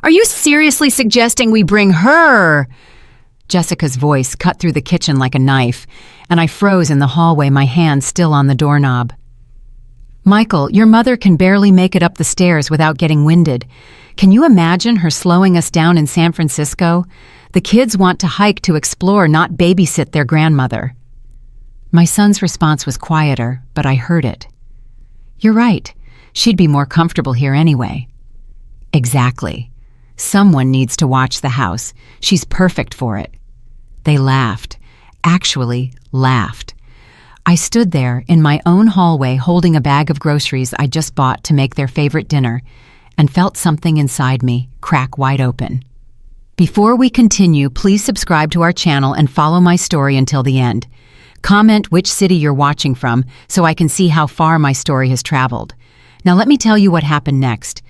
Are you seriously suggesting we bring her? Jessica's voice cut through the kitchen like a knife, and I froze in the hallway, my hand still on the doorknob. Michael, your mother can barely make it up the stairs without getting winded. Can you imagine her slowing us down in San Francisco? The kids want to hike to explore, not babysit their grandmother. My son's response was quieter, but I heard it. You're right. She'd be more comfortable here anyway. Exactly. Someone needs to watch the house. She's perfect for it. They laughed. Actually, laughed. I stood there in my own hallway holding a bag of groceries I just bought to make their favorite dinner, and felt something inside me crack wide open. Before we continue, please subscribe to our channel and follow my story until the end. Comment which city you're watching from so I can see how far my story has traveled. Now let me tell you what happened next.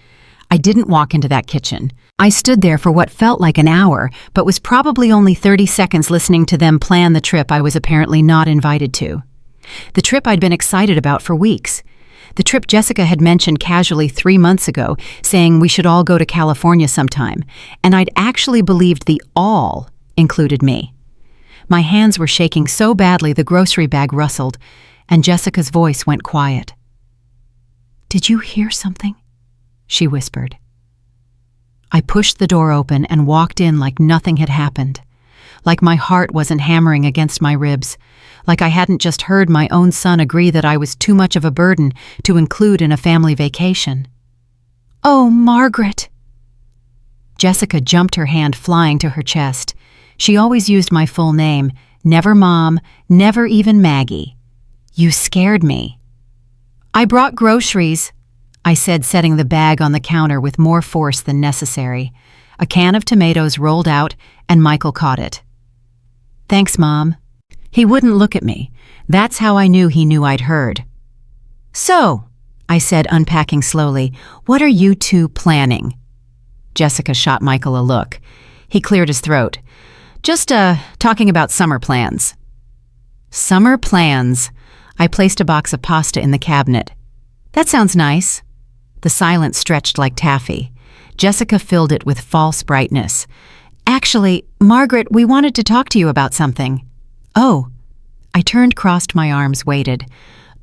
I didn't walk into that kitchen. I stood there for what felt like an hour, but was probably only 30 seconds listening to them plan the trip I was apparently not invited to. The trip I'd been excited about for weeks. The trip Jessica had mentioned casually 3 months ago, saying we should all go to California sometime, and I'd actually believed the all included me. My hands were shaking so badly the grocery bag rustled, and Jessica's voice went quiet. "Did you hear something?" she whispered. I pushed the door open and walked in like nothing had happened, like my heart wasn't hammering against my ribs, like I hadn't just heard my own son agree that I was too much of a burden to include in a family vacation. "Oh, Margaret!" Jessica jumped, her hand flying to her chest. She always used my full name, never Mom, never even Maggie. "You scared me." "I brought groceries," I said, setting the bag on the counter with more force than necessary. A can of tomatoes rolled out, and Michael caught it. "Thanks, Mom." He wouldn't look at me. That's how I knew he knew I'd heard. "So," I said, unpacking slowly, "what are you two planning?" Jessica shot Michael a look. He cleared his throat. "Just, talking about summer plans." "Summer plans." I placed a box of pasta in the cabinet. "That sounds nice." The silence stretched like taffy. Jessica filled it with false brightness. "Actually, Margaret, we wanted to talk to you about something." "Oh." I turned, crossed my arms, waited.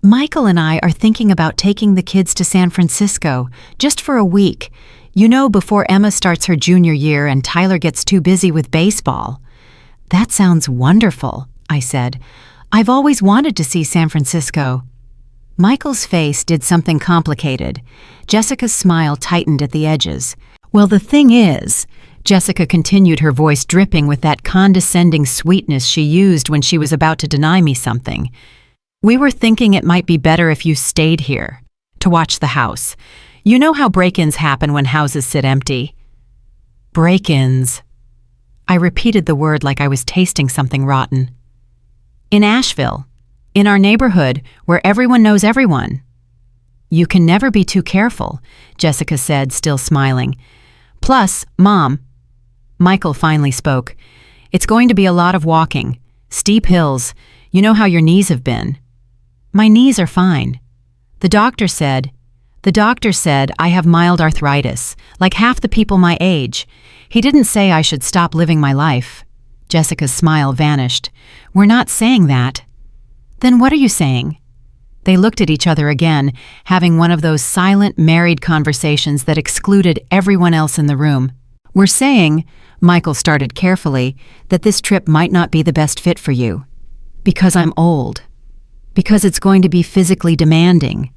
"Michael and I are thinking about taking the kids to San Francisco, just for a week. You know, before Emma starts her junior year and Tyler gets too busy with baseball." "That sounds wonderful," I said. "I've always wanted to see San Francisco." Michael's face did something complicated. Jessica's smile tightened at the edges. "Well, the thing is," Jessica continued, her voice dripping with that condescending sweetness she used when she was about to deny me something, "we were thinking it might be better if you stayed here, to watch the house. You know how break-ins happen when houses sit empty." "Break-ins." I repeated the word like I was tasting something rotten. "In Asheville. In our neighborhood, where everyone knows everyone." "You can never be too careful," Jessica said, still smiling. "Plus, Mom," Michael finally spoke, "it's going to be a lot of walking. Steep hills. You know how your knees have been." "My knees are fine." The doctor said I have mild arthritis, like half the people my age. He didn't say I should stop living my life." Jessica's smile vanished. "We're not saying that." "Then what are you saying?" They looked at each other again, having one of those silent, married conversations that excluded everyone else in the room. "We're saying," Michael started carefully, "that this trip might not be the best fit for you. Because I'm old. Because it's going to be physically demanding.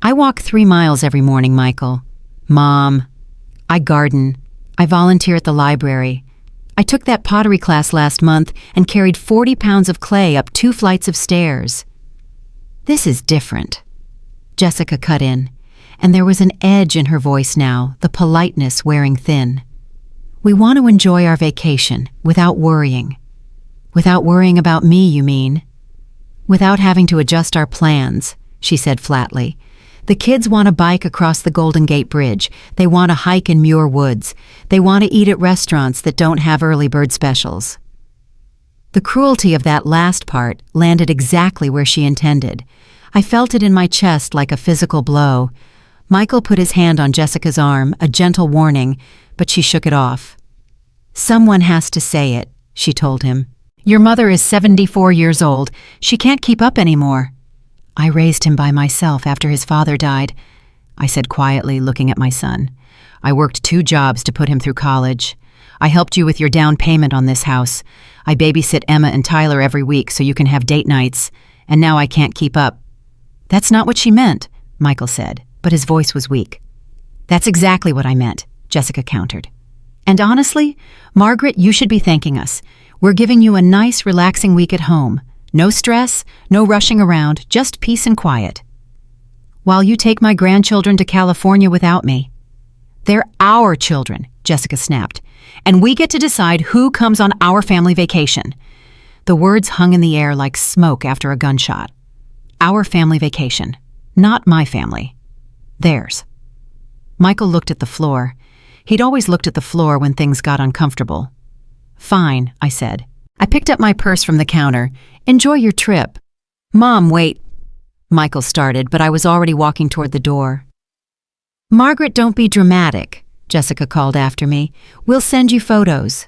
I walk 3 miles every morning, Michael. Mom. I garden. I volunteer at the library. I took that pottery class last month and carried 40 pounds of clay up 2 flights of stairs." "This is different," Jessica cut in, and there was an edge in her voice now, the politeness wearing thin. "We want to enjoy our vacation without worrying. Without worrying about me, you mean?" "Without having to adjust our plans," she said flatly. "The kids want to bike across the Golden Gate Bridge. They want to hike in Muir Woods. They want to eat at restaurants that don't have early bird specials." The cruelty of that last part landed exactly where she intended. I felt it in my chest like a physical blow. Michael put his hand on Jessica's arm, a gentle warning, but she shook it off. "Someone has to say it," she told him. "Your mother is 74 years old. She can't keep up anymore." "I raised him by myself after his father died," I said quietly, looking at my son. "I worked 2 jobs to put him through college. I helped you with your down payment on this house. I babysit Emma and Tyler every week so you can have date nights. And now I can't keep up." "That's not what she meant," Michael said, but his voice was weak. "That's exactly what I meant," Jessica countered. "And honestly, Margaret, you should be thanking us. We're giving you a nice, relaxing week at home. No stress, no rushing around, just peace and quiet. While you take my grandchildren to California without me." "They're our children," Jessica snapped, "and we get to decide who comes on our family vacation." The words hung in the air like smoke after a gunshot. Our family vacation. Not my family. Theirs. Michael looked at the floor. He'd always looked at the floor when things got uncomfortable. "Fine," I said. I picked up my purse from the counter. "Enjoy your trip." "Mom, wait." Michael started, but I was already walking toward the door. "Margaret, don't be dramatic," Jessica called after me. "We'll send you photos."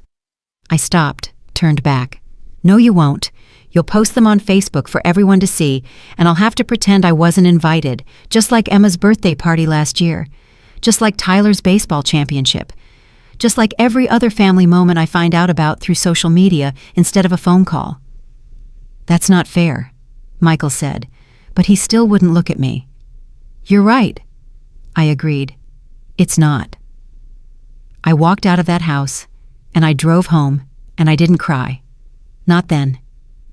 I stopped, turned back. "No, you won't. You'll post them on Facebook for everyone to see, and I'll have to pretend I wasn't invited, just like Emma's birthday party last year, just like Tyler's baseball championship, just like every other family moment I find out about through social media instead of a phone call." "That's not fair," Michael said, but he still wouldn't look at me. "You're right," I agreed. "It's not." I walked out of that house, and I drove home, and I didn't cry. Not then.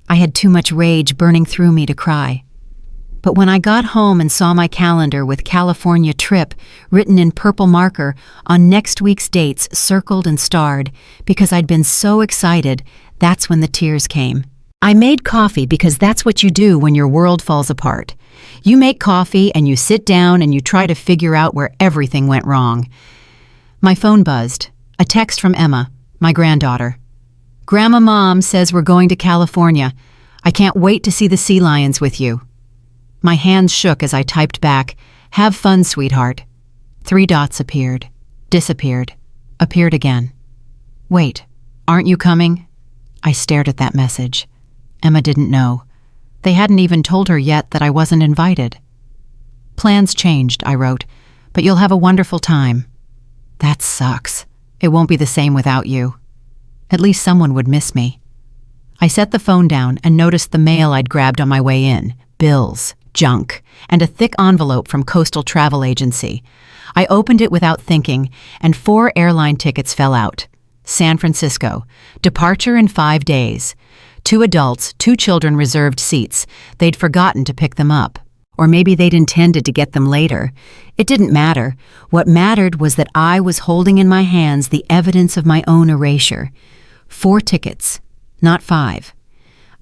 I had too much rage burning through me to cry. But when I got home and saw my calendar with California trip written in purple marker on next week's dates circled and starred because I'd been so excited, that's when the tears came. I made coffee because that's what you do when your world falls apart. You make coffee and you sit down and you try to figure out where everything went wrong. My phone buzzed. A text from Emma, my granddaughter. "Grandma Mom says we're going to California. I can't wait to see the sea lions with you." My hands shook as I typed back, "Have fun, sweetheart." 3 dots appeared, disappeared, appeared again. "Wait, aren't you coming?" I stared at that message. Emma didn't know. They hadn't even told her yet that I wasn't invited. "Plans changed," I wrote, "but you'll have a wonderful time." "That sucks. It won't be the same without you." At least someone would miss me. I set the phone down and noticed the mail I'd grabbed on my way in. Bills, junk, and a thick envelope from Coastal Travel Agency. I opened it without thinking, and 4 airline tickets fell out. San Francisco. Departure in 5 days. 2 adults, 2 children reserved seats. They'd forgotten to pick them up. Or maybe they'd intended to get them later. It didn't matter. What mattered was that I was holding in my hands the evidence of my own erasure. 4 tickets, not 5.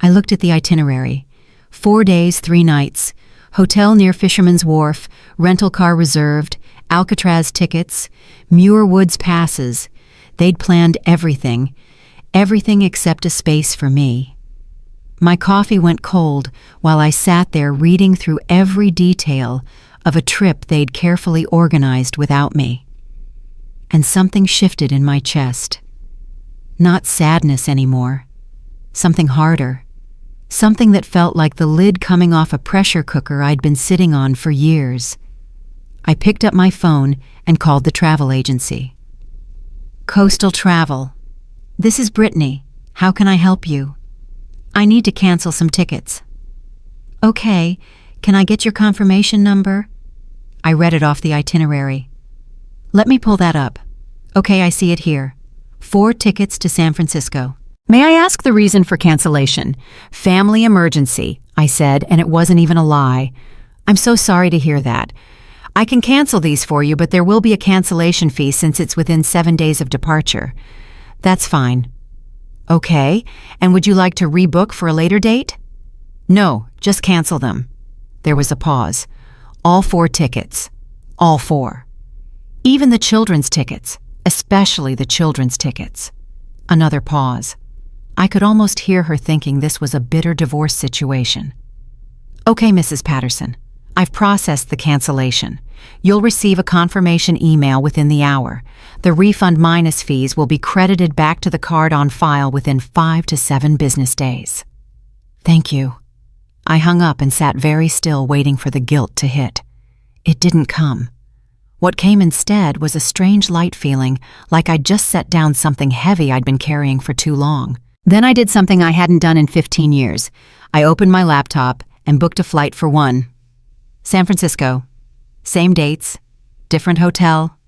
I looked at the itinerary. 4 days, 3 nights. Hotel near Fisherman's Wharf, rental car reserved, Alcatraz tickets, Muir Woods passes. They'd planned everything except a space for me. My coffee went cold while I sat there reading through every detail of a trip they'd carefully organized without me. And something shifted in my chest. Not sadness anymore. Something harder. Something that felt like the lid coming off a pressure cooker I'd been sitting on for years. I picked up my phone and called the travel agency. "Coastal Travel. This is Brittany. How can I help you? I need to cancel some tickets." "Okay, can I get your confirmation number?" I read it off the itinerary. "Let me pull that up. Okay, I see it here. 4 tickets to San Francisco. May I ask the reason for cancellation?" "Family emergency," I said, and it wasn't even a lie. "I'm so sorry to hear that. I can cancel these for you, but there will be a cancellation fee since it's within 7 days of departure." "That's fine." "Okay, and would you like to rebook for a later date?" "No, just cancel them." There was a pause. All 4 tickets. All 4. Even the children's tickets, especially the children's tickets. Another pause. I could almost hear her thinking this was a bitter divorce situation. "Okay, Mrs. Patterson. I've processed the cancellation. You'll receive a confirmation email within the hour. The refund minus fees will be credited back to the card on file within 5 to 7 business days. Thank you. I hung up and sat very still, waiting for the guilt to hit. It didn't come. What came instead was a strange light feeling, like I'd just set down something heavy I'd been carrying for too long. Then I did something I hadn't done in 15 years. I opened my laptop and booked a flight for San Francisco. Same dates, different hotel,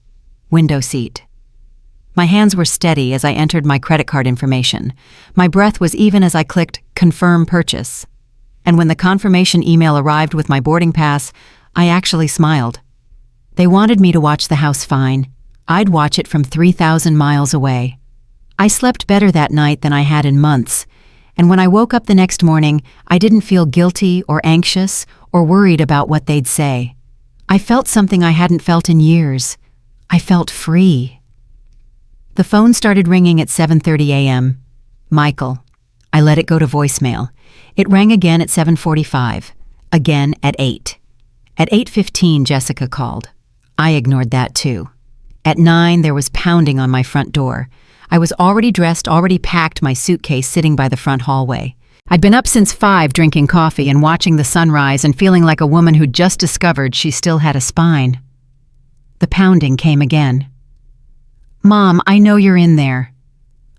window seat. My hands were steady as I entered my credit card information. My breath was even as I clicked Confirm Purchase. And when the confirmation email arrived with my boarding pass, I actually smiled. They wanted me to watch the house fine. I'd watch it from 3,000 miles away. I slept better that night than I had in months, and when I woke up the next morning, I didn't feel guilty or anxious or worried about what they'd say. I felt something I hadn't felt in years. I felt free. The phone started ringing at 7:30 a.m. Michael. I let it go to voicemail. It rang again at 7:45, again at 8. At 8:15, Jessica called. I ignored that too. At 9, there was pounding on my front door. I was already dressed, already packed my suitcase sitting by the front hallway. I'd been up since 5 drinking coffee and watching the sunrise and feeling like a woman who'd just discovered she still had a spine. The pounding came again. Mom, I know you're in there.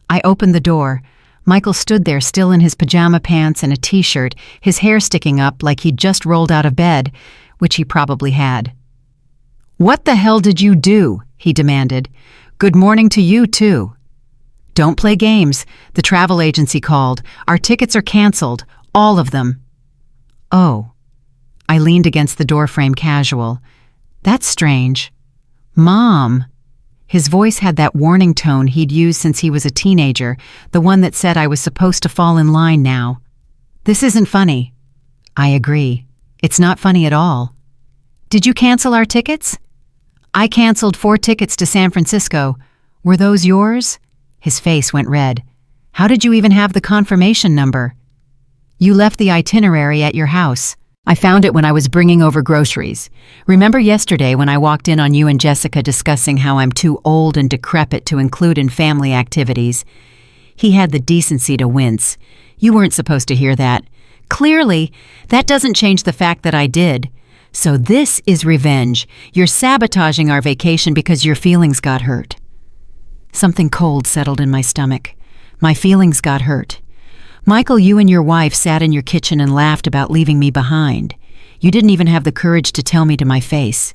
I opened the door. Michael stood there still in his pajama pants and a t-shirt, his hair sticking up like he'd just rolled out of bed, which he probably had. What the hell did you do? He demanded. Good morning to you, too. Don't play games. The travel agency called. Our tickets are canceled. All of them. Oh. I leaned against the doorframe casual. That's strange. Mom. His voice had that warning tone he'd used since he was a teenager, the one that said I was supposed to fall in line now. This isn't funny. I agree. It's not funny at all. Did you cancel our tickets? I canceled 4 tickets to San Francisco. Were those yours? His face went red. How did you even have the confirmation number? You left the itinerary at your house. I found it when I was bringing over groceries. Remember yesterday when I walked in on you and Jessica discussing how I'm too old and decrepit to include in family activities? He had the decency to wince. You weren't supposed to hear that. Clearly, that doesn't change the fact that I did. So this is revenge. You're sabotaging our vacation because your feelings got hurt. Something cold settled in my stomach. My feelings got hurt. Michael, you and your wife sat in your kitchen and laughed about leaving me behind. You didn't even have the courage to tell me to my face.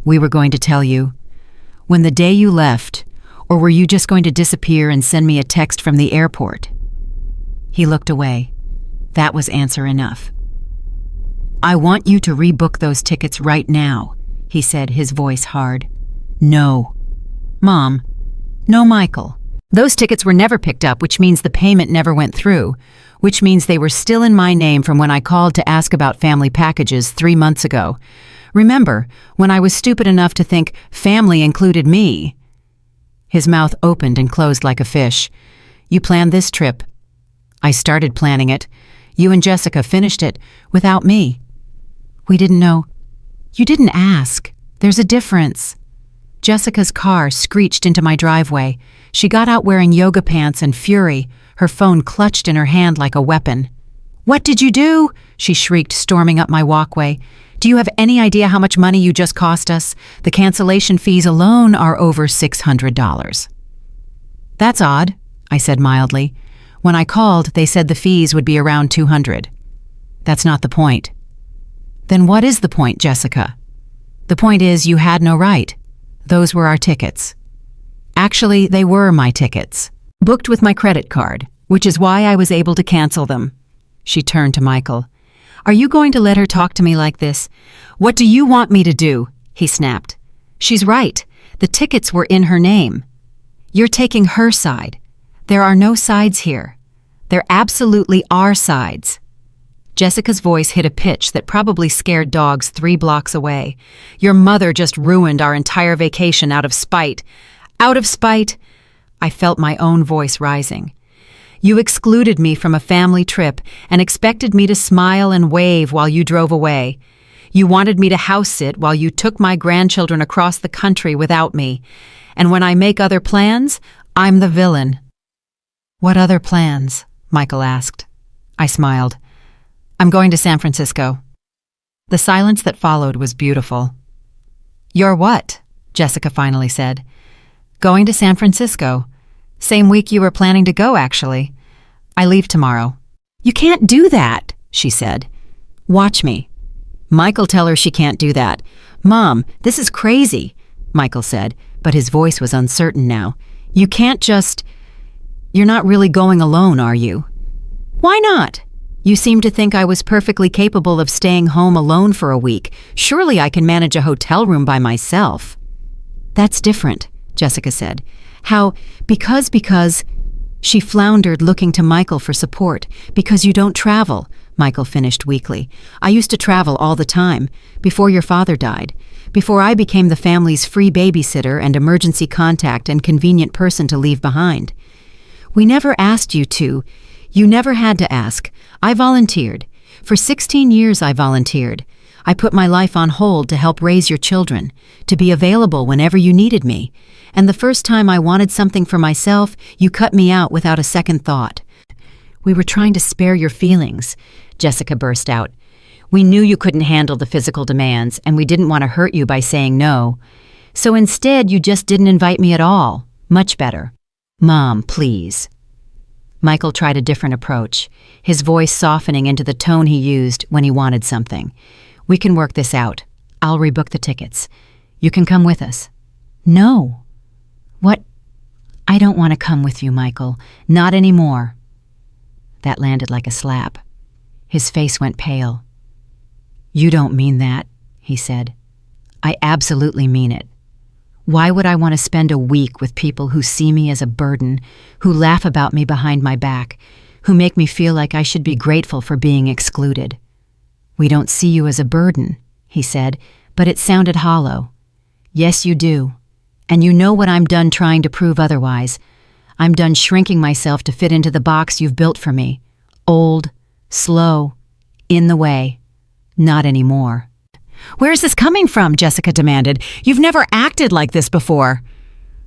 We were going to tell you. When the day you left, or were you just going to disappear and send me a text from the airport? He looked away. That was answer enough. I want you to rebook those tickets right now, he said, his voice hard. No. Mom. No, Michael. Those tickets were never picked up, which means the payment never went through, which means they were still in my name from when I called to ask about family packages 3 months ago. Remember, when I was stupid enough to think family included me? His mouth opened and closed like a fish. You planned this trip. I started planning it. You and Jessica finished it without me. We didn't know. You didn't ask. There's a difference. Jessica's car screeched into my driveway. She got out wearing yoga pants and fury, her phone clutched in her hand like a weapon. What did you do? She shrieked, storming up my walkway. Do you have any idea how much money you just cost us? The cancellation fees alone are over $600. That's odd, I said mildly. When I called, they said the fees would be around $200. That's not the point. Then what is the point, Jessica? The point is you had no right. Those were our tickets. Actually, they were my tickets, booked with my credit card, which is why I was able to cancel them. She turned to Michael. Are you going to let her talk to me like this? What do you want me to do? He snapped. She's right. The tickets were in her name. You're taking her side. There are no sides here. There absolutely are sides. Jessica's voice hit a pitch that probably scared dogs 3 blocks away. Your mother just ruined our entire vacation out of spite. Out of spite? I felt my own voice rising. You excluded me from a family trip and expected me to smile and wave while you drove away. You wanted me to house sit while you took my grandchildren across the country without me. And when I make other plans, I'm the villain." "What other plans?" Michael asked. I smiled. "I'm going to San Francisco." The silence that followed was beautiful. "You're what?" Jessica finally said. "Going to San Francisco. Same week you were planning to go, actually. I leave tomorrow." "You can't do that," she said. "Watch me." "Michael, tell her she can't do that." "Mom, this is crazy," Michael said, but his voice was uncertain now. "You can't just... You're not really going alone, are you?" "Why not? You seem to think I was perfectly capable of staying home alone for a week. Surely I can manage a hotel room by myself." "That's different," Jessica said. "How? Because... She floundered, looking to Michael for support. "Because you don't travel," Michael finished weakly. "I used to travel all the time, before your father died, before I became the family's free babysitter and emergency contact and convenient person to leave behind. We never asked you to. You never had to ask. I volunteered. For 16 years I volunteered. I put my life on hold to help raise your children, to be available whenever you needed me. And the first time I wanted something for myself, you cut me out without a second thought." "We were trying to spare your feelings," Jessica burst out. "We knew you couldn't handle the physical demands, and we didn't want to hurt you by saying no. So instead, you just didn't invite me at all. Much better." "Mom, please." Michael tried a different approach, his voice softening into the tone he used when he wanted something. "We can work this out. I'll rebook the tickets. You can come with us." "No." "What?" "I don't want to come with you, Michael. Not anymore." That landed like a slap. His face went pale. "You don't mean that," he said. "I absolutely mean it. Why would I want to spend a week with people who see me as a burden, who laugh about me behind my back, who make me feel like I should be grateful for being excluded?" "We don't see you as a burden," he said, but it sounded hollow. "Yes, you do. And you know what I'm done trying to prove otherwise. I'm done shrinking myself to fit into the box you've built for me. Old, slow, in the way. Not anymore." "Where is this coming from?" Jessica demanded. "You've never acted like this before."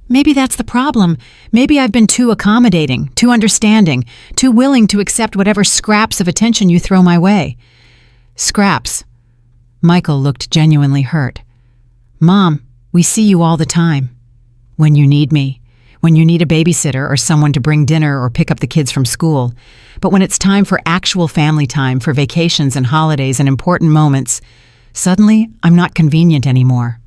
"Maybe that's the problem. Maybe I've been too accommodating, too understanding, too willing to accept whatever scraps of attention you throw my way." "Scraps?" Michael looked genuinely hurt. "Mom, we see you all the time. When you need me, when you need a babysitter or someone to bring dinner or pick up the kids from school. But when it's time for actual family time, for vacations and holidays and important moments, suddenly I'm not convenient anymore."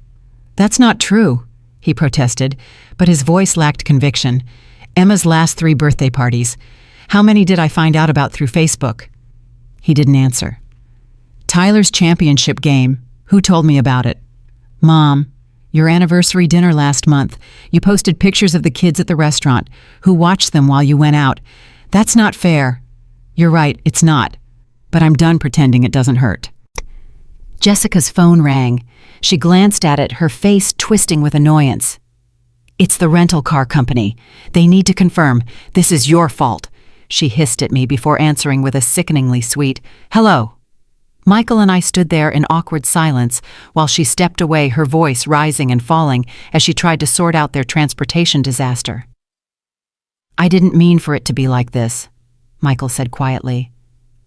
"That's not true," he protested, but his voice lacked conviction. "Emma's last 3 birthday parties. How many did I find out about through Facebook?" He didn't answer. "Tyler's championship game. Who told me about it?" "Mom, your anniversary dinner last month. You posted pictures of the kids at the restaurant. Who watched them while you went out? That's not fair." "You're right, it's not. But I'm done pretending it doesn't hurt." Jessica's phone rang. She glanced at it, her face twisting with annoyance. "It's the rental car company. They need to confirm. This is your fault," she hissed at me before answering with a sickeningly sweet, "Hello." Michael and I stood there in awkward silence while she stepped away, her voice rising and falling as she tried to sort out their transportation disaster. "I didn't mean for it to be like this," Michael said quietly.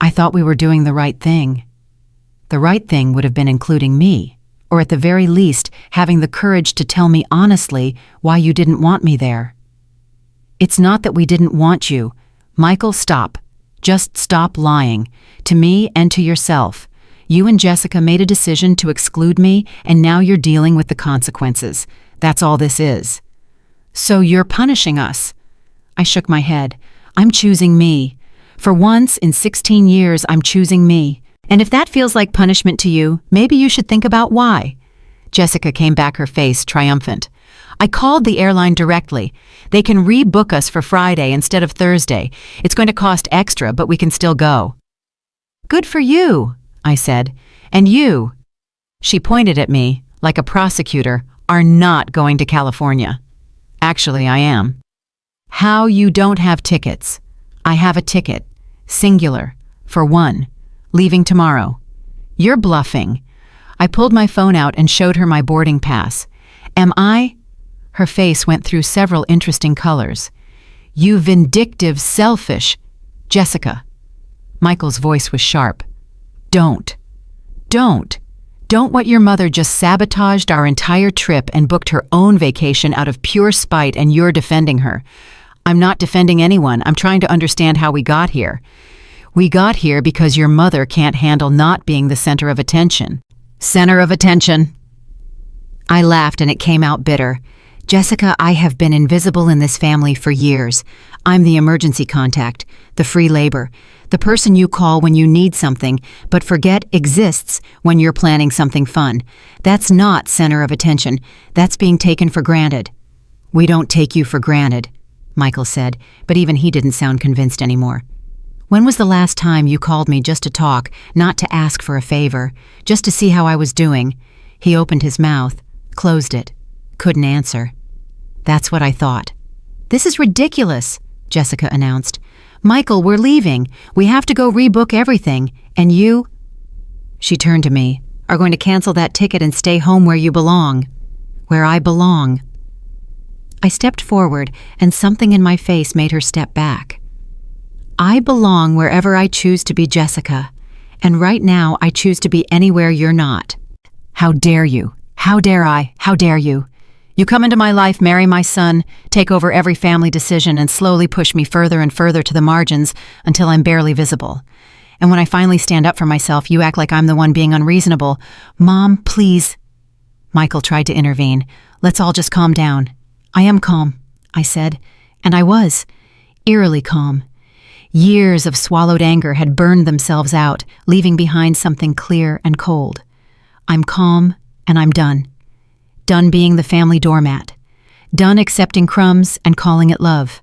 "I thought we were doing the right thing." The right thing would have been including me, or at the very least having the courage to tell me honestly why you didn't want me there. "It's not that we didn't want you. Michael, stop. Just stop lying, to me and to yourself. You and Jessica made a decision to exclude me, and now you're dealing with the consequences. That's all this is." "So you're punishing us?" I shook my head. "I'm choosing me. For once in 16 years, I'm choosing me. And if that feels like punishment to you, maybe you should think about why." Jessica came back, her face triumphant. "I called the airline directly. They can rebook us for Friday instead of Thursday. It's going to cost extra, but we can still go." "Good for you," I said. "And you," she pointed at me like a prosecutor, "are not going to California." "Actually, I am." "How you don't have tickets?" "I have a ticket. Singular. For one. Leaving tomorrow." "You're bluffing." I pulled my phone out and showed her my boarding pass. Am I? Her face went through several interesting colors. You vindictive, selfish. Jessica. Michael's voice was sharp. Don't. Don't what your mother just sabotaged our entire trip and booked her own vacation out of pure spite and you're defending her. I'm not defending anyone. I'm trying to understand how we got here. We got here because your mother can't handle not being the center of attention. Center of attention. I laughed and it came out bitter. Jessica, I have been invisible in this family for years. I'm the emergency contact, the free labor, the person you call when you need something, but forget exists when you're planning something fun. That's not center of attention. That's being taken for granted. We don't take you for granted, Michael said, but even he didn't sound convinced anymore. When was the last time you called me just to talk, not to ask for a favor, just to see how I was doing? He opened his mouth, closed it, couldn't answer. That's what I thought. This is ridiculous, Jessica announced. Michael, we're leaving. We have to go rebook everything. And you, she turned to me, are going to cancel that ticket and stay home where you belong. Where I belong. I stepped forward, and something in my face made her step back. I belong wherever I choose to be, Jessica. And right now, I choose to be anywhere you're not. How dare you? How dare I? How dare you? You come into my life, marry my son, take over every family decision, and slowly push me further and further to the margins until I'm barely visible. And when I finally stand up for myself, you act like I'm the one being unreasonable. Mom, please. Michael tried to intervene. Let's all just calm down. I am calm, I said, and I was, eerily calm. Years of swallowed anger had burned themselves out, leaving behind something clear and cold. I'm calm, and I'm done. Done being the family doormat. Done accepting crumbs and calling it love.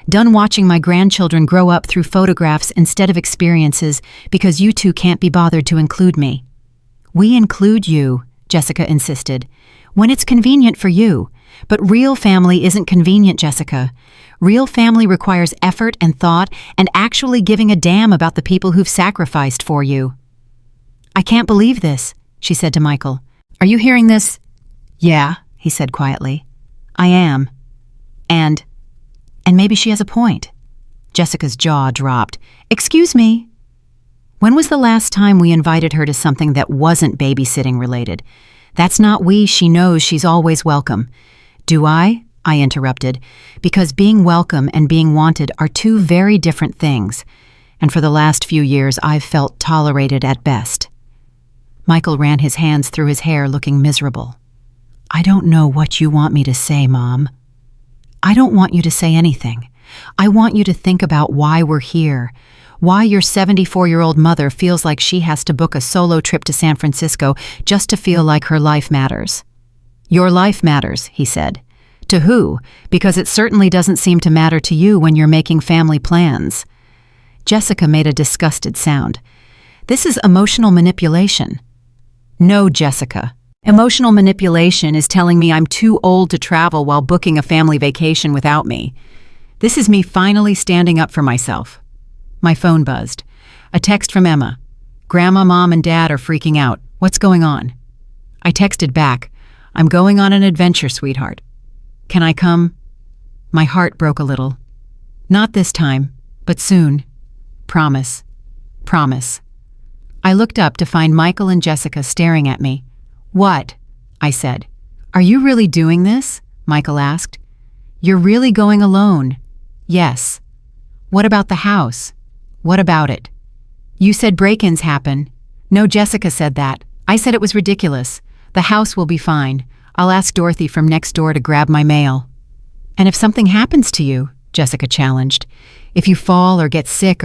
Done watching my grandchildren grow up through photographs instead of experiences because you two can't be bothered to include me. We include you, Jessica insisted, when it's convenient for you. But real family isn't convenient, Jessica. Real family requires effort and thought and actually giving a damn about the people who've sacrificed for you. I can't believe this, she said to Michael. Are you hearing this? Yeah, he said quietly. I am. And maybe she has a point. Jessica's jaw dropped. Excuse me. When was the last time we invited her to something that wasn't babysitting related? That's not we. She knows she's always welcome. Do I? I interrupted, because being welcome and being wanted are two very different things, and for the last few years I've felt tolerated at best. Michael ran his hands through his hair, looking miserable. I don't know what you want me to say, Mom. I don't want you to say anything. I want you to think about why we're here, why your 74-year-old mother feels like she has to book a solo trip to San Francisco just to feel like her life matters. Your life matters, he said. To who? Because it certainly doesn't seem to matter to you when you're making family plans. Jessica made a disgusted sound. This is emotional manipulation. No, Jessica. Emotional manipulation is telling me I'm too old to travel while booking a family vacation without me. This is me finally standing up for myself. My phone buzzed. A text from Emma. Grandma, Mom, and Dad are freaking out. What's going on? I texted back. I'm going on an adventure, sweetheart. Can I come? My heart broke a little. Not this time, but soon. Promise. Promise. I looked up to find Michael and Jessica staring at me. What? I said. Are you really doing this? Michael asked. You're really going alone? Yes. What about the house? What about it? You said break-ins happen. No, Jessica said that. I said it was ridiculous. The house will be fine. I'll ask Dorothy from next door to grab my mail. And if something happens to you, Jessica challenged, if you fall or get sick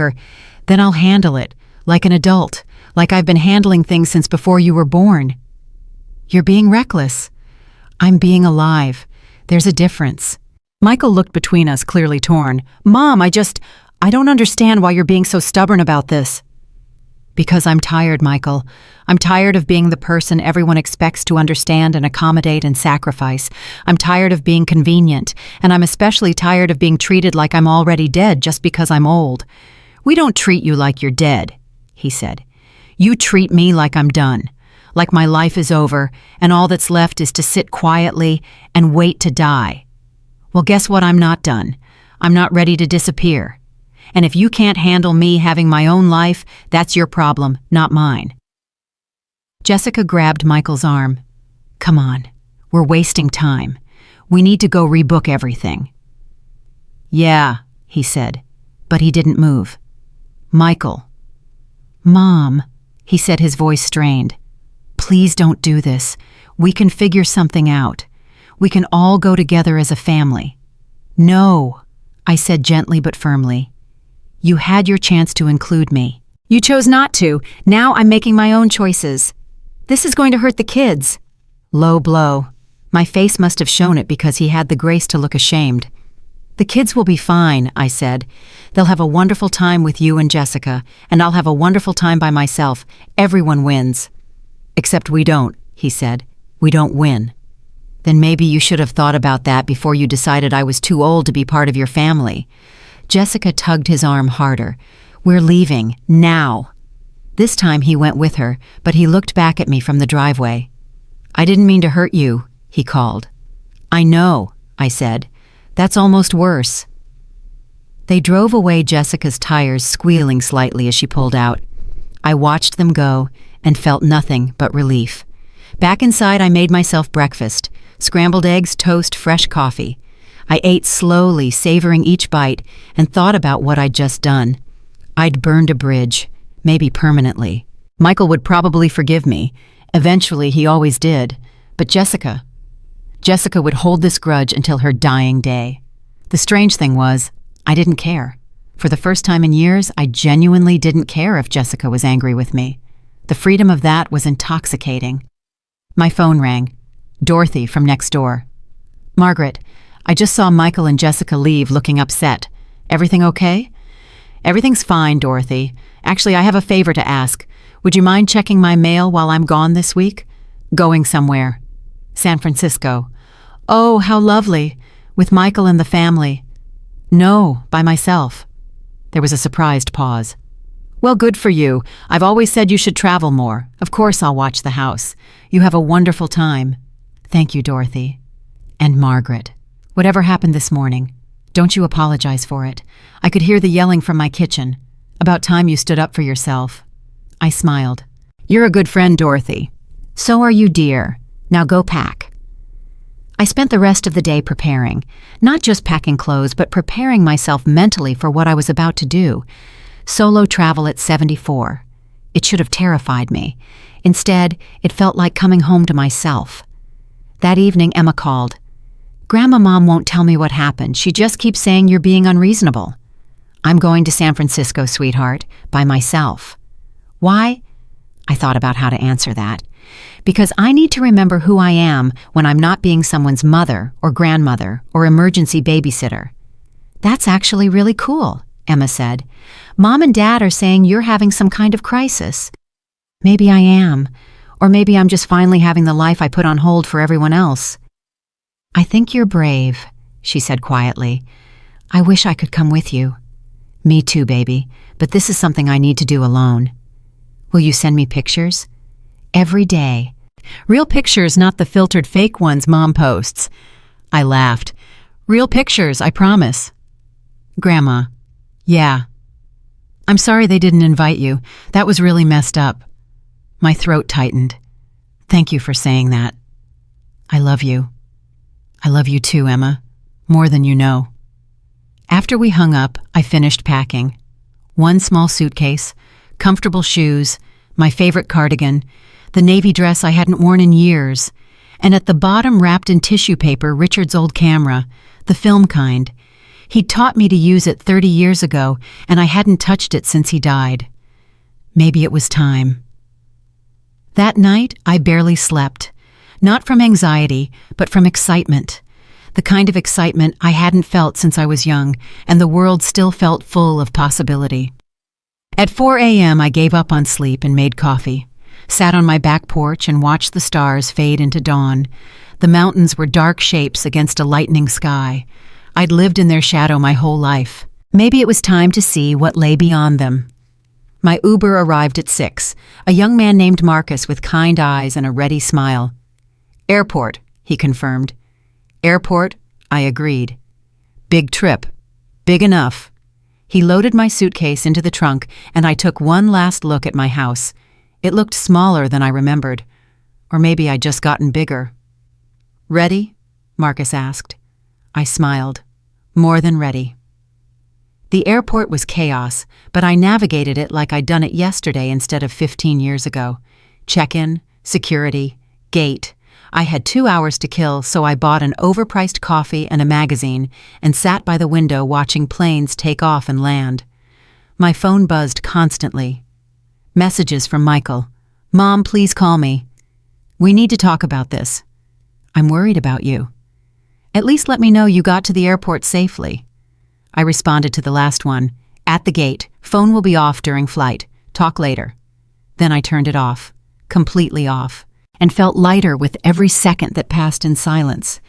then I'll handle it, like an adult, like I've been handling things since before you were born. You're being reckless. I'm being alive. There's a difference. Michael looked between us, clearly torn. Mom, I don't understand why you're being so stubborn about this. Because I'm tired, Michael. I'm tired of being the person everyone expects to understand and accommodate and sacrifice. I'm tired of being convenient, and I'm especially tired of being treated like I'm already dead just because I'm old. We don't treat you like you're dead, he said. You treat me like I'm done. like my life is over and all that's left is to sit quietly and wait to die. Well, guess what? I'm not done. I'm not ready to disappear. And if you can't handle me having my own life, that's your problem, not mine. Jessica grabbed Michael's arm. Come on, we're wasting time. We need to go rebook everything. Yeah, he said, but he didn't move. Michael. Mom, he said, his voice strained. Please don't do this. We can figure something out. We can all go together as a family. No, I said gently but firmly. You had your chance to include me. You chose not to. Now I'm making my own choices. This is going to hurt the kids. Low blow. My face must have shown it because he had the grace to look ashamed. The kids will be fine, I said. They'll have a wonderful time with you and Jessica, and I'll have a wonderful time by myself. Everyone wins. Except we don't, he said. We don't win. Then maybe you should have thought about that before you decided I was too old to be part of your family. Jessica tugged his arm harder. We're leaving, now. This time he went with her, but he looked back at me from the driveway. I didn't mean to hurt you, he called. I know, I said. That's almost worse. They drove away, Jessica's tires squealing slightly as she pulled out. I watched them go and felt nothing but relief. Back inside, I made myself breakfast. Scrambled eggs, toast, fresh coffee. I ate slowly, savoring each bite, and thought about what I'd just done. I'd burned a bridge, maybe permanently. Michael would probably forgive me. Eventually, he always did. But Jessica would hold this grudge until her dying day. The strange thing was, I didn't care. For the first time in years, I genuinely didn't care if Jessica was angry with me. The freedom of that was intoxicating. My phone rang. Dorothy from next door. Margaret, I just saw Michael and Jessica leave looking upset. Everything okay? Everything's fine, Dorothy. Actually, I have a favor to ask. Would you mind checking my mail while I'm gone this week? Going somewhere. San Francisco. Oh, how lovely. With Michael and the family. No, by myself. There was a surprised pause. Well, good for you. I've always said you should travel more. Of course I'll watch the house. You have a wonderful time. Thank you, Dorothy. And Margaret. Whatever happened this morning, don't you apologize for it. I could hear the yelling from my kitchen. About time you stood up for yourself. I smiled. You're a good friend, Dorothy. So are you, dear. Now go pack. I spent the rest of the day preparing. Not just packing clothes, but preparing myself mentally for what I was about to do. Solo travel at 74. It should have terrified me. Instead, it felt like coming home to myself. That evening, Emma called. Grandma Mom won't tell me what happened. She just keeps saying you're being unreasonable. I'm going to San Francisco, sweetheart, by myself. Why? I thought about how to answer that. Because I need to remember who I am when I'm not being someone's mother or grandmother or emergency babysitter. That's actually really cool, Emma said. Mom and Dad are saying you're having some kind of crisis. Maybe I am. Or maybe I'm just finally having the life I put on hold for everyone else. I think you're brave, she said quietly. I wish I could come with you. Me too, baby, but this is something I need to do alone. Will you send me pictures? Every day. Real pictures, not the filtered fake ones Mom posts. I laughed. Real pictures, I promise. Grandma. Yeah. I'm sorry they didn't invite you. That was really messed up. My throat tightened. Thank you for saying that. I love you. I love you too, Emma. More than you know. After we hung up, I finished packing. One small suitcase, comfortable shoes, my favorite cardigan, the navy dress I hadn't worn in years, and at the bottom, wrapped in tissue paper, Richard's old camera, the film kind. He'd taught me to use it 30 years ago, and I hadn't touched it since he died. Maybe it was time. That night, I barely slept. Not from anxiety, but from excitement. The kind of excitement I hadn't felt since I was young, and the world still felt full of possibility. At 4 a.m., I gave up on sleep and made coffee. Sat on my back porch and watched the stars fade into dawn. The mountains were dark shapes against a lightening sky. I'd lived in their shadow my whole life. Maybe it was time to see what lay beyond them. My Uber arrived at 6. A young man named Marcus with kind eyes and a ready smile. Airport, he confirmed. Airport, I agreed. Big trip. Big enough. He loaded my suitcase into the trunk, and I took one last look at my house. It looked smaller than I remembered. Or maybe I'd just gotten bigger. Ready? Marcus asked. I smiled. More than ready. The airport was chaos, but I navigated it like I'd done it yesterday instead of 15 years ago. Check-in, security, gate. I had 2 hours to kill, so I bought an overpriced coffee and a magazine and sat by the window watching planes take off and land. My phone buzzed constantly. Messages from Michael. Mom, please call me. We need to talk about this. I'm worried about you. At least let me know you got to the airport safely. I responded to the last one. At the gate. Phone will be off during flight. Talk later. Then I turned it off. Completely off. And felt lighter with every second that passed in silence.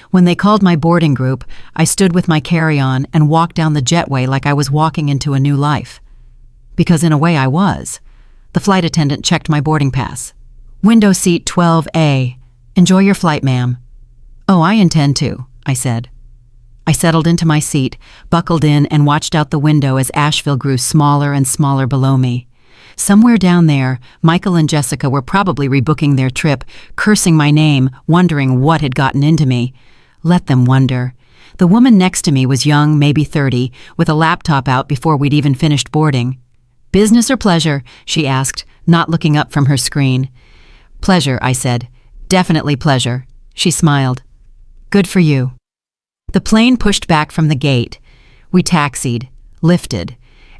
When they called my boarding group, I stood with my carry-on and walked down the jetway like I was walking into a new life. Because in a way I was. The flight attendant checked my boarding pass. Window seat 12A. Enjoy your flight, ma'am. Oh, I intend to, I said. I settled into my seat, buckled in, and watched out the window as Asheville grew smaller and smaller below me. Somewhere down there, Michael and Jessica were probably rebooking their trip, cursing my name, wondering what had gotten into me. Let them wonder. The woman next to me was young, maybe 30, with a laptop out before we'd even finished boarding. Business or pleasure? She asked, not looking up from her screen. Pleasure, I said. Definitely pleasure. She smiled. Good for you. The plane pushed back from the gate. We taxied, lifted,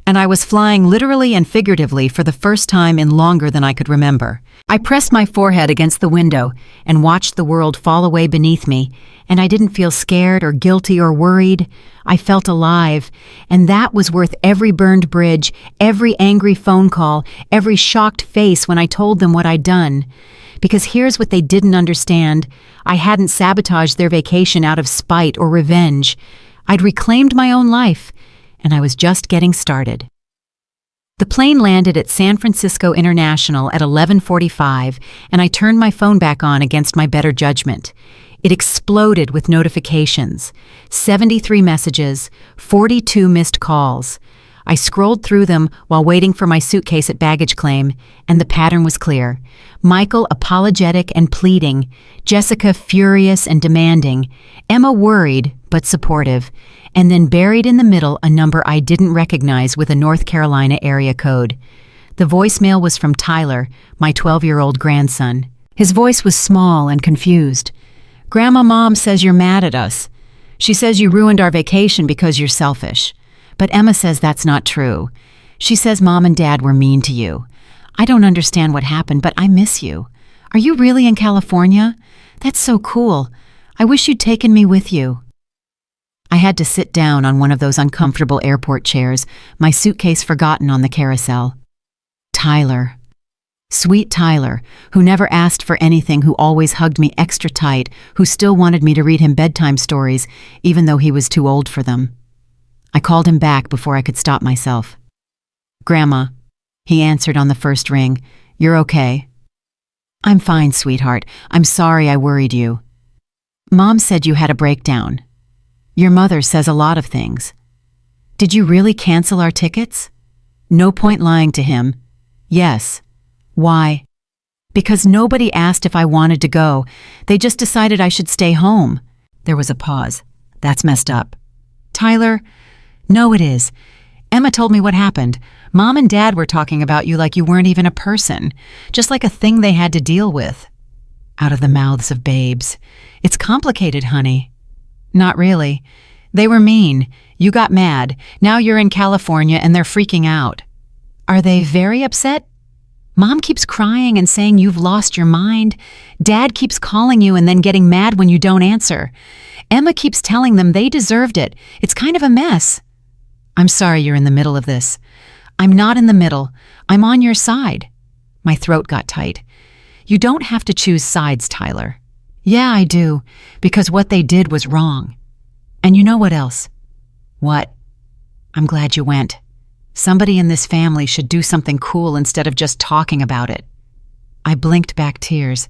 and I was flying literally and figuratively for the first time in longer than I could remember. I pressed my forehead against the window and watched the world fall away beneath me, and I didn't feel scared or guilty or worried. I felt alive, and that was worth every burned bridge, every angry phone call, every shocked face when I told them what I'd done. Because here's what they didn't understand. I hadn't sabotaged their vacation out of spite or revenge. I'd reclaimed my own life, and I was just getting started. The plane landed at San Francisco International at 11:45, and I turned my phone back on against my better judgment. It exploded with notifications. 73 messages, 42 missed calls. I scrolled through them while waiting for my suitcase at baggage claim, and the pattern was clear. Michael apologetic and pleading, Jessica furious and demanding, Emma worried but supportive, and then buried in the middle a number I didn't recognize with a North Carolina area code. The voicemail was from Tyler, my 12-year-old grandson. His voice was small and confused. Grandma Mom says you're mad at us. She says you ruined our vacation because you're selfish. But Emma says that's not true. She says Mom and Dad were mean to you. I don't understand what happened, but I miss you. Are you really in California? That's so cool. I wish you'd taken me with you. I had to sit down on one of those uncomfortable airport chairs, my suitcase forgotten on the carousel. Tyler. Sweet Tyler, who never asked for anything, who always hugged me extra tight, who still wanted me to read him bedtime stories, even though he was too old for them. I called him back before I could stop myself. Grandma, he answered on the first ring. You're okay? I'm fine, sweetheart. I'm sorry I worried you. Mom said you had a breakdown. Your mother says a lot of things. Did you really cancel our tickets? No point lying to him. Yes. Why? Because nobody asked if I wanted to go. They just decided I should stay home. There was a pause. That's messed up. Tyler, no, it is. Emma told me what happened. Mom and Dad were talking about you like you weren't even a person, just like a thing they had to deal with. Out of the mouths of babes. It's complicated, honey. Not really. They were mean. You got mad. Now you're in California and they're freaking out. Are they very upset? Mom keeps crying and saying you've lost your mind. Dad keeps calling you and then getting mad when you don't answer. Emma keeps telling them they deserved it. It's kind of a mess. I'm sorry you're in the middle of this. I'm not in the middle. I'm on your side. My throat got tight. You don't have to choose sides, Tyler. Yeah, I do, because what they did was wrong. And you know what else? What? I'm glad you went. Somebody in this family should do something cool instead of just talking about it. I blinked back tears.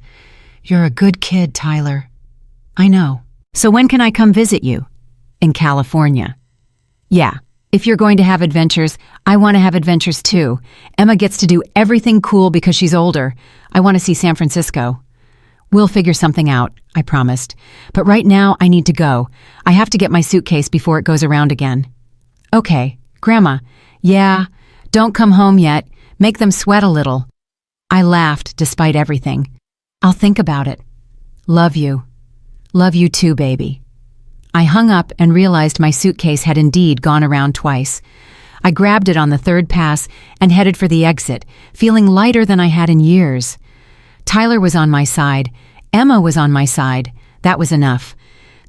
You're a good kid, Tyler. I know. So when can I come visit you? In California. Yeah. If you're going to have adventures, I want to have adventures too. Emma gets to do everything cool because she's older. I want to see San Francisco. We'll figure something out, I promised. But right now, I need to go. I have to get my suitcase before it goes around again. Okay, Grandma. Yeah, don't come home yet. Make them sweat a little. I laughed despite everything. I'll think about it. Love you. Love you too, baby. I hung up and realized my suitcase had indeed gone around twice. I grabbed it on the third pass and headed for the exit, feeling lighter than I had in years. Tyler was on my side. Emma was on my side. That was enough.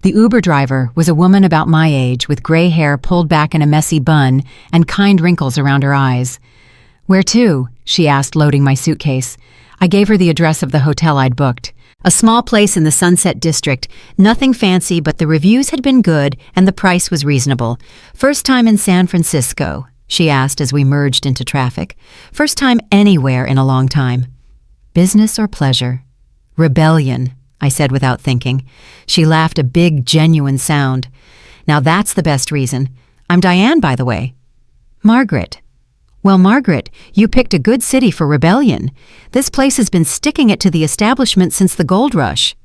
The Uber driver was a woman about my age with gray hair pulled back in a messy bun and kind wrinkles around her eyes. Where to? She asked, loading my suitcase. I gave her the address of the hotel I'd booked. A small place in the Sunset District, nothing fancy, but the reviews had been good and the price was reasonable. First time in San Francisco, she asked as we merged into traffic. First time anywhere in a long time. Business or pleasure? Rebellion, I said without thinking. She laughed a big, genuine sound. Now that's the best reason. I'm Diane, by the way. Margaret. Well, Margaret, you picked a good city for rebellion. This place has been sticking it to the establishment since the gold rush.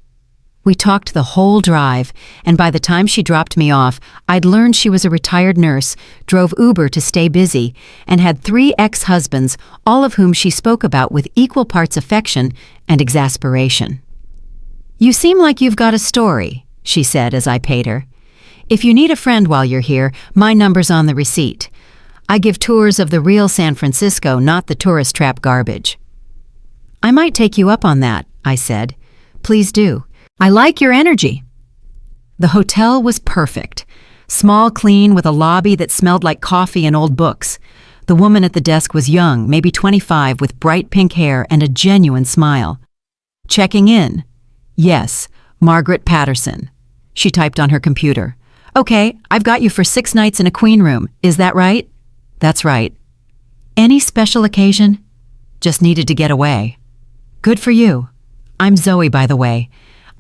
We talked the whole drive, and by the time she dropped me off, I'd learned she was a retired nurse, drove Uber to stay busy, and had 3 ex-husbands, all of whom she spoke about with equal parts affection and exasperation. You seem like you've got a story, she said as I paid her. If you need a friend while you're here, my number's on the receipt. I give tours of the real San Francisco, not the tourist trap garbage. I might take you up on that, I said. Please do. I like your energy. The hotel was perfect. Small, clean, with a lobby that smelled like coffee and old books. The woman at the desk was young, maybe 25, with bright pink hair and a genuine smile. Checking in. Yes, Margaret Patterson. She typed on her computer. Okay, I've got you for 6 nights in a queen room. Is that right? That's right. Any special occasion? Just needed to get away. Good for you. I'm Zoe, by the way.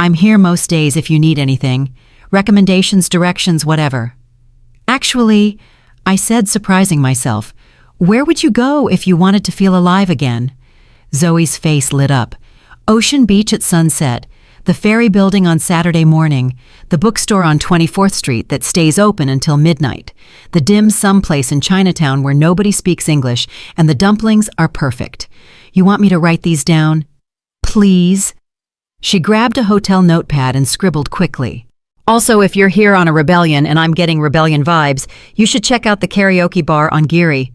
I'm here most days if you need anything. Recommendations, directions, whatever. Actually, I said, surprising myself, where would you go if you wanted to feel alive again? Zoe's face lit up. Ocean Beach at sunset, the ferry building on Saturday morning, the bookstore on 24th Street that stays open until midnight, the dim sum place in Chinatown where nobody speaks English, and the dumplings are perfect. You want me to write these down? Please? She grabbed a hotel notepad and scribbled quickly. Also, if you're here on a rebellion and I'm getting rebellion vibes, you should check out the karaoke bar on Geary.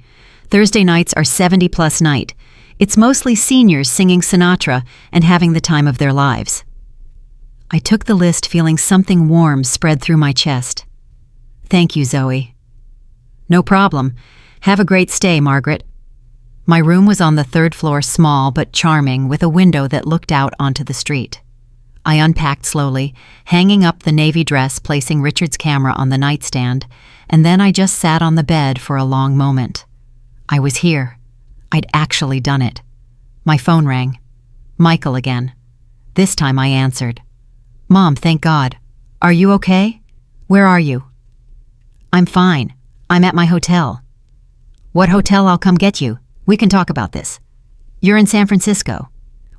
Thursday nights are 70+ night. It's mostly seniors singing Sinatra and having the time of their lives. I took the list feeling something warm spread through my chest. Thank you, Zoe. No problem. Have a great stay, Margaret. My room was on the 3rd floor, small but charming, with a window that looked out onto the street. I unpacked slowly, hanging up the navy dress, placing Richard's camera on the nightstand, and then I just sat on the bed for a long moment. I was here. I'd actually done it. My phone rang. Michael again. This time I answered. Mom, thank God. Are you okay? Where are you? I'm fine. I'm at my hotel. What hotel? I'll come get you. We can talk about this. You're in San Francisco.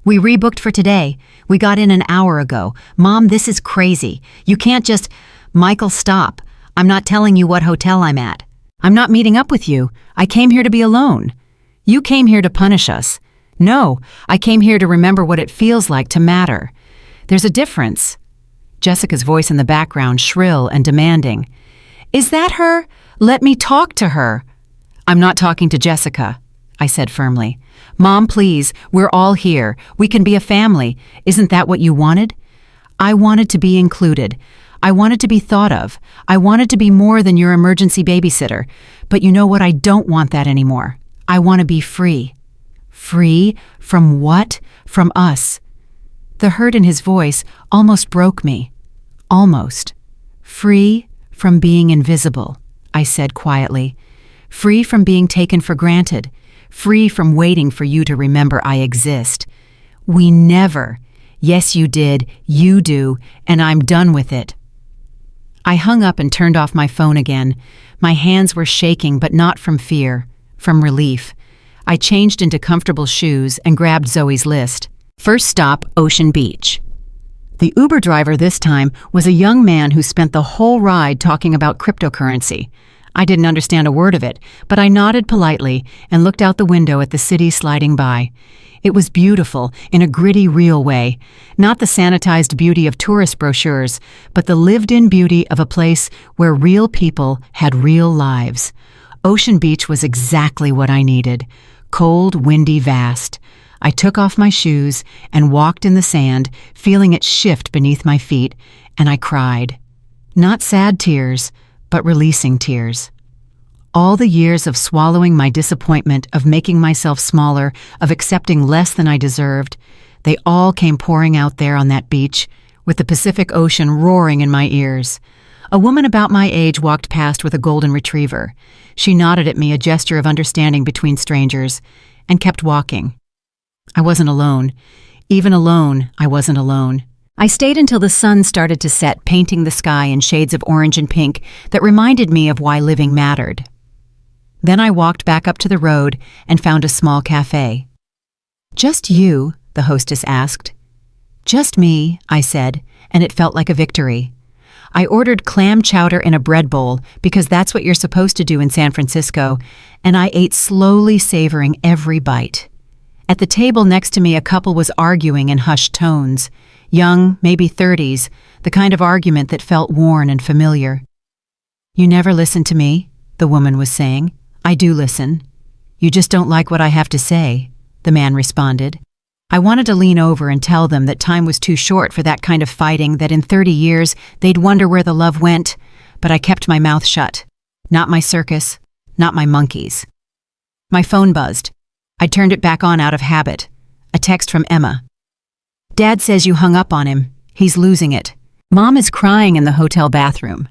We rebooked for today. We got in an hour ago. Mom, this is crazy. You can't just... Michael, stop. I'm not telling you what hotel I'm at. I'm not meeting up with you. I came here to be alone. You came here to punish us. No, I came here to remember what it feels like to matter. There's a difference. Jessica's voice in the background, shrill and demanding. Is that her? Let me talk to her. I'm not talking to Jessica, I said firmly. Mom, please, we're all here. We can be a family. Isn't that what you wanted? I wanted to be included. I wanted to be thought of. I wanted to be more than your emergency babysitter. But you know what? I don't want that anymore. I want to be free. Free? From what? From us. The hurt in his voice almost broke me. Almost. Free from being invisible, I said quietly. free from being taken for granted, free from waiting for you to remember I exist. We never. Yes, you did, you do, and I'm done with it. I hung up and turned off my phone again. My hands were shaking, but not from fear, from relief. I changed into comfortable shoes and grabbed Zoe's list. First stop, Ocean Beach. The Uber driver this time was a young man who spent the whole ride talking about cryptocurrency. I didn't understand a word of it, but I nodded politely and looked out the window at the city sliding by. It was beautiful in a gritty, real way, not the sanitized beauty of tourist brochures, but the lived-in beauty of a place where real people had real lives. Ocean Beach was exactly what I needed. Cold, windy, vast. I took off my shoes and walked in the sand, feeling it shift beneath my feet, and I cried. Not sad tears, but releasing tears. All the years of swallowing my disappointment, of making myself smaller, of accepting less than I deserved, they all came pouring out there on that beach, with the Pacific Ocean roaring in my ears. A woman about my age walked past with a golden retriever. She nodded at me, a gesture of understanding between strangers, and kept walking. I wasn't alone. Even alone, I wasn't alone. I stayed until the sun started to set, painting the sky in shades of orange and pink that reminded me of why living mattered. Then I walked back up to the road and found a small cafe. "Just you?" the hostess asked. "Just me," I said, and it felt like a victory. I ordered clam chowder in a bread bowl because that's what you're supposed to do in San Francisco, and I ate slowly, savoring every bite. At the table next to me, a couple was arguing in hushed tones. Young, maybe 30s, the kind of argument that felt worn and familiar. "You never listen to me," the woman was saying. "I do listen. You just don't like what I have to say," the man responded. I wanted to lean over and tell them that time was too short for that kind of fighting, that in 30 years they'd wonder where the love went, but I kept my mouth shut. Not my circus, not my monkeys. My phone buzzed. I turned it back on out of habit. A text from Emma. "Dad says you hung up on him. He's losing it. Mom is crying in the hotel bathroom.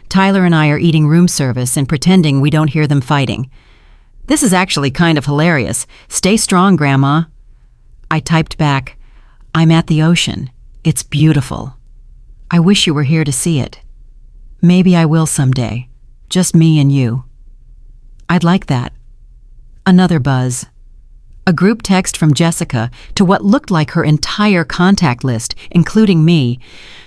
Tyler and I are eating room service and pretending we don't hear them fighting. This is actually kind of hilarious. Stay strong, Grandma." I typed back, "I'm at the ocean. It's beautiful. I wish you were here to see it. Maybe I will someday. Just me and you. I'd like that." Another buzz. A group text from Jessica to what looked like her entire contact list, including me.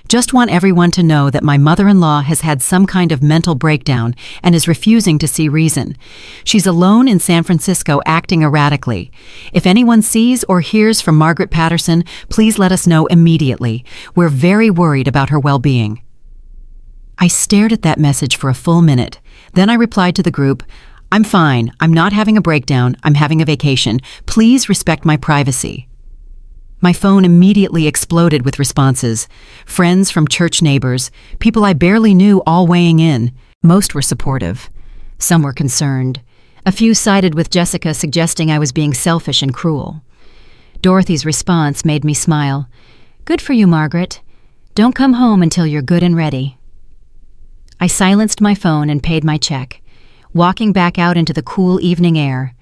"Just want everyone to know that my mother-in-law has had some kind of mental breakdown and is refusing to see reason. She's alone in San Francisco acting erratically. If anyone sees or hears from Margaret Patterson, please let us know immediately. We're very worried about her well-being." I stared at that message for a full minute. Then I replied to the group, "I'm fine. I'm not having a breakdown. I'm having a vacation. Please respect my privacy." My phone immediately exploded with responses. Friends from church neighbors, people I barely knew, all weighing in. Most were supportive. Some were concerned. A few sided with Jessica, suggesting I was being selfish and cruel. Dorothy's response made me smile. "Good for you, Margaret. Don't come home until you're good and ready." I silenced my phone and paid my check. Walking back out into the cool evening air,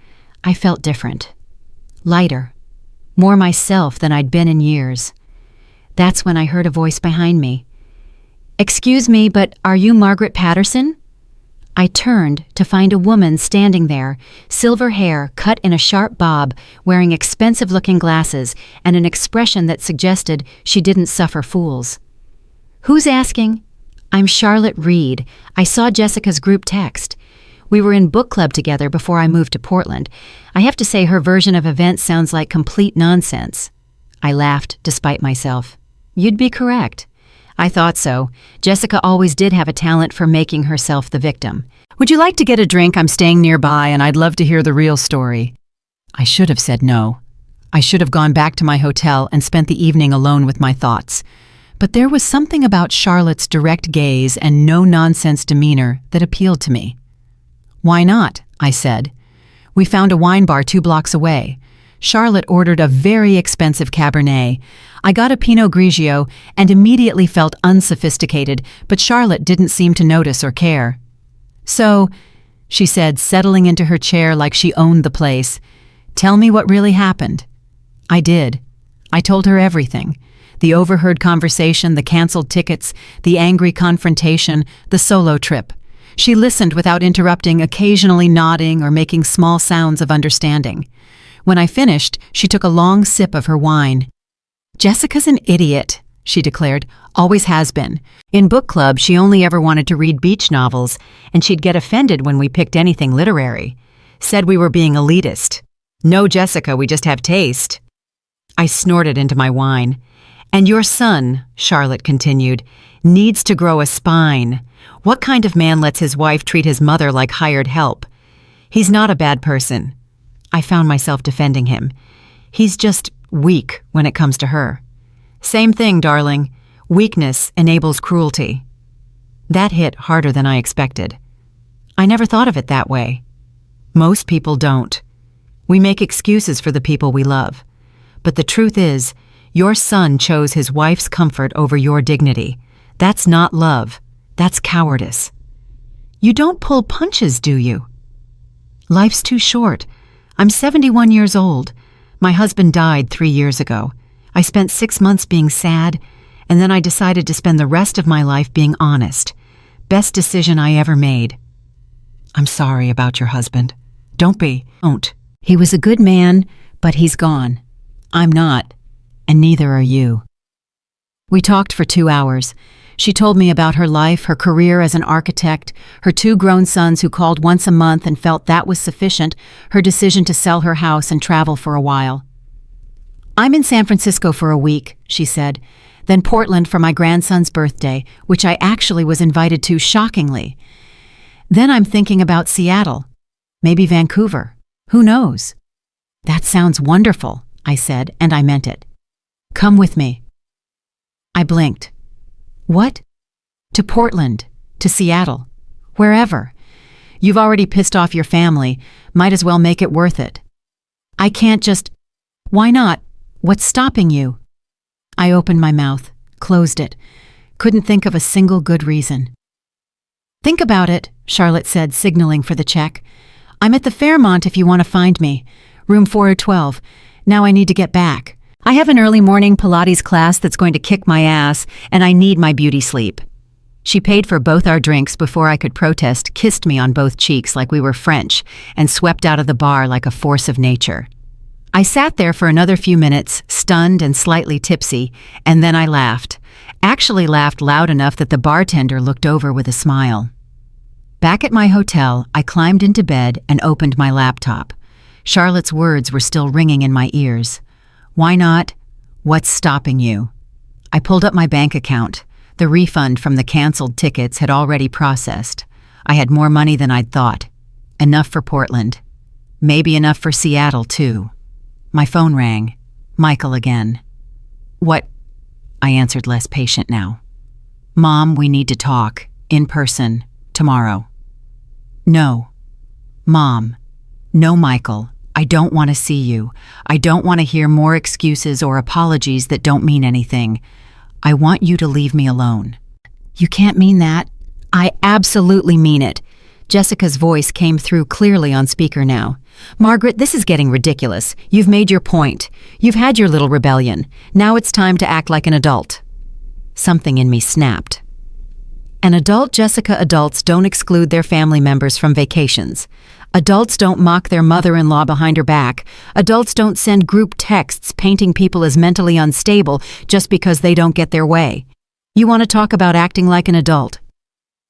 I felt different. Lighter. More myself than I'd been in years. That's when I heard a voice behind me. "Excuse me, but are you Margaret Patterson?" I turned to find a woman standing there, silver hair cut in a sharp bob, wearing expensive-looking glasses and an expression that suggested she didn't suffer fools. "Who's asking?" "I'm Charlotte Reed. I saw Jessica's group text. We were in book club together before I moved to Portland. I have to say her version of events sounds like complete nonsense." I laughed, despite myself. "You'd be correct." I thought so. Jessica always did have a talent for making herself the victim. "Would you like to get a drink? I'm staying nearby and I'd love to hear the real story." I should have said no. I should have gone back to my hotel and spent the evening alone with my thoughts. But there was something about Charlotte's direct gaze and no-nonsense demeanor that appealed to me. "Why not?" I said. We found a wine bar 2 blocks away. Charlotte ordered a very expensive Cabernet. I got a Pinot Grigio and immediately felt unsophisticated, but Charlotte didn't seem to notice or care. "So, she said, settling into her chair like she owned the place. Tell me what really happened. I did. I told her everything. The overheard conversation, the canceled tickets, the angry confrontation, the solo trip. She listened without interrupting, occasionally nodding or making small sounds of understanding. When I finished, she took a long sip of her wine. Jessica's an idiot, she declared. Always has been. In book club, she only ever wanted to read beach novels, and she'd get offended when we picked anything literary. Said we were being elitist. No, Jessica, we just have taste. I snorted into my wine. And your son, Charlotte continued, needs to grow a spine. What kind of man lets his wife treat his mother like hired help? He's not a bad person. I found myself defending him. He's just weak when it comes to her. Same thing, darling. Weakness enables cruelty. That hit harder than I expected. I never thought of it that way. Most people don't. We make excuses for the people we love. But the truth is, your son chose his wife's comfort over your dignity. That's not love. That's cowardice. You don't pull punches, do you? Life's too short. I'm 71 years old. My husband died 3 years ago. I spent 6 months being sad, and then I decided to spend the rest of my life being honest. Best decision I ever made. I'm sorry about your husband. Don't be. Don't. He was a good man, but he's gone. I'm not, and neither are you. We talked for 2 hours. She told me about her life, her career as an architect, her 2 grown sons who called once a month and felt that was sufficient, her decision to sell her house and travel for a while. I'm in San Francisco for a week, she said, then Portland for my grandson's birthday, which I actually was invited to shockingly. Then I'm thinking about Seattle, maybe Vancouver. Who knows? That sounds wonderful, I said, and I meant it. Come with me. I blinked. What? To Portland, to Seattle, wherever. You've already pissed off your family, might as well make it worth it. I can't just... Why not? What's stopping you? I opened my mouth, closed it. Couldn't think of a single good reason. Think about it, Charlotte said, signaling for the check. I'm at the Fairmont if you want to find me. Room 412. Now I need to get back. I have an early morning Pilates class that's going to kick my ass, and I need my beauty sleep. She paid for both our drinks before I could protest, kissed me on both cheeks like we were French, and swept out of the bar like a force of nature. I sat there for another few minutes, stunned and slightly tipsy, and then I laughed. Actually laughed loud enough that the bartender looked over with a smile. Back at my hotel, I climbed into bed and opened my laptop. Charlotte's words were still ringing in my ears. Why not? What's stopping you? I pulled up my bank account. The refund from the canceled tickets had already processed. I had more money than I'd thought. Enough for Portland. Maybe enough for Seattle, too. My phone rang. Michael again. What? I answered, less patient now. Mom, we need to talk. In person. Tomorrow. No. Mom. No, Michael. I don't want to see you. I don't want to hear more excuses or apologies that don't mean anything. I want you to leave me alone. You can't mean that. I absolutely mean it. Jessica's voice came through clearly on speaker now. Margaret, this is getting ridiculous. You've made your point. You've had your little rebellion. Now it's time to act like an adult. Something in me snapped. An adult, Jessica, adults don't exclude their family members from vacations. Adults don't mock their mother-in-law behind her back. Adults don't send group texts painting people as mentally unstable just because they don't get their way. You want to talk about acting like an adult?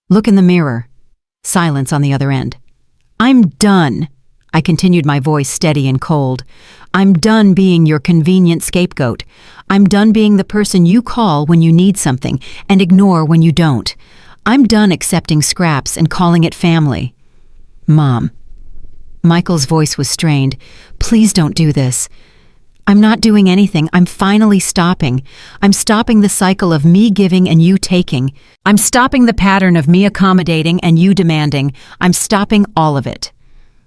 Look in the mirror. Silence on the other end. I'm done. I continued, my voice steady and cold. I'm done being your convenient scapegoat. I'm done being the person you call when you need something and ignore when you don't. I'm done accepting scraps and calling it family. Mom. Michael's voice was strained. Please don't do this. I'm not doing anything. I'm finally stopping. I'm stopping the cycle of me giving and you taking. I'm stopping the pattern of me accommodating and you demanding. I'm stopping all of it.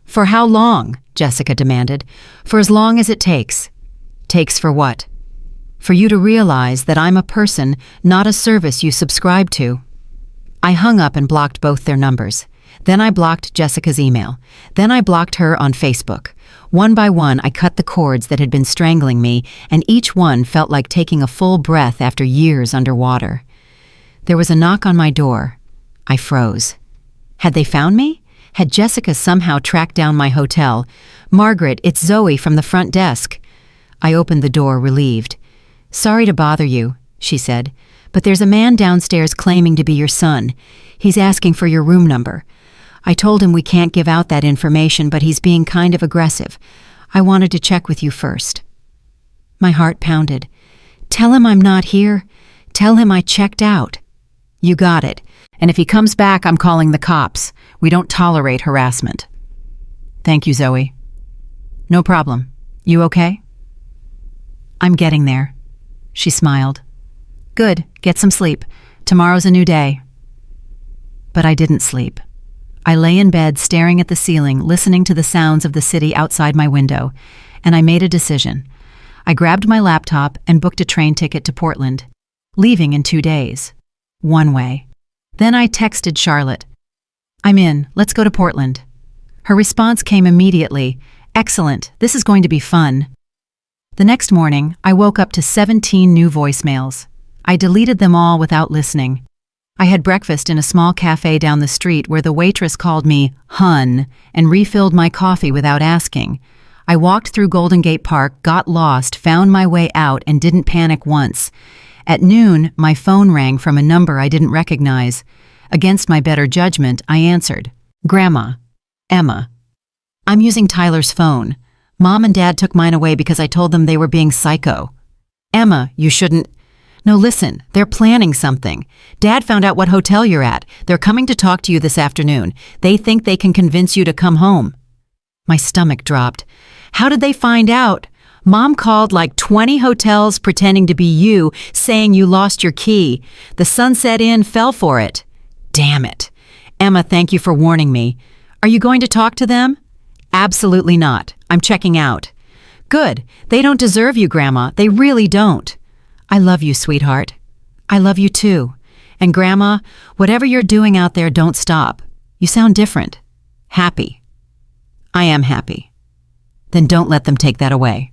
For how long? Jessica demanded. For as long as it takes. Takes for what? For you to realize that I'm a person, not a service you subscribe to. I hung up and blocked both their numbers. Then I blocked Jessica's email. Then I blocked her on Facebook. One by one, I cut the cords that had been strangling me, and each one felt like taking a full breath after years underwater. There was a knock on my door. I froze. Had they found me? Had Jessica somehow tracked down my hotel? "Margaret, it's Zoe from the front desk." I opened the door, relieved. "Sorry to bother you," she said, "but there's a man downstairs claiming to be your son. He's asking for your room number. I told him we can't give out that information, but he's being kind of aggressive. I wanted to check with you first." My heart pounded. "Tell him I'm not here. Tell him I checked out." "You got it. And if he comes back, I'm calling the cops. We don't tolerate harassment." "Thank you, Zoe." "No problem. You okay?" "I'm getting there." She smiled. "Good. Get some sleep. Tomorrow's a new day." But I didn't sleep. I lay in bed staring at the ceiling, listening to the sounds of the city outside my window, and I made a decision. I grabbed my laptop and booked a train ticket to Portland, leaving in 2 days. One way. Then I texted Charlotte. "I'm in. Let's go to Portland." Her response came immediately. "Excellent. This is going to be fun." The next morning, I woke up to 17 new voicemails. I deleted them all without listening. I had breakfast in a small cafe down the street where the waitress called me "hun" and refilled my coffee without asking. I walked through Golden Gate Park, got lost, found my way out, and didn't panic once. At noon, my phone rang from a number I didn't recognize. Against my better judgment, I answered. "Grandma. Emma. I'm using Tyler's phone. Mom and Dad took mine away because I told them they were being psycho." "Emma, you shouldn't—" "No, listen, they're planning something. Dad found out what hotel you're at. They're coming to talk to you this afternoon. They think they can convince you to come home." My stomach dropped. "How did they find out? Mom called like 20 hotels pretending to be you, saying you lost your key. The Sunset Inn fell for it." "Damn it. Emma, thank you for warning me. Are you going to talk to them?" "Absolutely not. I'm checking out." "Good. They don't deserve you, Grandma. They really don't." "I love you, sweetheart." "I love you too. And Grandma, whatever you're doing out there, don't stop. You sound different. Happy." "I am happy." "Then don't let them take that away."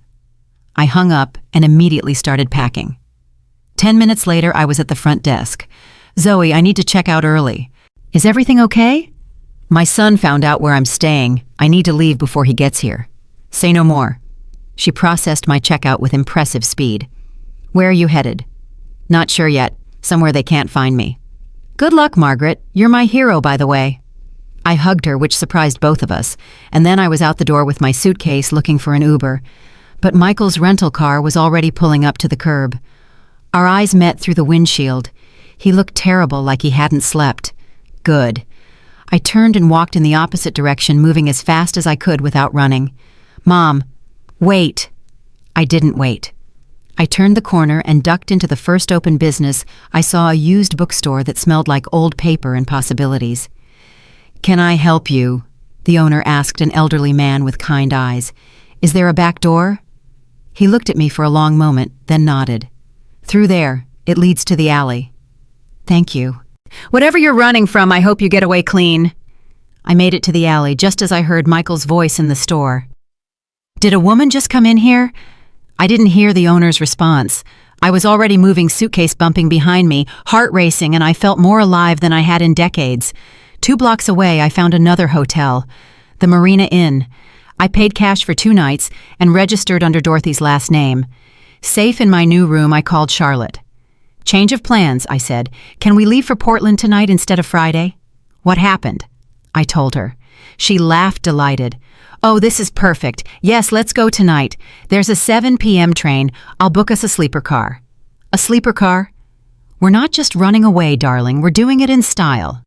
I hung up and immediately started packing. 10 minutes later, I was at the front desk. "Zoe, I need to check out early." "Is everything okay?" "My son found out where I'm staying. I need to leave before he gets here." "Say no more." She processed my checkout with impressive speed. "Where are you headed?" "Not sure yet. Somewhere they can't find me." "Good luck, Margaret. You're my hero, by the way." I hugged her, which surprised both of us, and then I was out the door with my suitcase looking for an Uber. But Michael's rental car was already pulling up to the curb. Our eyes met through the windshield. He looked terrible, like he hadn't slept. Good. I turned and walked in the opposite direction, moving as fast as I could without running. "Mom, wait." I didn't wait. I turned the corner and ducked into the first open business. I saw a used bookstore that smelled like old paper and possibilities. "Can I help you?" the owner asked, an elderly man with kind eyes. "Is there a back door?" He looked at me for a long moment, then nodded. "Through there. It leads to the alley." "Thank you." "Whatever you're running from, I hope you get away clean." I made it to the alley just as I heard Michael's voice in the store. "Did a woman just come in here?" I didn't hear the owner's response. I was already moving, suitcase bumping behind me, heart racing, and I felt more alive than I had in decades. 2 blocks away, I found another hotel, the Marina Inn. I paid cash for 2 nights and registered under Dorothy's last name. Safe in my new room, I called Charlotte. "Change of plans," I said. "Can we leave for Portland tonight instead of Friday?" "What happened?" I told her. She laughed, delighted. "Oh, this is perfect. Yes, let's go tonight. There's a 7 p.m. train. I'll book us a sleeper car." "A sleeper car?" "We're not just running away, darling. We're doing it in style."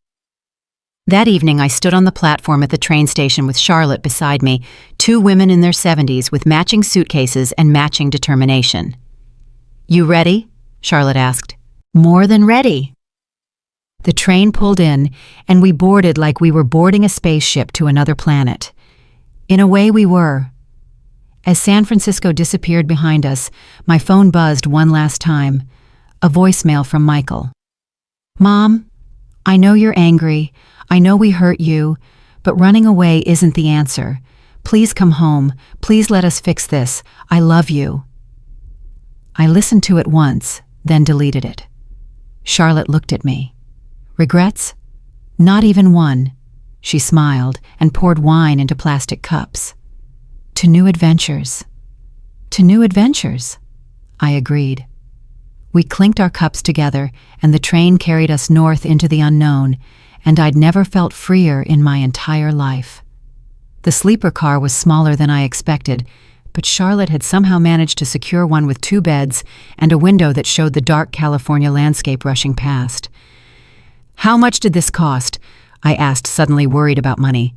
That evening, I stood on the platform at the train station with Charlotte beside me, 2 women in their 70s with matching suitcases and matching determination. "You ready?" Charlotte asked. "More than ready." The train pulled in, and we boarded like we were boarding a spaceship to another planet. In a way, we were. As San Francisco disappeared behind us, my phone buzzed one last time. A voicemail from Michael. "Mom, I know you're angry. I know we hurt you, but running away isn't the answer. Please come home. Please let us fix this. I love you." I listened to it once, then deleted it. Charlotte looked at me. "Regrets? Not even one." She smiled and poured wine into plastic cups. "To new adventures." "To new adventures," I agreed. We clinked our cups together, and the train carried us north into the unknown, and I'd never felt freer in my entire life. The sleeper car was smaller than I expected, but Charlotte had somehow managed to secure one with 2 beds and a window that showed the dark California landscape rushing past. "How much did this cost?" I asked, suddenly worried about money.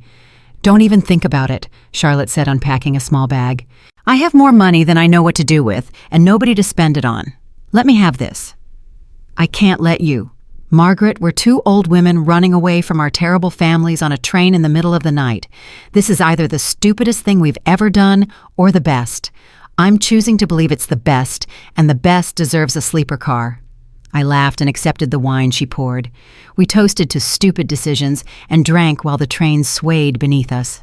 "Don't even think about it," Charlotte said, unpacking a small bag. "I have more money than I know what to do with, and nobody to spend it on. Let me have this." "I can't let you. Margaret, we're 2 old women running away from our terrible families on a train in the middle of the night. This is either the stupidest thing we've ever done or the best. I'm choosing to believe it's the best, and the best deserves a sleeper car." I laughed and accepted the wine she poured. We toasted to stupid decisions and drank while the train swayed beneath us.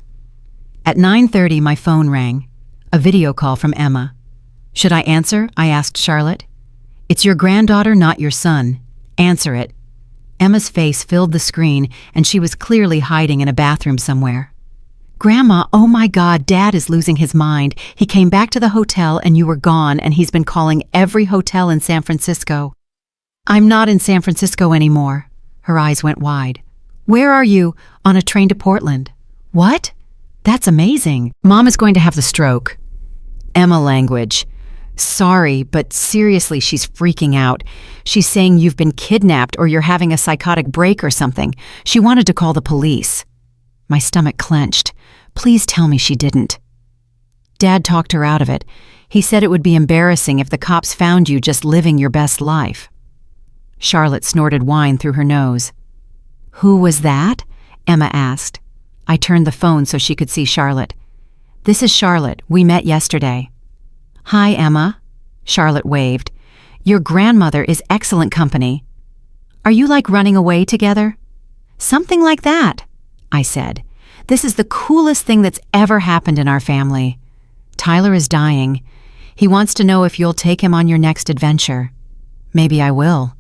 At 9:30, my phone rang. A video call from Emma. "Should I answer?" I asked Charlotte. "It's your granddaughter, not your son. Answer it." Emma's face filled the screen, and she was clearly hiding in a bathroom somewhere. "Grandma, oh my God, Dad is losing his mind. He came back to the hotel and you were gone, and he's been calling every hotel in San Francisco." "I'm not in San Francisco anymore." Her eyes went wide. "Where are you?" "On a train to Portland." "What? That's amazing. Mom is going to have the stroke." Emma language. "Sorry, but seriously, she's freaking out. She's saying you've been kidnapped or you're having a psychotic break or something. She wanted to call the police." My stomach clenched. Please tell me she didn't. Dad talked her out of it. He said it would be embarrassing if the cops found you just living your best life. Charlotte snorted wine through her nose. "Who was that?" Emma asked. I turned the phone so she could see Charlotte. "This is Charlotte. We met yesterday." "Hi, Emma." Charlotte waved. "Your grandmother is excellent company. Are you like running away together?" "Something like that," I said. "This is the coolest thing that's ever happened in our family. Tyler is dying. He wants to know if you'll take him on your next adventure." "Maybe I will."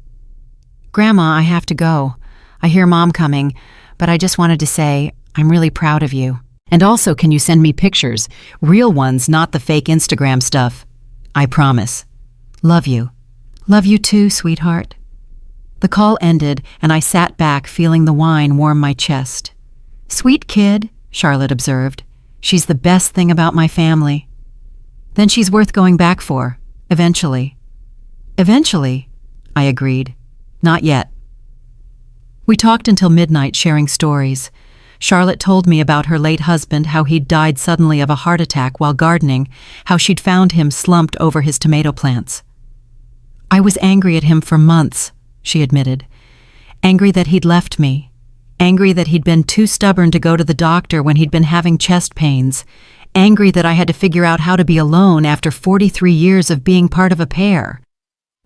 "Grandma, I have to go. I hear Mom coming, but I just wanted to say I'm really proud of you. And also, can you send me pictures? Real ones, not the fake Instagram stuff." "I promise." "Love you." "Love you too, sweetheart." The call ended, and I sat back, feeling the wine warm my chest. "Sweet kid," Charlotte observed. "She's the best thing about my family." "Then she's worth going back for, eventually." "Eventually," I agreed. "Not yet." We talked until midnight, sharing stories. Charlotte told me about her late husband, how he'd died suddenly of a heart attack while gardening, how she'd found him slumped over his tomato plants. "I was angry at him for months," she admitted. "Angry that he'd left me. Angry that he'd been too stubborn to go to the doctor when he'd been having chest pains. Angry that I had to figure out how to be alone after 43 years of being part of a pair."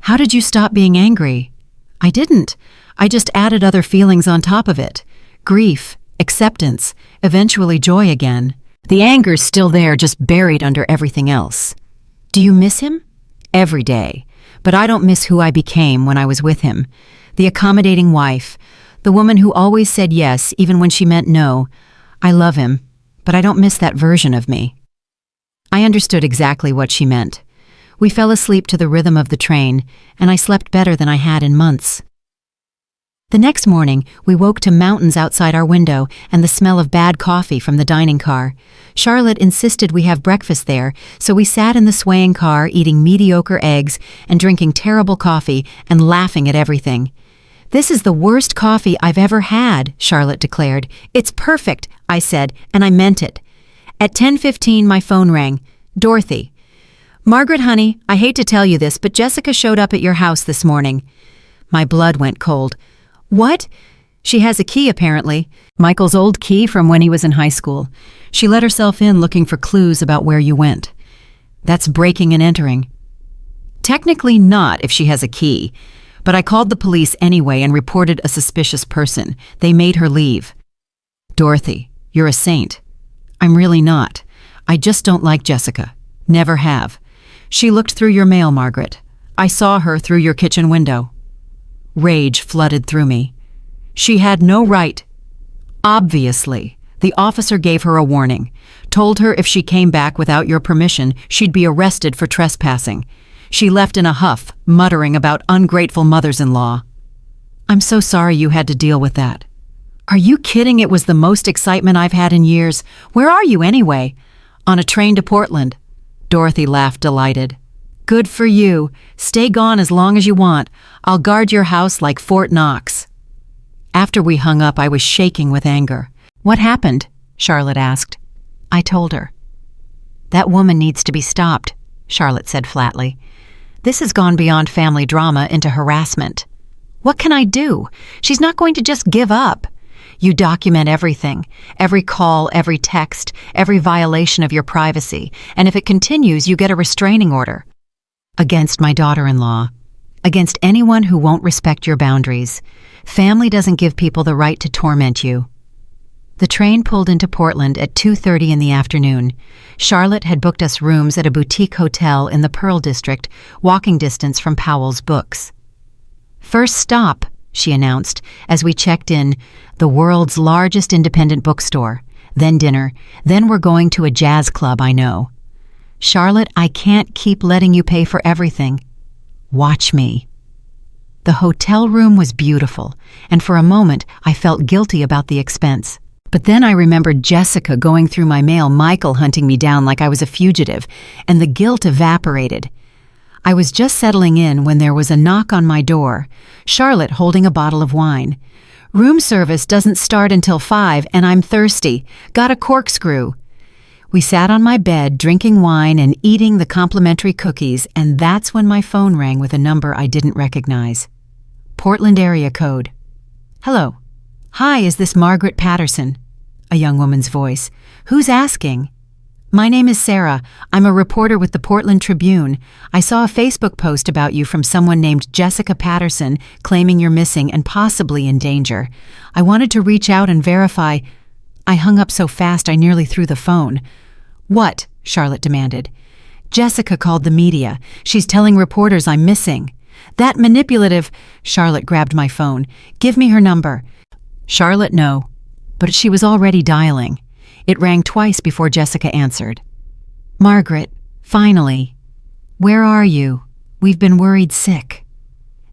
"How did you stop being angry?" "I didn't. I just added other feelings on top of it. Grief, acceptance, eventually joy again. The anger's still there, just buried under everything else." "Do you miss him?" "Every day. But I don't miss who I became when I was with him. The accommodating wife, the woman who always said yes even when she meant no. I love him, but I don't miss that version of me." I understood exactly what she meant. We fell asleep to the rhythm of the train, and I slept better than I had in months. The next morning, we woke to mountains outside our window and the smell of bad coffee from the dining car. Charlotte insisted we have breakfast there, so we sat in the swaying car eating mediocre eggs and drinking terrible coffee and laughing at everything. "This is the worst coffee I've ever had," Charlotte declared. "It's perfect," I said, and I meant it. At 10:15, my phone rang. "Dorothy." "Margaret, honey, I hate to tell you this, but Jessica showed up at your house this morning." My blood went cold. "What?" "She has a key, apparently. Michael's old key from when he was in high school. She let herself in looking for clues about where you went." "That's breaking and entering." "Technically not if she has a key, But I called the police anyway and reported a suspicious person. They made her leave. Dorothy, you're a saint. I'm really not. I just don't like Jessica. Never have. She looked through your mail, Margaret. I saw her through your kitchen window. Rage flooded through me. She had no right. Obviously, the officer gave her a warning, told her if she came back without your permission, she'd be arrested for trespassing. She left in a huff, muttering about ungrateful mothers-in-law. I'm so sorry you had to deal with that. Are you kidding? It was the most excitement I've had in years. Where are you anyway? On a train to Portland. Dorothy laughed, delighted. Good for you. Stay gone as long as you want. I'll guard your house like Fort Knox. After we hung up, I was shaking with anger. What happened? Charlotte asked. I told her. That woman needs to be stopped, Charlotte said flatly. This has gone beyond family drama into harassment. What can I do? She's not going to just give up. You document everything, every call, every text, every violation of your privacy, and if it continues, you get a restraining order. Against my daughter-in-law. Against anyone who won't respect your boundaries. Family doesn't give people the right to torment you. The train pulled into Portland at 2:30 in the afternoon. Charlotte had booked us rooms at a boutique hotel in the Pearl District, walking distance from Powell's Books. First stop, she announced as we checked in, the world's largest independent bookstore. Then dinner. Then we're going to a jazz club I know. Charlotte, I can't keep letting you pay for everything. Watch me. The hotel room was beautiful, and for a moment I felt guilty about the expense. But then I remembered Jessica going through my mail, Michael hunting me down like I was a fugitive, and the guilt evaporated. I was just settling in when there was a knock on my door, Charlotte holding a bottle of wine. Room service doesn't start until 5 and I'm thirsty. Got a corkscrew. We sat on my bed drinking wine and eating the complimentary cookies, and that's when my phone rang with a number I didn't recognize. Portland area code. Hello. Hi, is this Margaret Patterson? A young woman's voice. Who's asking? My name is Sarah. I'm a reporter with the Portland Tribune. I saw a Facebook post about you from someone named Jessica Patterson claiming you're missing and possibly in danger. I wanted to reach out and verify. I hung up so fast I nearly threw the phone. What? Charlotte demanded. Jessica called the media. She's telling reporters I'm missing. That manipulative. Charlotte grabbed my phone. Give me her number. Charlotte, no. But she was already dialing. It rang twice before Jessica answered. Margaret, finally. Where are you? We've been worried sick.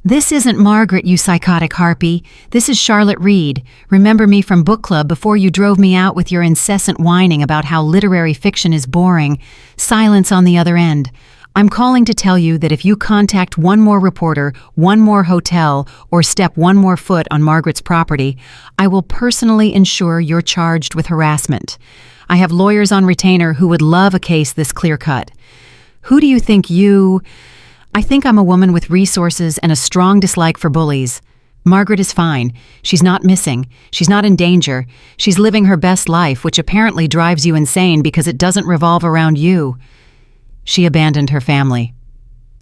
This isn't Margaret, you psychotic harpy. This is Charlotte Reed. Remember me from book club before you drove me out with your incessant whining about how literary fiction is boring. Silence on the other end. I'm calling to tell you that if you contact one more reporter, one more hotel, or step one more foot on Margaret's property, I will personally ensure you're charged with harassment. I have lawyers on retainer who would love a case this clear-cut. Who do you think you... I think I'm a woman with resources and a strong dislike for bullies. Margaret is fine. She's not missing. She's not in danger. She's living her best life, which apparently drives you insane because it doesn't revolve around you. She abandoned her family.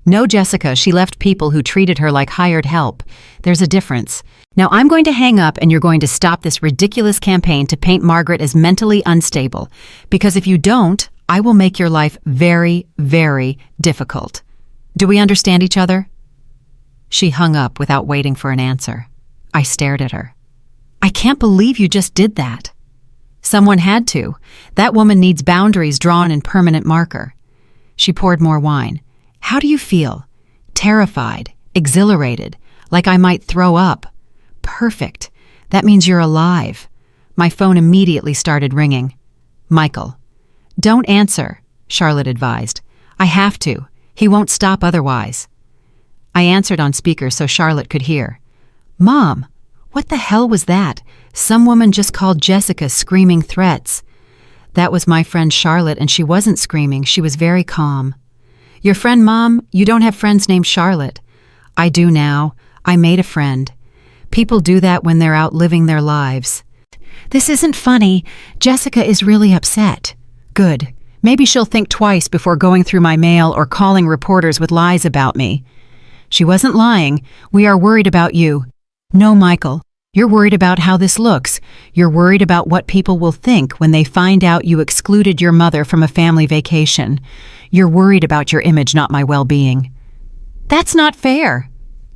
No, Jessica, she left people who treated her like hired help. There's a difference. Now I'm going to hang up and you're going to stop this ridiculous campaign to paint Margaret as mentally unstable. Because if you don't, I will make your life very, very difficult. Do we understand each other? She hung up without waiting for an answer. I stared at her. I can't believe you just did that. Someone had to. That woman needs boundaries drawn in permanent marker. She poured more wine. How do you feel? Terrified, exhilarated, like I might throw up. Perfect. That means you're alive. My phone immediately started ringing. Michael. Don't answer, Charlotte advised. I have to. He won't stop otherwise. I answered on speaker so Charlotte could hear. Mom, what the hell was that? Some woman just called Jessica screaming threats. That was my friend Charlotte, and she wasn't screaming. She was very calm. Your friend, Mom? You don't have friends named Charlotte. I do now. I made a friend. People do that when they're out living their lives. This isn't funny. Jessica is really upset. Good. Maybe she'll think twice before going through my mail or calling reporters with lies about me. She wasn't lying. We are worried about you. No, Michael. You're worried about how this looks. You're worried about what people will think when they find out you excluded your mother from a family vacation. You're worried about your image, not my well-being. That's not fair.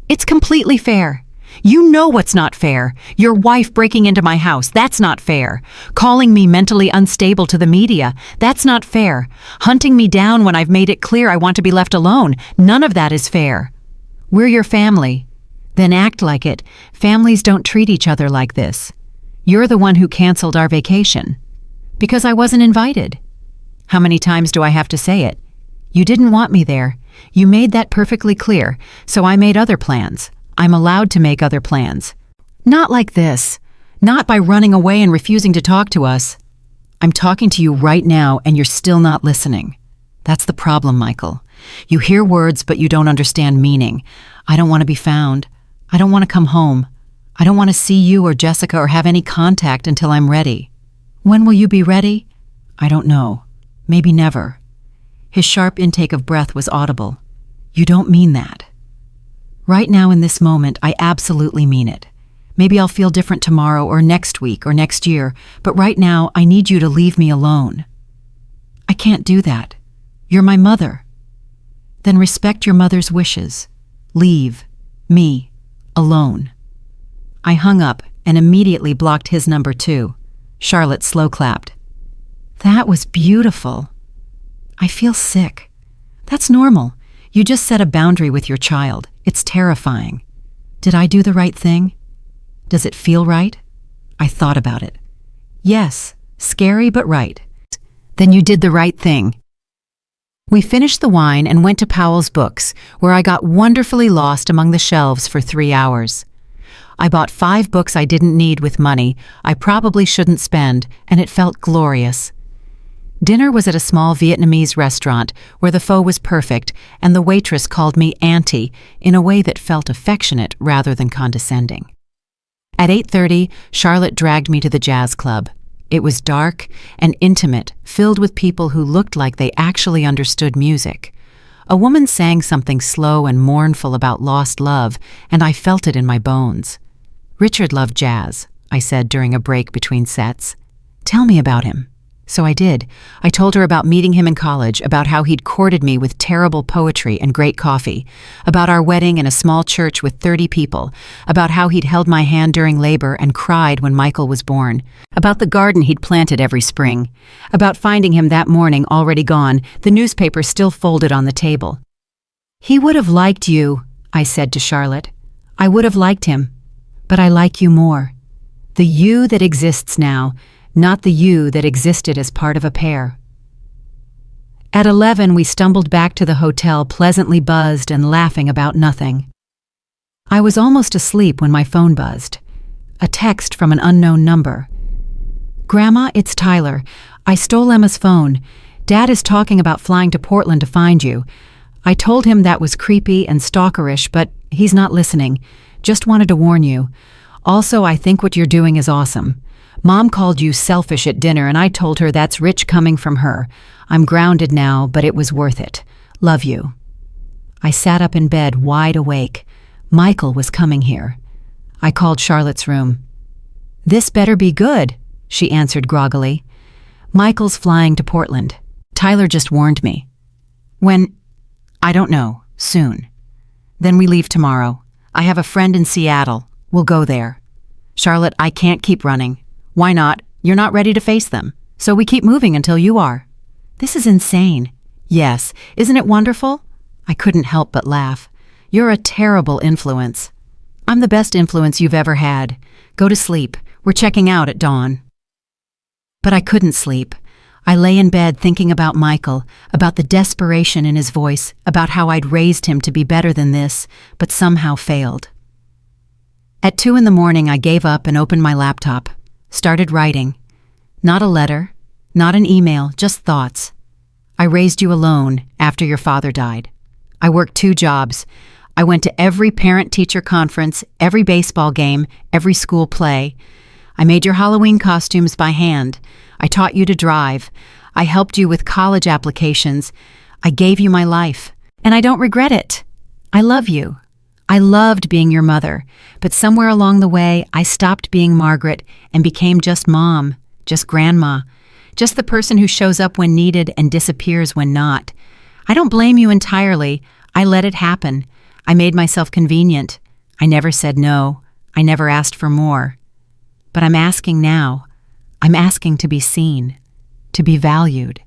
It's completely fair. You know what's not fair. Your wife breaking into my house, that's not fair. Calling me mentally unstable to the media, that's not fair. Hunting me down when I've made it clear I want to be left alone, none of that is fair. We're your family. Then act like it. Families don't treat each other like this. You're the one who canceled our vacation. Because I wasn't invited. How many times do I have to say it? You didn't want me there. You made that perfectly clear, so I made other plans. I'm allowed to make other plans. Not like this. Not by running away and refusing to talk to us. I'm talking to you right now and you're still not listening. That's the problem, Michael. You hear words but you don't understand meaning. I don't want to be found. I don't want to come home. I don't want to see you or Jessica or have any contact until I'm ready. When will you be ready? I don't know. Maybe never. His sharp intake of breath was audible. You don't mean that. Right now in this moment, I absolutely mean it. Maybe I'll feel different tomorrow or next week or next year, but right now I need you to leave me alone. I can't do that. You're my mother. Then respect your mother's wishes. Leave me alone. I hung up and immediately blocked his number too. Charlotte slow clapped. That was beautiful. I feel sick. That's normal. You just set a boundary with your child. It's terrifying. Did I do the right thing? Does it feel right? I thought about it. Yes, scary but right. Then you did the right thing. We finished the wine and went to Powell's Books, where I got wonderfully lost among the shelves for 3 hours. I bought 5 books I didn't need with money I probably shouldn't spend, and it felt glorious. Dinner was at a small Vietnamese restaurant where the pho was perfect and the waitress called me Auntie in a way that felt affectionate rather than condescending. At 8:30, Charlotte dragged me to the jazz club. It was dark and intimate, filled with people who looked like they actually understood music. A woman sang something slow and mournful about lost love, and I felt it in my bones. Richard loved jazz, I said during a break between sets. Tell me about him. So I did. I told her about meeting him in college, about how he'd courted me with terrible poetry and great coffee, about our wedding in a small church with 30 people, about how he'd held my hand during labor and cried when Michael was born, about the garden he'd planted every spring, about finding him that morning already gone, the newspaper still folded on the table. He would have liked you, I said to Charlotte. I would have liked him, but I like you more. The you that exists now, not the you that existed as part of a pair. At 11, we stumbled back to the hotel pleasantly buzzed and laughing about nothing. I was almost asleep when my phone buzzed. A text from an unknown number. Grandma, it's Tyler. I stole Emma's phone. Dad is talking about flying to Portland to find you. I told him that was creepy and stalkerish, but he's not listening. Just wanted to warn you. Also, I think what you're doing is awesome. Mom called you selfish at dinner and I told her that's rich coming from her. I'm grounded now, but it was worth it. Love you. I sat up in bed, wide awake. Michael was coming here. I called Charlotte's room. This better be good, she answered groggily. Michael's flying to Portland. Tyler just warned me. When? I don't know. Soon. Then we leave tomorrow. I have a friend in Seattle. We'll go there. Charlotte, I can't keep running. Why not? You're not ready to face them. So we keep moving until you are. This is insane. Yes, isn't it wonderful? I couldn't help but laugh. You're a terrible influence. I'm the best influence you've ever had. Go to sleep. We're checking out at dawn. But I couldn't sleep. I lay in bed thinking about Michael, about the desperation in his voice, about how I'd raised him to be better than this, but somehow failed. At 2 a.m, I gave up and opened my laptop. Started writing. Not a letter, not an email, just thoughts. I raised you alone after your father died. I worked 2 jobs. I went to every parent-teacher conference, every baseball game, every school play. I made your Halloween costumes by hand. I taught you to drive. I helped you with college applications. I gave you my life, and I don't regret it. I love you. I loved being your mother, but somewhere along the way, I stopped being Margaret and became just Mom, just Grandma, just the person who shows up when needed and disappears when not. I don't blame you entirely. I let it happen. I made myself convenient. I never said no. I never asked for more. But I'm asking now. I'm asking to be seen, to be valued,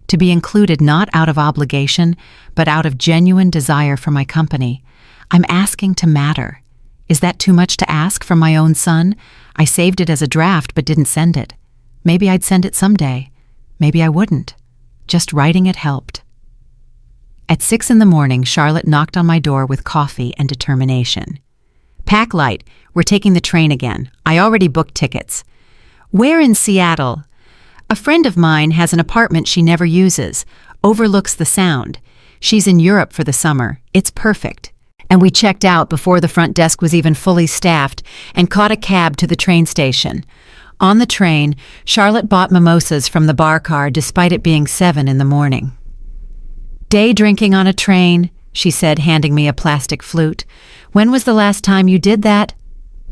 to be included not out of obligation, but out of genuine desire for my company. I'm asking to matter. Is that too much to ask from my own son? I saved it as a draft but didn't send it. Maybe I'd send it someday. Maybe I wouldn't. Just writing it helped. At 6 a.m, Charlotte knocked on my door with coffee and determination. "Pack light, we're taking the train again. I already booked tickets." "Where in Seattle?" "A friend of mine has an apartment she never uses, overlooks the Sound. She's in Europe for the summer. It's perfect." And we checked out before the front desk was even fully staffed and caught a cab to the train station. On the train, Charlotte bought mimosas from the bar car despite it being 7 a.m. "Day drinking on a train," she said, handing me a plastic flute. "When was the last time you did that?"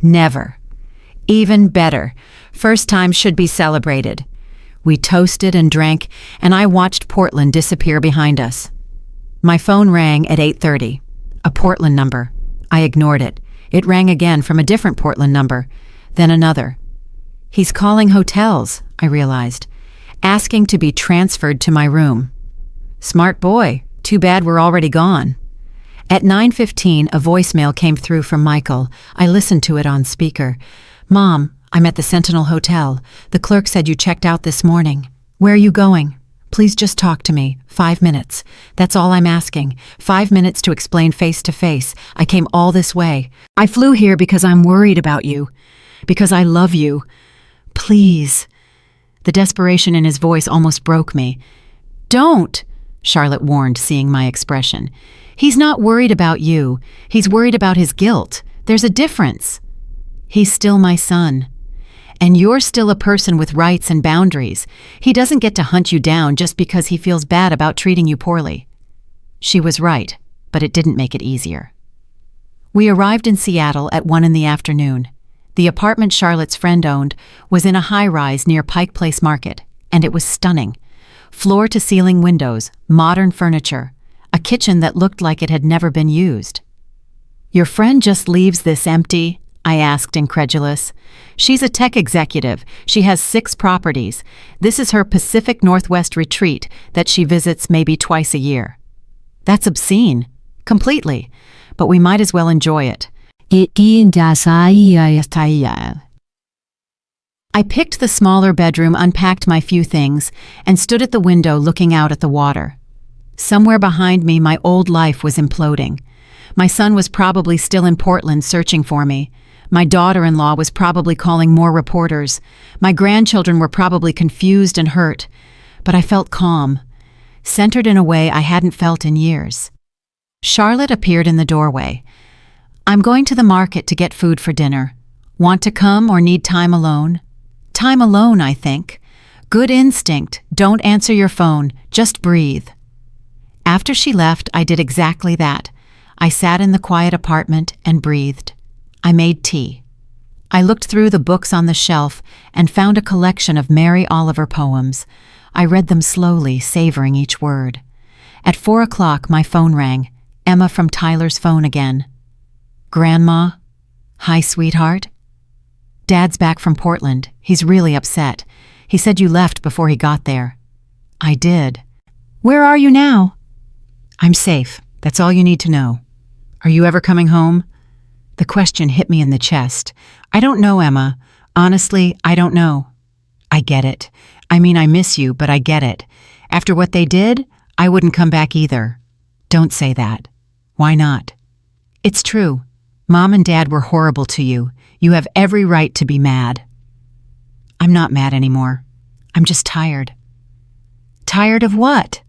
"Never." "Even better. First time should be celebrated." We toasted and drank, and I watched Portland disappear behind us. My phone rang at 8:30. A Portland number. I ignored it. It rang again from a different Portland number, then another. "He's calling hotels," I realized, asking to be transferred to my room. Smart boy. Too bad we're already gone. At 9:15, a voicemail came through from Michael. I listened to it on speaker. "Mom, I'm at the Sentinel Hotel. The clerk said you checked out this morning. Where are you going? Please just talk to me. 5 minutes. That's all I'm asking. 5 minutes to explain face to face. I came all this way. I flew here because I'm worried about you. Because I love you. Please." The desperation in his voice almost broke me. "Don't," Charlotte warned, seeing my expression. "He's not worried about you. He's worried about his guilt. There's a difference. He's still my son. And you're still a person with rights and boundaries. He doesn't get to hunt you down just because he feels bad about treating you poorly." She was right, but it didn't make it easier. We arrived in Seattle at 1 p.m. The apartment Charlotte's friend owned was in a high-rise near Pike Place Market, and it was stunning. Floor-to-ceiling windows, modern furniture, a kitchen that looked like it had never been used. "Your friend just leaves this empty?" I asked, incredulous. "She's a tech executive. She has 6 properties. This is her Pacific Northwest retreat that she visits maybe twice a year." "That's obscene." "Completely. But we might as well enjoy it." I picked the smaller bedroom, unpacked my few things, and stood at the window looking out at the water. Somewhere behind me, my old life was imploding. My son was probably still in Portland searching for me. My daughter-in-law was probably calling more reporters. My grandchildren were probably confused and hurt. But I felt calm, centered in a way I hadn't felt in years. Charlotte appeared in the doorway. "I'm going to the market to get food for dinner. Want to come or need time alone?" "Time alone, I think." "Good instinct. Don't answer your phone. Just breathe." After she left, I did exactly that. I sat in the quiet apartment and breathed. I made tea. I looked through the books on the shelf and found a collection of Mary Oliver poems. I read them slowly, savoring each word. At 4 o'clock, my phone rang. Emma from Tyler's phone again. "Grandma? Hi, sweetheart? Dad's back from Portland. He's really upset. He said you left before he got there." "I did." "Where are you now?" "I'm safe. That's all you need to know." "Are you ever coming home?" The question hit me in the chest. "I don't know, Emma. Honestly, I don't know." "I get it. I mean, I miss you, but I get it. After what they did, I wouldn't come back either." "Don't say that." "Why not?" "It's true. Mom and Dad were horrible to you. You have every right to be mad." "I'm not mad anymore. I'm just tired." "Tired of what?"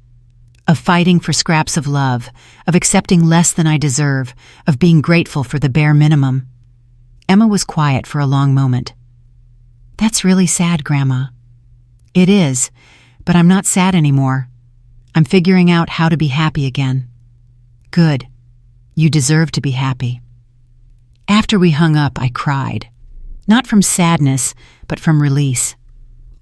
"Of fighting for scraps of love, of accepting less than I deserve, of being grateful for the bare minimum." Emma was quiet for a long moment. "That's really sad, Grandma." "It is, but I'm not sad anymore. I'm figuring out how to be happy again." "Good. You deserve to be happy." After we hung up, I cried. Not from sadness, but from release.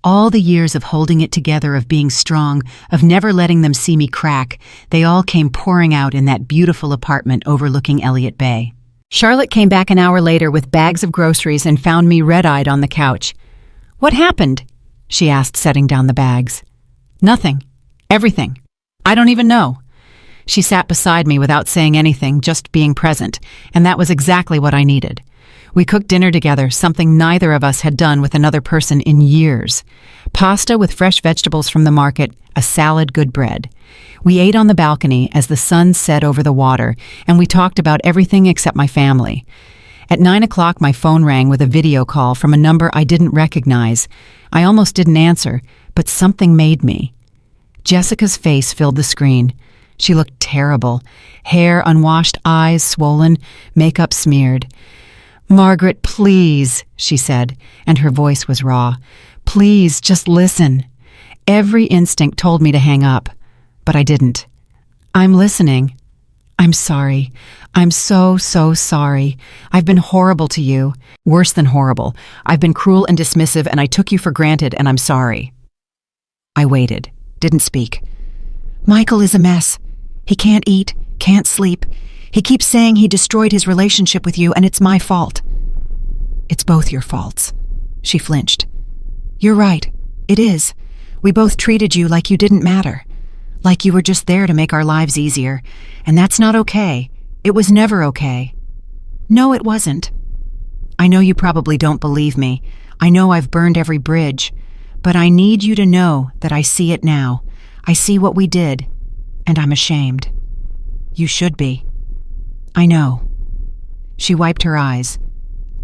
All the years of holding it together, of being strong, of never letting them see me crack, they all came pouring out in that beautiful apartment overlooking Elliott Bay. Charlotte came back an hour later with bags of groceries and found me red-eyed on the couch. "What happened?" she asked, setting down the bags. "Nothing. Everything. I don't even know." She sat beside me without saying anything, just being present, and that was exactly what I needed. We cooked dinner together, something neither of us had done with another person in years. Pasta with fresh vegetables from the market, a salad, good bread. We ate on the balcony as the sun set over the water, and we talked about everything except my family. At 9 o'clock, my phone rang with a video call from a number I didn't recognize. I almost didn't answer, but something made me. Jessica's face filled the screen. She looked terrible. Hair unwashed, eyes swollen, makeup smeared. "Margaret, please," she said, and her voice was raw. "Please, just listen." Every instinct told me to hang up, but I didn't. "I'm listening." "I'm sorry. I'm so sorry. I've been horrible to you. Worse than horrible. I've been cruel and dismissive, and I took you for granted, and I'm sorry." I waited, didn't speak. "Michael is a mess. He can't eat, can't sleep. He keeps saying he destroyed his relationship with you, and it's my fault." "It's both your faults." She flinched. "You're right. It is. We both treated you like you didn't matter. Like you were just there to make our lives easier. And that's not okay. It was never okay." "No, it wasn't." "I know you probably don't believe me. I know I've burned every bridge. But I need you to know that I see it now. I see what we did. And I'm ashamed." "You should be." "I know." She wiped her eyes.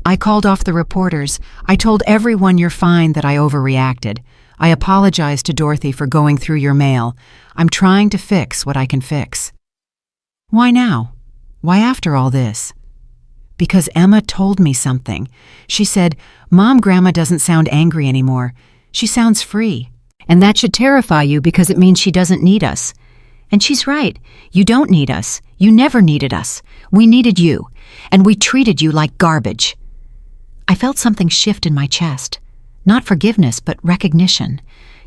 "I called off the reporters. I told everyone you're fine, that I overreacted. I apologized to Dorothy for going through your mail. I'm trying to fix what I can fix." "Why now? Why after all this?" "Because Emma told me something. She said, Grandma doesn't sound angry anymore. She sounds free. And that should terrify you because it means she doesn't need us. And she's right. You don't need us. You never needed us. We needed you. And we treated you like garbage." I felt something shift in my chest. Not forgiveness, but recognition.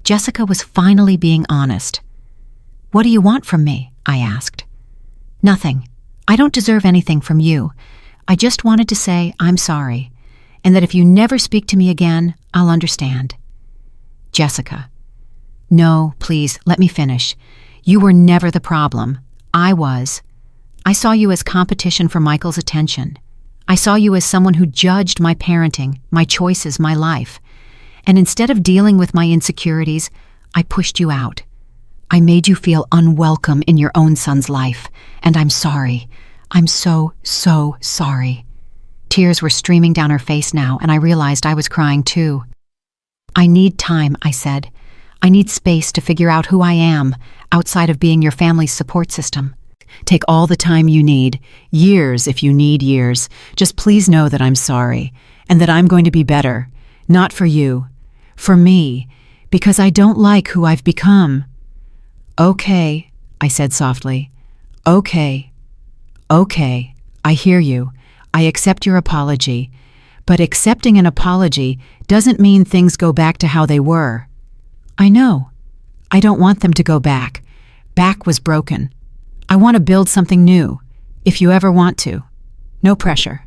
Jessica was finally being honest. "What do you want from me?" I asked. "Nothing. I don't deserve anything from you. I just wanted to say I'm sorry, and that if you never speak to me again, I'll understand." "Jessica." "No, please, let me finish. You were never the problem. I was. I saw you as competition for Michael's attention. I saw you as someone who judged my parenting, my choices, my life. And instead of dealing with my insecurities, I pushed you out. I made you feel unwelcome in your own son's life. And I'm sorry. I'm so sorry." Tears were streaming down her face now, and I realized I was crying too. "I need time," I said. "I need space to figure out who I am, outside of being your family's support system. Take all the time you need, years if you need years. Just please know that I'm sorry, and that I'm going to be better. Not for you, for me, because I don't like who I've become." "Okay," I said softly. "Okay. Okay, I hear you. I accept your apology. But accepting an apology doesn't mean things go back to how they were." "I know. I don't want them to go back. Back was broken. I want to build something new, if you ever want to. No pressure."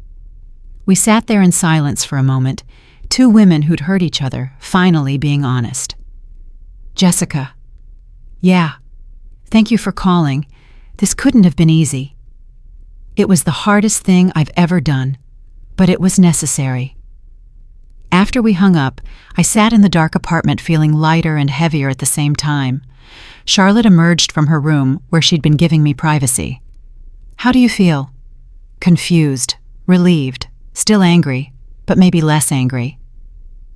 We sat there in silence for a moment, two women who'd hurt each other, finally being honest. "Jessica." "Yeah. Thank you for calling. This couldn't have been easy. It was the hardest thing I've ever done, but it was necessary." After we hung up, I sat in the dark apartment feeling lighter and heavier at the same time. Charlotte emerged from her room where she'd been giving me privacy. "How do you feel?" "Confused, relieved, still angry, but maybe less angry."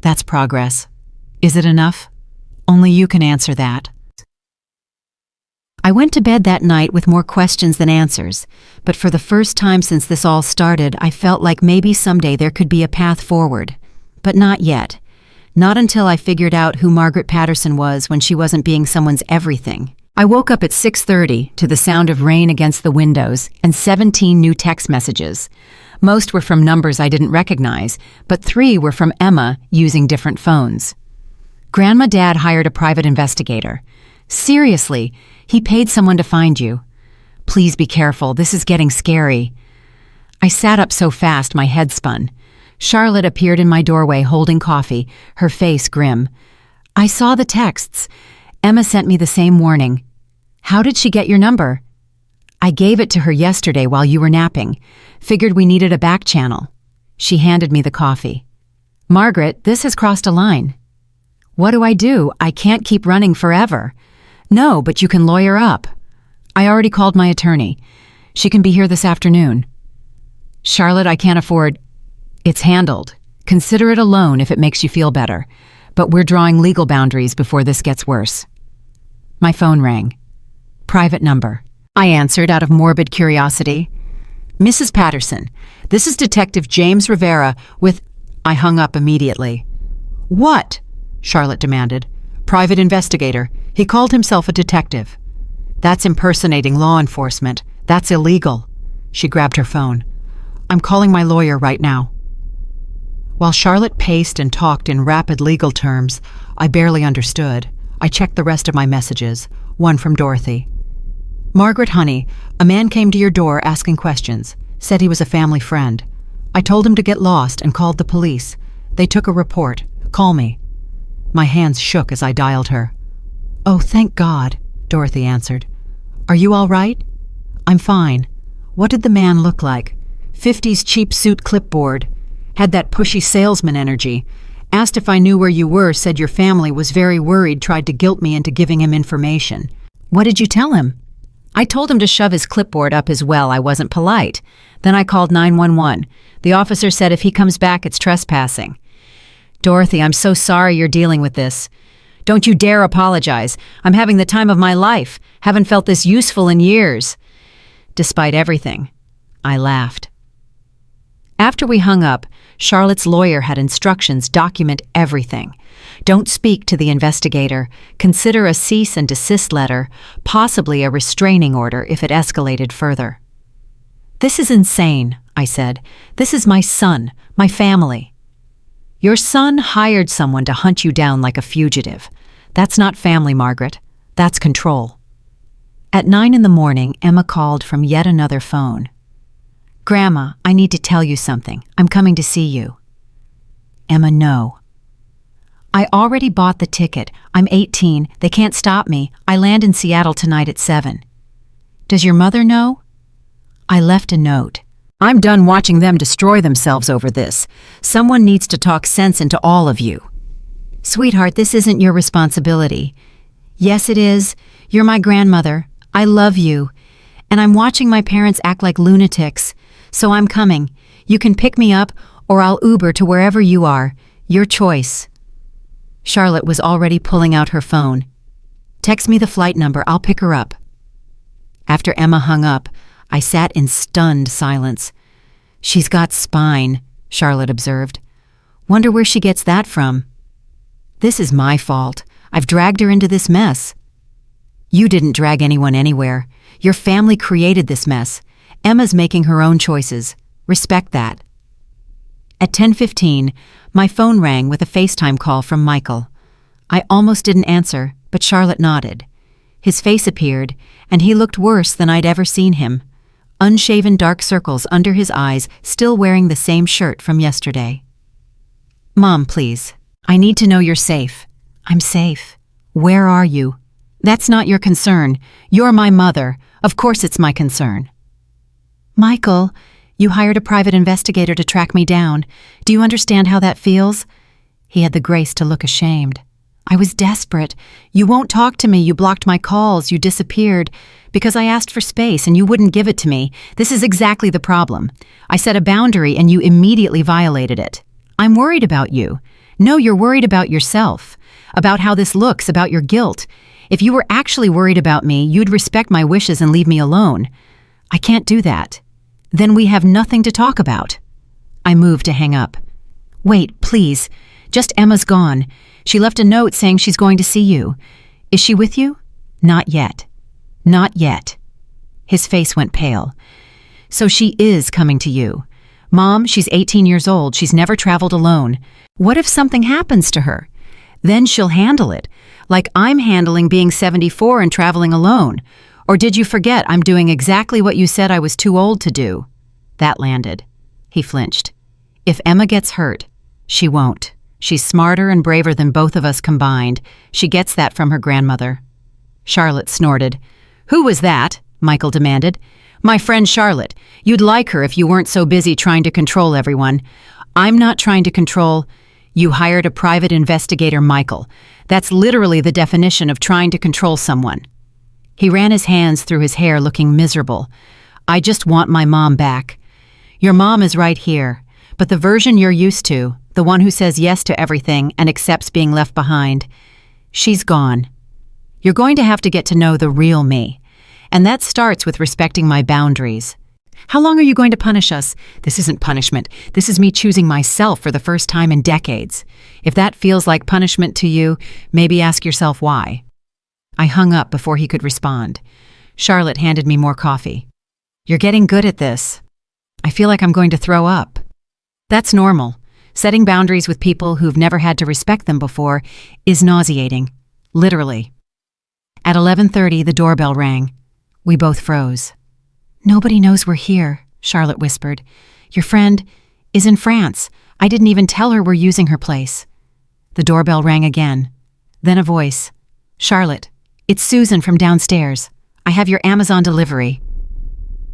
"That's progress. Is it enough? Only you can answer that." I went to bed that night with more questions than answers, but for the first time since this all started, I felt like maybe someday there could be a path forward. But not yet. Not until I figured out who Margaret Patterson was when she wasn't being someone's everything, I woke up at 6:30 to the sound of rain against the windows and 17 new text messages. Most were from numbers I didn't recognize, but 3 were from Emma using different phones. Grandma Dad hired a private investigator. Seriously, he paid someone to find you. Please be careful, this is getting scary. I sat up so fast my head spun. Charlotte appeared in my doorway holding coffee, her face grim. I saw the texts. Emma sent me the same warning. How did she get your number? I gave it to her yesterday while you were napping. Figured we needed a back channel. She handed me the coffee. Margaret, this has crossed a line. What do? I can't keep running forever. No, but you can lawyer up. I already called my attorney. She can be here this afternoon. Charlotte, I can't afford... It's handled. Consider it a loan if it makes you feel better. But we're drawing legal boundaries before this gets worse. My phone rang. Private number. I answered out of morbid curiosity. Mrs. Patterson, this is Detective James Rivera with... I hung up immediately. What? Charlotte demanded. Private investigator. He called himself a detective. That's impersonating law enforcement. That's illegal. She grabbed her phone. I'm calling my lawyer right now. While Charlotte paced and talked in rapid legal terms, I barely understood. I checked the rest of my messages, one from Dorothy. Margaret, honey, a man came to your door asking questions, said he was a family friend. I told him to get lost and called the police. They took a report. Call me. My hands shook as I dialed her. Oh, thank God, Dorothy answered. Are you all right? I'm fine. What did the man look like? 50s cheap suit clipboard. Had that pushy salesman energy. Asked if I knew where you were, said your family was very worried, tried to guilt me into giving him information. What did you tell him? I told him to shove his clipboard up his well. I wasn't polite. Then I called 911. The officer said if he comes back, it's trespassing. Dorothy, I'm so sorry you're dealing with this. Don't you dare apologize. I'm having the time of my life. Haven't felt this useful in years. Despite everything, I laughed. After we hung up, Charlotte's lawyer had instructions document everything. Don't speak to the investigator. Consider a cease and desist letter, possibly a restraining order if it escalated further. This is insane, I said. This is my son, my family. Your son hired someone to hunt you down like a fugitive. That's not family, Margaret. That's control. At 9 a.m, Emma called from yet another phone. Grandma, I need to tell you something. I'm coming to see you. Emma, no. I already bought the ticket. I'm 18. They can't stop me. I land in Seattle tonight at 7. Does your mother know? I left a note. I'm done watching them destroy themselves over this. Someone needs to talk sense into all of you. Sweetheart, this isn't your responsibility. Yes, it is. You're my grandmother. I love you. And I'm watching my parents act like lunatics. So I'm coming. You can pick me up or I'll Uber to wherever you are. Your choice. Charlotte was already pulling out her phone. Text me the flight number. I'll pick her up. After Emma hung up, I sat in stunned silence. She's got spine, Charlotte observed. Wonder where she gets that from. This is my fault. I've dragged her into this mess. You didn't drag anyone anywhere. Your family created this mess. Emma's making her own choices. Respect that. At 10:15, my phone rang with a FaceTime call from Michael. I almost didn't answer, but Charlotte nodded. His face appeared, and he looked worse than I'd ever seen him. Unshaven dark circles under his eyes, still wearing the same shirt from yesterday. Mom, please. I need to know you're safe. I'm safe. Where are you? That's not your concern. You're my mother. Of course it's my concern. Michael, you hired a private investigator to track me down. Do you understand how that feels? He had the grace to look ashamed. I was desperate. You won't talk to me. You blocked my calls. You disappeared. Because I asked for space and you wouldn't give it to me. This is exactly the problem. I set a boundary and you immediately violated it. I'm worried about you. No, you're worried about yourself. About how this looks, about your guilt. If you were actually worried about me, you'd respect my wishes and leave me alone. I can't do that. Then we have nothing to talk about. I moved to hang up. Wait, please. Just Emma's gone. She left a note saying she's going to see you. Is she with you? Not yet. Not yet. His face went pale. So she is coming to you. Mom, she's 18 years old. She's never traveled alone. What if something happens to her? Then she'll handle it, like I'm handling being 74 and traveling alone. Or did you forget I'm doing exactly what you said I was too old to do? That landed. He flinched. If Emma gets hurt, she won't. She's smarter and braver than both of us combined. She gets that from her grandmother. Charlotte snorted. Who was that? Michael demanded. My friend Charlotte. You'd like her if you weren't so busy trying to control everyone. I'm not trying to control. You hired a private investigator, Michael. That's literally the definition of trying to control someone. He ran his hands through his hair, looking miserable. I just want my mom back. Your mom is right here, but the version you're used to, the one who says yes to everything and accepts being left behind, she's gone. You're going to have to get to know the real me. And that starts with respecting my boundaries. How long are you going to punish us? This isn't punishment. This is me choosing myself for the first time in decades. If that feels like punishment to you, maybe ask yourself why. I hung up before he could respond. Charlotte handed me more coffee. You're getting good at this. I feel like I'm going to throw up. That's normal. Setting boundaries with people who've never had to respect them before is nauseating. Literally. At 11:30, the doorbell rang. We both froze. Nobody knows we're here, Charlotte whispered. Your friend is in France. I didn't even tell her we're using her place. The doorbell rang again. Then a voice. Charlotte, it's Susan from downstairs. I have your Amazon delivery.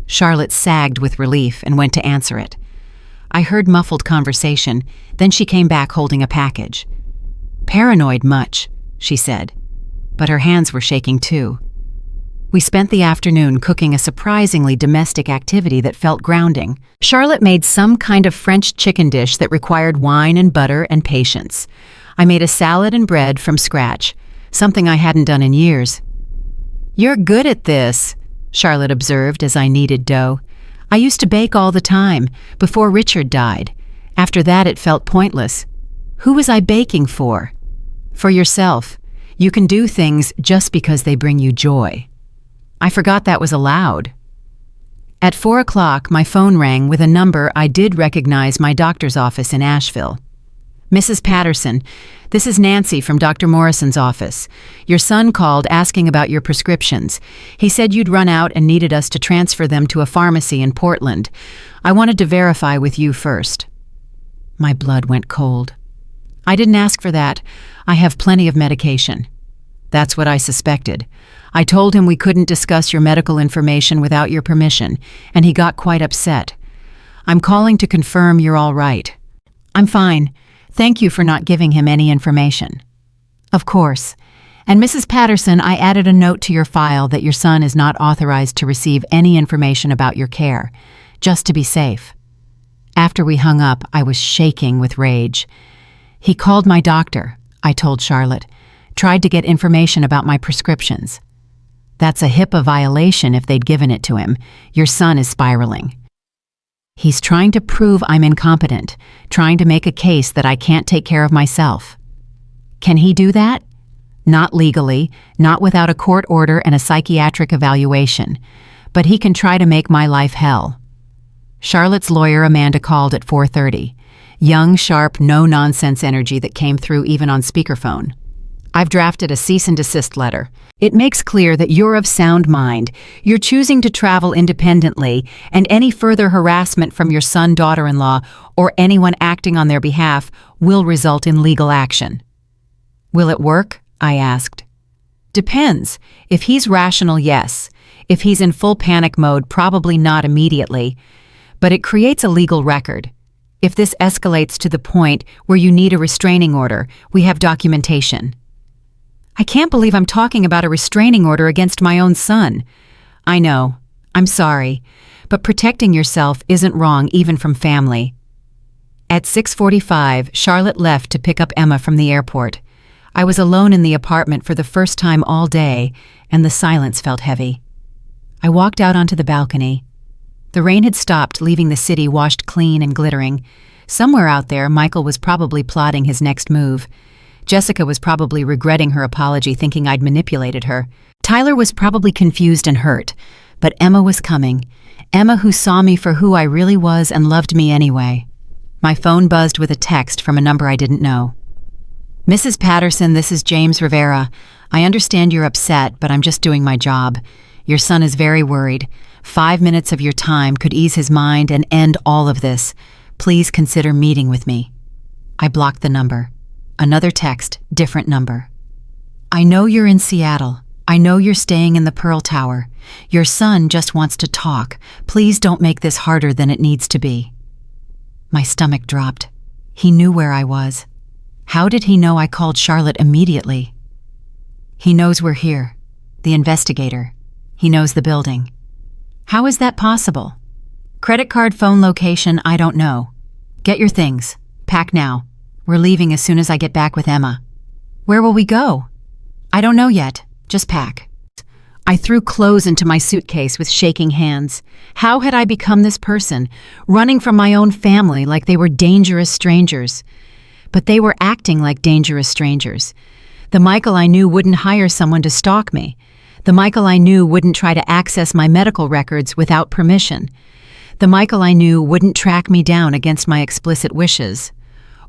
Charlotte sagged with relief and went to answer it. I heard muffled conversation, then she came back holding a package. Paranoid much, she said, but her hands were shaking too. We spent the afternoon cooking a surprisingly domestic activity that felt grounding. Charlotte made some kind of French chicken dish that required wine and butter and patience. I made a salad and bread from scratch, something I hadn't done in years. You're good at this, Charlotte observed as I kneaded dough. I used to bake all the time, before Richard died. After that it felt pointless. Who was I baking for? For yourself. You can do things just because they bring you joy. I forgot that was allowed. At 4 o'clock, my phone rang with a number I did recognize my doctor's office in Asheville. Mrs. Patterson, this is Nancy from Dr. Morrison's office. Your son called asking about your prescriptions. He said you'd run out and needed us to transfer them to a pharmacy in Portland. I wanted to verify with you first. My blood went cold. I didn't ask for that. I have plenty of medication. That's what I suspected. I told him we couldn't discuss your medical information without your permission, and he got quite upset. I'm calling to confirm you're all right. I'm fine. Thank you for not giving him any information. Of course. And Mrs. Patterson, I added a note to your file that your son is not authorized to receive any information about your care, just to be safe. After we hung up, I was shaking with rage. He called my doctor, I told Charlotte, tried to get information about my prescriptions. That's a HIPAA violation if they'd given it to him. Your son is spiraling. He's trying to prove I'm incompetent, trying to make a case that I can't take care of myself. Can he do that? Not legally, not without a court order and a psychiatric evaluation, but he can try to make my life hell. Charlotte's lawyer Amanda called at 4:30. Young, sharp, no-nonsense energy that came through even on speakerphone. I've drafted a cease and desist letter. It makes clear that you're of sound mind. You're choosing to travel independently, and any further harassment from your son, daughter-in-law, or anyone acting on their behalf will result in legal action. Will it work? I asked. Depends. If he's rational, yes. If he's in full panic mode, probably not immediately. But it creates a legal record. If this escalates to the point where you need a restraining order, we have documentation. I can't believe I'm talking about a restraining order against my own son. I know. I'm sorry. But protecting yourself isn't wrong even from family. At 6:45, Charlotte left to pick up Emma from the airport. I was alone in the apartment for the first time all day, and the silence felt heavy. I walked out onto the balcony. The rain had stopped, leaving the city washed clean and glittering. Somewhere out there, Michael was probably plotting his next move. Jessica was probably regretting her apology, thinking I'd manipulated her. Tyler was probably confused and hurt, but Emma was coming. Emma who saw me for who I really was and loved me anyway. My phone buzzed with a text from a number I didn't know. Mrs. Patterson, this is James Rivera. I understand you're upset, but I'm just doing my job. Your son is very worried. 5 minutes of your time could ease his mind and end all of this. Please consider meeting with me. I blocked the number. Another text, different number. I know you're in Seattle. I know you're staying in the Pearl Tower. Your son just wants to talk. Please don't make this harder than it needs to be. My stomach dropped. He knew where I was. How did he know I called Charlotte immediately? He knows we're here. The investigator. He knows the building. How is that possible? Credit card phone location, I don't know. Get your things. Pack now. We're leaving as soon as I get back with Emma. Where will we go? I don't know yet. Just pack. I threw clothes into my suitcase with shaking hands. How had I become this person, running from my own family like they were dangerous strangers? But they were acting like dangerous strangers. The Michael I knew wouldn't hire someone to stalk me. The Michael I knew wouldn't try to access my medical records without permission. The Michael I knew wouldn't track me down against my explicit wishes.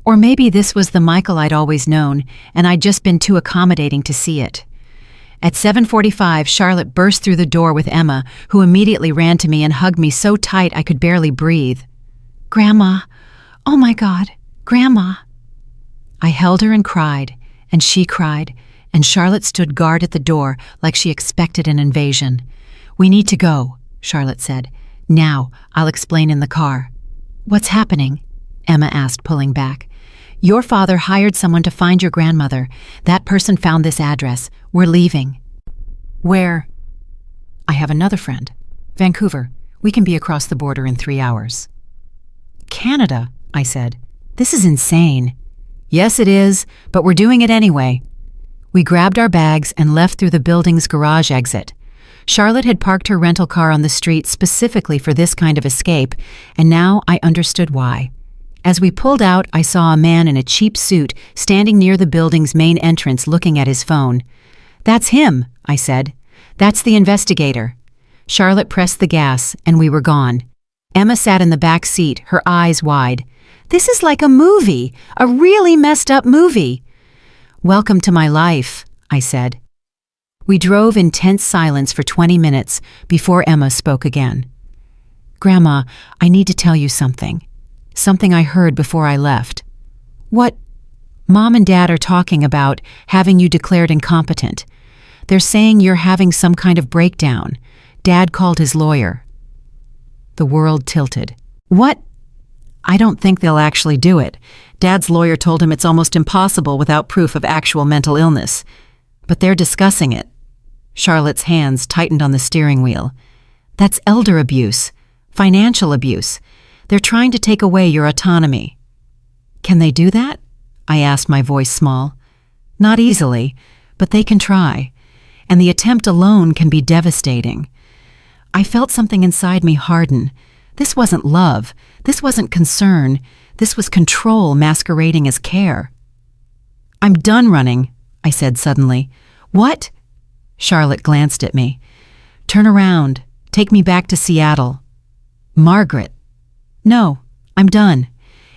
Or maybe this was the Michael I'd always known, and I'd just been too accommodating to see it. At 7:45, Charlotte burst through the door with Emma, who immediately ran to me and hugged me so tight I could barely breathe. Grandma! Oh my God! Grandma! I held her and cried, and she cried, and Charlotte stood guard at the door like she expected an invasion. We need to go, Charlotte said. Now, I'll explain in the car. What's happening? Emma asked, pulling back. Your father hired someone to find your grandmother. That person found this address. We're leaving. Where? I have another friend. Vancouver. We can be across the border in 3 hours. Canada, I said. This is insane. Yes, it is, but we're doing it anyway. We grabbed our bags and left through the building's garage exit. Charlotte had parked her rental car on the street specifically for this kind of escape, and now I understood why. As we pulled out, I saw a man in a cheap suit standing near the building's main entrance looking at his phone. That's him, I said. That's the investigator. Charlotte pressed the gas, and we were gone. Emma sat in the back seat, her eyes wide. This is like a movie, a really messed up movie. Welcome to my life, I said. We drove in tense silence for 20 minutes before Emma spoke again. Grandma, I need to tell you something. Something I heard before I left. What? Mom and Dad are talking about having you declared incompetent. They're saying you're having some kind of breakdown. Dad called his lawyer. The world tilted. What? I don't think they'll actually do it. Dad's lawyer told him it's almost impossible without proof of actual mental illness. But they're discussing it. Charlotte's hands tightened on the steering wheel. That's elder abuse, financial abuse. They're trying to take away your autonomy. Can they do that? I asked, my voice small. Not easily, but they can try. And the attempt alone can be devastating. I felt something inside me harden. This wasn't love. This wasn't concern. This was control masquerading as care. I'm done running, I said suddenly. What? Charlotte glanced at me. Turn around. Take me back to Seattle. Margaret. No, I'm done.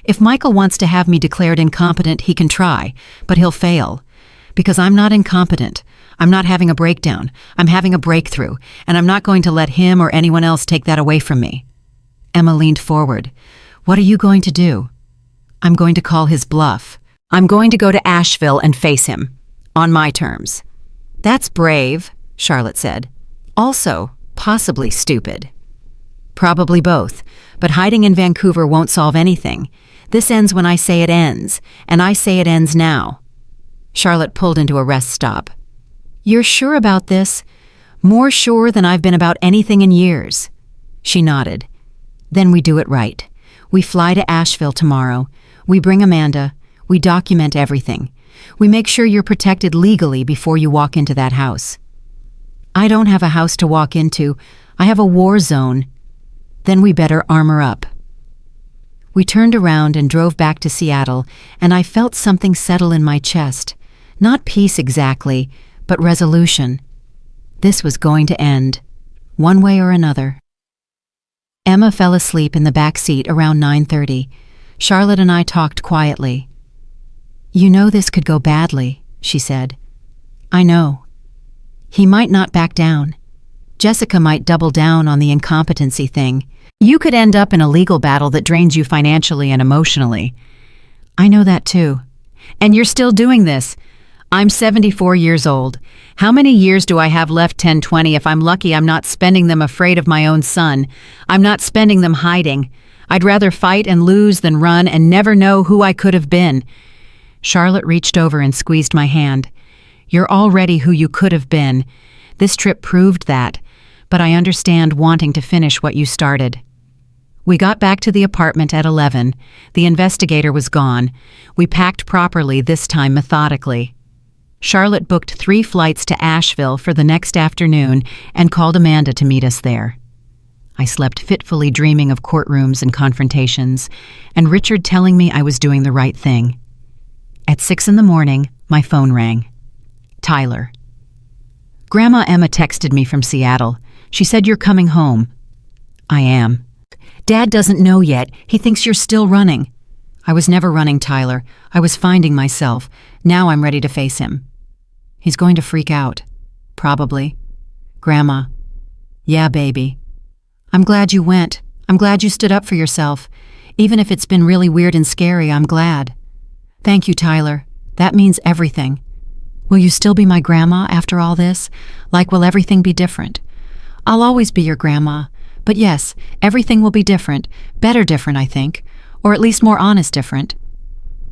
If Michael wants to have me declared incompetent, he can try, but he'll fail. Because I'm not incompetent. I'm not having a breakdown. I'm having a breakthrough, and I'm not going to let him or anyone else take that away from me. Emma leaned forward. What are you going to do? I'm going to call his bluff. I'm going to go to Asheville and face him. On my terms. That's brave, Charlotte said. Also, possibly stupid. Probably both, but hiding in Vancouver won't solve anything. This ends when I say it ends, and I say it ends now. Charlotte pulled into a rest stop. You're sure about this? More sure than I've been about anything in years. She nodded. Then we do it right. We fly to Asheville tomorrow. We bring Amanda. We document everything. We make sure you're protected legally before you walk into that house. I don't have a house to walk into. I have a war zone. Then we better armor up. We turned around and drove back to Seattle, and I felt something settle in my chest. Not peace exactly, but resolution. This was going to end, one way or another. Emma fell asleep in the back seat around 9:30. Charlotte and I talked quietly. "You know this could go badly," she said. "I know. He might not back down. Jessica might double down on the incompetency thing. You could end up in a legal battle that drains you financially and emotionally." "I know that too. And you're still doing this. I'm 74 years old. How many years do I have left? 10, 20. If I'm lucky, I'm not spending them afraid of my own son. I'm not spending them hiding. I'd rather fight and lose than run and never know who I could have been." Charlotte reached over and squeezed my hand. "You're already who you could have been. This trip proved that, but I understand wanting to finish what you started." We got back to the apartment at 11. The investigator was gone. We packed properly, this time methodically. Charlotte booked 3 flights to Asheville for the next afternoon and called Amanda to meet us there. I slept fitfully, dreaming of courtrooms and confrontations, and Richard telling me I was doing the right thing. At 6 in the morning, my phone rang. Tyler. "Grandma Emma texted me from Seattle. She said you're coming home." "I am." "Dad doesn't know yet. He thinks you're still running." "I was never running, Tyler. I was finding myself. Now I'm ready to face him." "He's going to freak out." "Probably." "Grandma." "Yeah, baby." "I'm glad you went. I'm glad you stood up for yourself. Even if it's been really weird and scary, I'm glad." "Thank you, Tyler. That means everything." "Will you still be my grandma after all this? Like, will everything be different?" "I'll always be your grandma. But yes, everything will be different. Better different, I think. Or at least more honest different."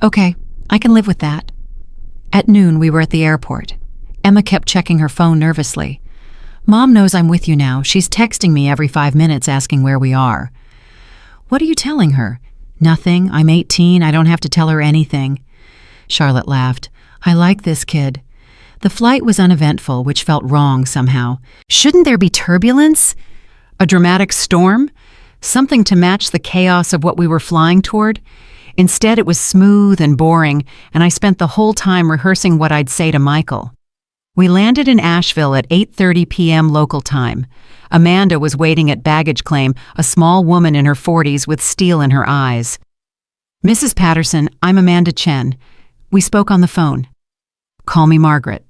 "Okay, I can live with that." At noon, we were at the airport. Emma kept checking her phone nervously. "Mom knows I'm with you now. She's texting me every 5 minutes asking where we are." "What are you telling her?" "Nothing. I'm 18. I don't have to tell her anything." Charlotte laughed. "I like this kid." The flight was uneventful, which felt wrong somehow. Shouldn't there be turbulence? A dramatic storm? Something to match the chaos of what we were flying toward? Instead, it was smooth and boring, and I spent the whole time rehearsing what I'd say to Michael. We landed in Asheville at 8:30 p.m. local time. Amanda was waiting at baggage claim, a small woman in her 40s with steel in her eyes. "Mrs. Patterson, I'm Amanda Chen. We spoke on the phone." "Call me Margaret."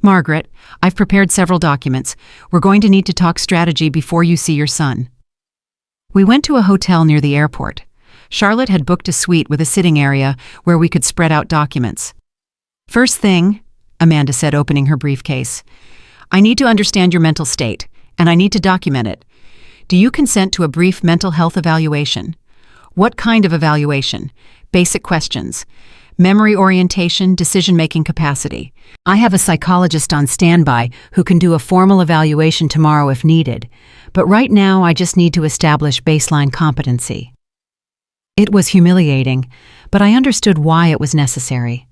"Margaret, I've prepared several documents. We're going to need to talk strategy before you see your son." We went to a hotel near the airport. Charlotte had booked a suite with a sitting area where we could spread out documents. "First thing," Amanda said, opening her briefcase, "I need to understand your mental state, and I need to document it. Do you consent to a brief mental health evaluation?" "What kind of evaluation?" "Basic questions. Memory orientation, decision-making capacity. I have a psychologist on standby who can do a formal evaluation tomorrow if needed, but right now I just need to establish baseline competency." It was humiliating, but I understood why it was necessary.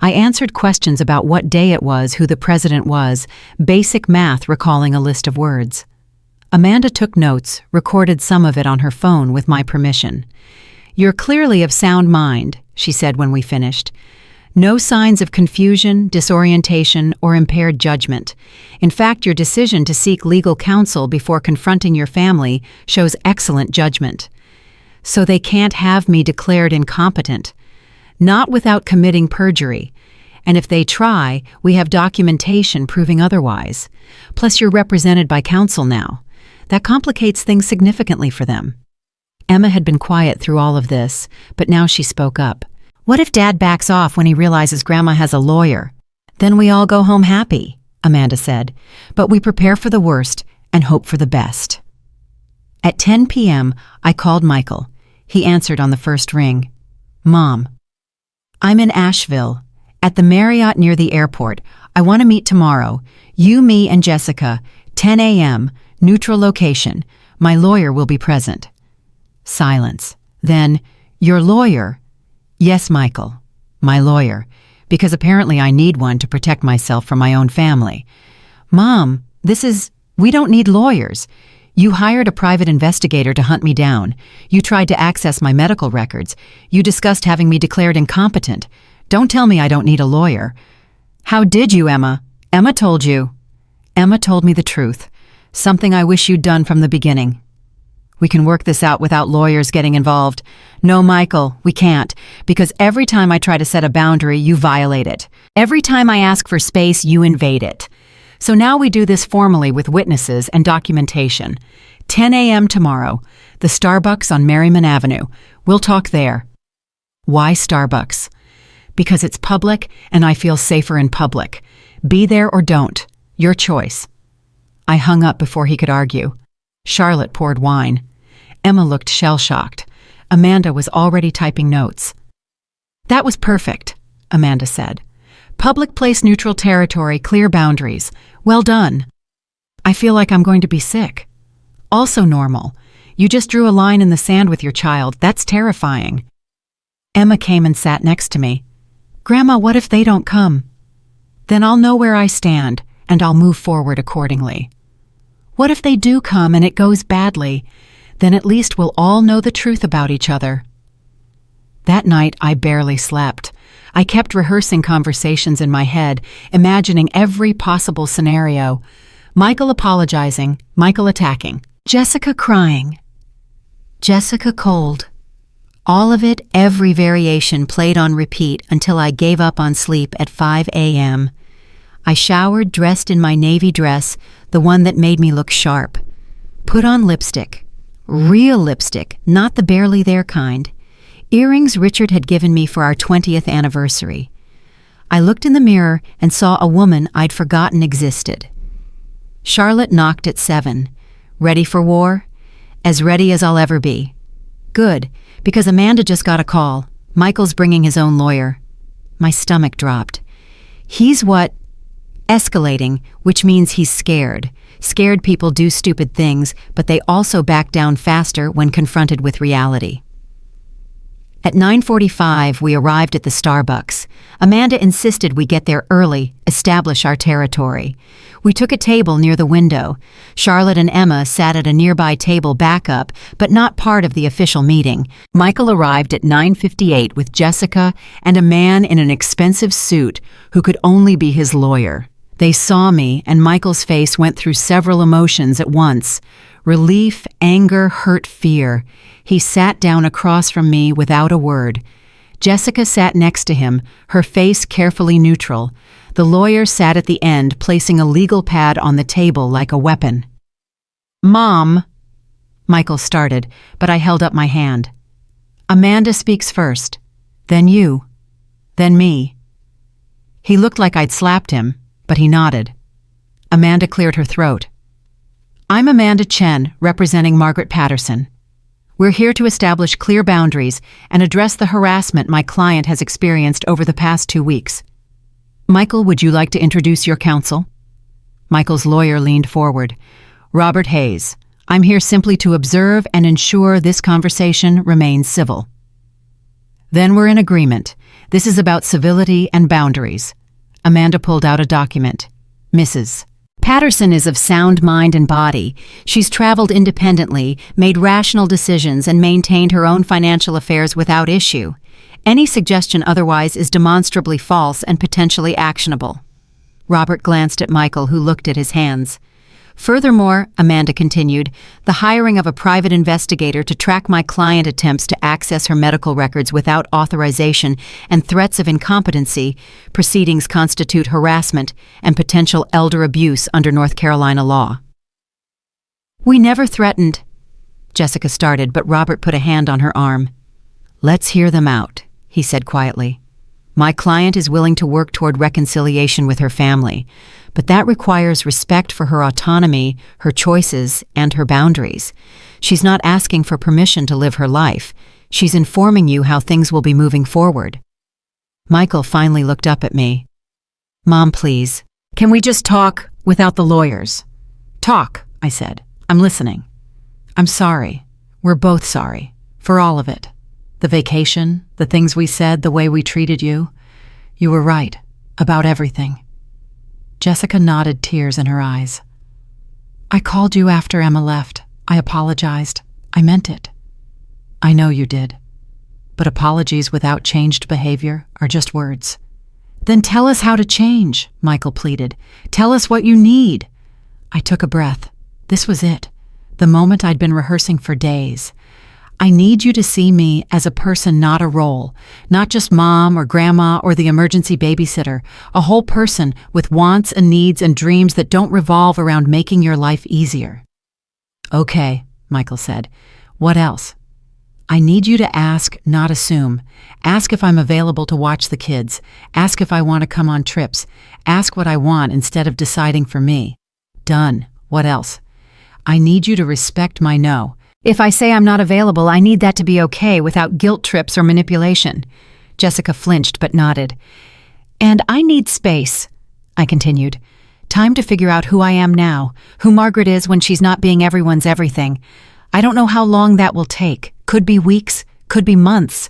I answered questions about what day it was, who the president was, basic math, recalling a list of words. Amanda took notes, recorded some of it on her phone with my permission. "You're clearly of sound mind," she said when we finished. "No signs of confusion, disorientation, or impaired judgment. In fact, your decision to seek legal counsel before confronting your family shows excellent judgment. So they can't have me declared incompetent. Not without committing perjury. And if they try, we have documentation proving otherwise. Plus, you're represented by counsel now. That complicates things significantly for them." Emma had been quiet through all of this, but now she spoke up. "What if Dad backs off when he realizes Grandma has a lawyer?" "Then we all go home happy," Amanda said. "But we prepare for the worst and hope for the best." At 10 p.m., I called Michael. He answered on the first ring. "Mom, I'm in Asheville, at the Marriott near the airport. I want to meet tomorrow. You, me, and Jessica, 10 a.m., neutral location. My lawyer will be present." Silence. Then, "Your lawyer?" "Yes, Michael, my lawyer, because apparently I need one to protect myself from my own family." "Mom, we don't need lawyers. You hired a private investigator to hunt me down. You tried to access my medical records. You discussed having me declared incompetent. Don't tell me I don't need a lawyer." "How did you, Emma? Emma told you." Emma told me the truth, something I wish you'd done from the beginning. We can work this out without lawyers getting involved. No, Michael, we can't, because every time I try to set a boundary, you violate it. Every time I ask for space, you invade it. So now we do this formally with witnesses and documentation. 10 a.m. tomorrow, the Starbucks on Merriman Avenue. We'll talk there. Why Starbucks? Because it's public and I feel safer in public. Be there or don't. Your choice. I hung up before he could argue. Charlotte poured wine. Emma looked shell-shocked. Amanda was already typing notes. That was perfect, Amanda said. Public place neutral territory, clear boundaries. Well done. I feel like I'm going to be sick. Also normal. You just drew a line in the sand with your child. That's terrifying. Emma came and sat next to me. Grandma, what if they don't come? Then I'll know where I stand, and I'll move forward accordingly. What if they do come and it goes badly? Then at least we'll all know the truth about each other. That night, I barely slept. I kept rehearsing conversations in my head, imagining every possible scenario. Michael apologizing, Michael attacking, Jessica crying, Jessica cold. All of it, every variation played on repeat until I gave up on sleep at 5 a.m. I showered, dressed in my navy dress, the one that made me look sharp. Put on lipstick. Real lipstick, not the barely there kind. Earrings Richard had given me for our 20th anniversary. I looked in the mirror and saw a woman I'd forgotten existed. Charlotte knocked at 7. Ready for war? As ready as I'll ever be. Good, because Amanda just got a call. Michael's bringing his own lawyer. My stomach dropped. He's what? Escalating, which means he's scared. Scared people do stupid things, but they also back down faster when confronted with reality. At 9:45, we arrived at the Starbucks. Amanda insisted we get there early, establish our territory. We took a table near the window. Charlotte and Emma sat at a nearby table back up, but not part of the official meeting. Michael arrived at 9:58 with Jessica and a man in an expensive suit who could only be his lawyer. They saw me, and Michael's face went through several emotions at once. Relief, anger, hurt, fear. He sat down across from me without a word. Jessica sat next to him, her face carefully neutral. The lawyer sat at the end, placing a legal pad on the table like a weapon. "Mom," Michael started, but I held up my hand. "Amanda speaks first, then you, then me." He looked like I'd slapped him, but he nodded. Amanda cleared her throat. "I'm Amanda Chen, representing Margaret Patterson. We're here to establish clear boundaries and address the harassment my client has experienced over the past 2 weeks. Michael, would you like to introduce your counsel?" Michael's lawyer leaned forward. "Robert Hayes. I'm here simply to observe and ensure this conversation remains civil." "Then we're in agreement. This is about civility and boundaries." Amanda pulled out a document. "Mrs. Patterson is of sound mind and body. She's traveled independently, made rational decisions, and maintained her own financial affairs without issue. Any suggestion otherwise is demonstrably false and potentially actionable." Robert glanced at Michael, who looked at his hands. "Furthermore," Amanda continued, "the hiring of a private investigator to track my client attempts to access her medical records without authorization and threats of incompetency proceedings constitute harassment and potential elder abuse under North Carolina law." "We never threatened," Jessica started, but Robert put a hand on her arm. "Let's hear them out," he said quietly. "My client is willing to work toward reconciliation with her family, but that requires respect for her autonomy, her choices, and her boundaries. She's not asking for permission to live her life. She's informing you how things will be moving forward." Michael finally looked up at me. "Mom, please, can we just talk without the lawyers?" "Talk," I said. "I'm listening." "I'm sorry. We're both sorry. For all of it. The vacation, the things we said, the way we treated you. You were right. About everything." Jessica nodded, tears in her eyes. "I called you after Emma left. I apologized. I meant it." "I know you did. But apologies without changed behavior are just words." "Then tell us how to change," Michael pleaded. "Tell us what you need." I took a breath. This was it. The moment I'd been rehearsing for days. I need you to see me as a person, not a role. Not just mom or grandma or the emergency babysitter. A whole person with wants and needs and dreams that don't revolve around making your life easier. Okay, Michael said. What else? I need you to ask, not assume. Ask if I'm available to watch the kids. Ask if I want to come on trips. Ask what I want instead of deciding for me. Done. What else? I need you to respect my no. If I say I'm not available, I need that to be okay without guilt trips or manipulation. Jessica flinched but nodded. And I need space, I continued. Time to figure out who I am now, who Margaret is when she's not being everyone's everything. I don't know how long that will take. Could be weeks, could be months.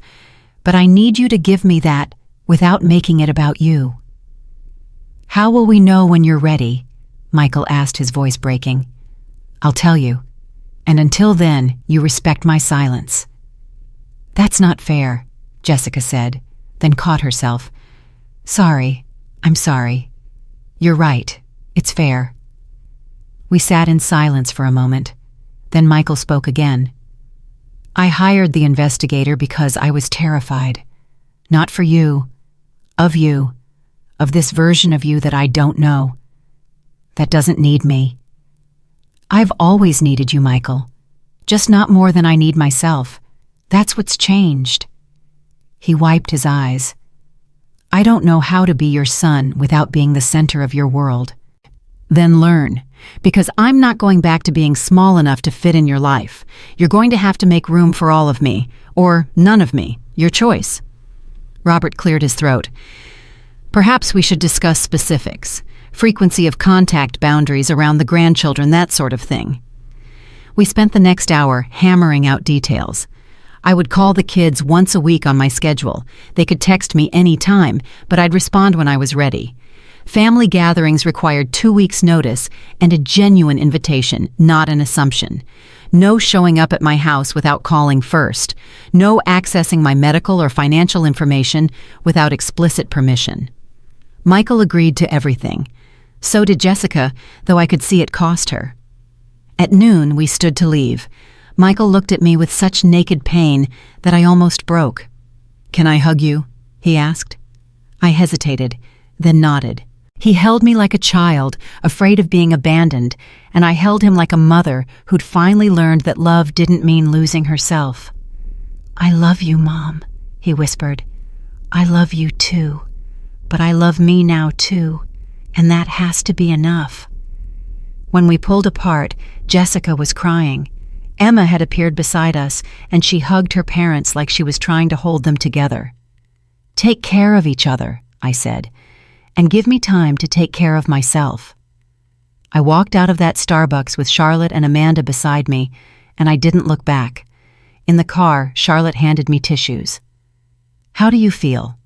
But I need you to give me that without making it about you. How will we know when you're ready? Michael asked, his voice breaking. I'll tell you. And until then, you respect my silence. That's not fair, Jessica said, then caught herself. Sorry, I'm sorry. You're right, it's fair. We sat in silence for a moment. Then Michael spoke again. I hired the investigator because I was terrified. Not for you, of this version of you that I don't know, that doesn't need me. I've always needed you, Michael, just not more than I need myself. That's what's changed. He wiped his eyes. I don't know how to be your son without being the center of your world. Then learn, because I'm not going back to being small enough to fit in your life. You're going to have to make room for all of me, or none of me, your choice. Robert cleared his throat. Perhaps we should discuss specifics, frequency of contact boundaries around the grandchildren, that sort of thing. We spent the next hour hammering out details. I would call the kids once a week on my schedule. They could text me any time, but I'd respond when I was ready. Family gatherings required 2 weeks' notice and a genuine invitation, not an assumption. No showing up at my house without calling first. No accessing my medical or financial information without explicit permission. Michael agreed to everything. So did Jessica, though I could see it cost her. At noon, we stood to leave. Michael looked at me with such naked pain that I almost broke. Can I hug you? He asked. I hesitated, then nodded. He held me like a child, afraid of being abandoned, and I held him like a mother who'd finally learned that love didn't mean losing herself. I love you, Mom, he whispered. I love you too, but I love me now too, and that has to be enough. When we pulled apart, Jessica was crying. Emma had appeared beside us, and she hugged her parents like she was trying to hold them together. Take care of each other, I said, and give me time to take care of myself. I walked out of that Starbucks with Charlotte and Amanda beside me, and I didn't look back. In the car, Charlotte handed me tissues. How do you feel?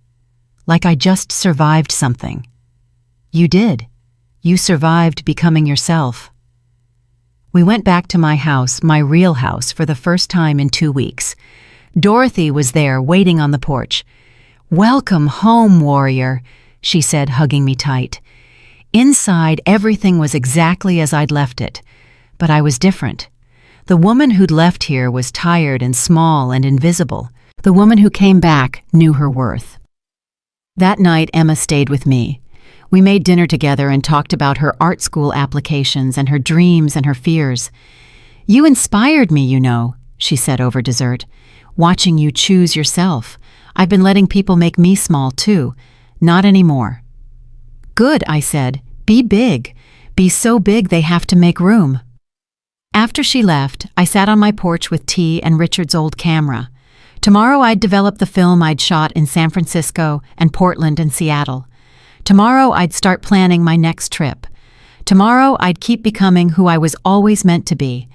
Like I just survived something. You did. You survived becoming yourself. We went back to my house, my real house, for the first time in 2 weeks. Dorothy was there, waiting on the porch. Welcome home, warrior, she said, hugging me tight. Inside, everything was exactly as I'd left it, but I was different. The woman who'd left here was tired and small and invisible. The woman who came back knew her worth. That night, Emma stayed with me. We made dinner together and talked about her art school applications and her dreams and her fears. You inspired me, you know, she said over dessert. Watching you choose yourself. I've been letting people make me small, too. Not anymore. Good, I said. Be big. Be so big they have to make room. After she left, I sat on my porch with tea and Richard's old camera. Tomorrow I'd develop the film I'd shot in San Francisco and Portland and Seattle. Tomorrow I'd start planning my next trip. Tomorrow I'd keep becoming who I was always meant to be.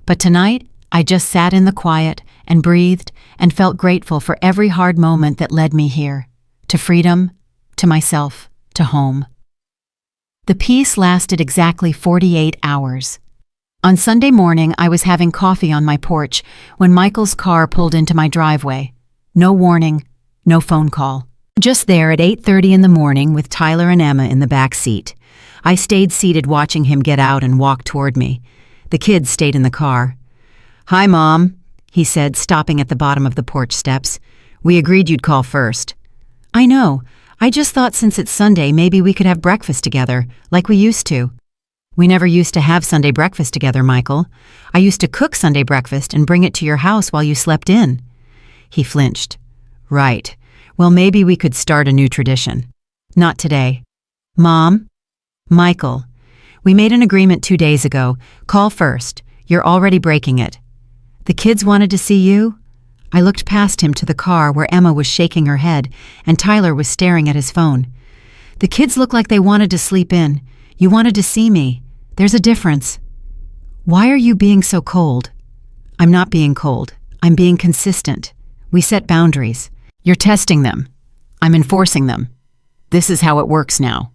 But tonight, I just sat in the quiet and breathed and felt grateful for every hard moment that led me here. To freedom, to myself, to home. The peace lasted exactly 48 hours. On Sunday morning, I was having coffee on my porch when Michael's car pulled into my driveway. No warning, no phone call. Just there at 8:30 in the morning with Tyler and Emma in the back seat. I stayed seated watching him get out and walk toward me. The kids stayed in the car. "Hi, Mom," he said, stopping at the bottom of the porch steps. "We agreed you'd call first." "I know. I just thought since it's Sunday, maybe we could have breakfast together, like we used to." "We never used to have Sunday breakfast together, Michael. I used to cook Sunday breakfast and bring it to your house while you slept in." He flinched. "Right. Well, maybe we could start a new tradition." "Not today." "Mom?" "Michael, we made an agreement 2 days ago. Call first. You're already breaking it." "The kids wanted to see you?" I looked past him to the car where Emma was shaking her head and Tyler was staring at his phone. "The kids look like they wanted to sleep in. You wanted to see me. There's a difference." "Why are you being so cold?" "I'm not being cold. I'm being consistent. We set boundaries. You're testing them. I'm enforcing them. This is how it works now."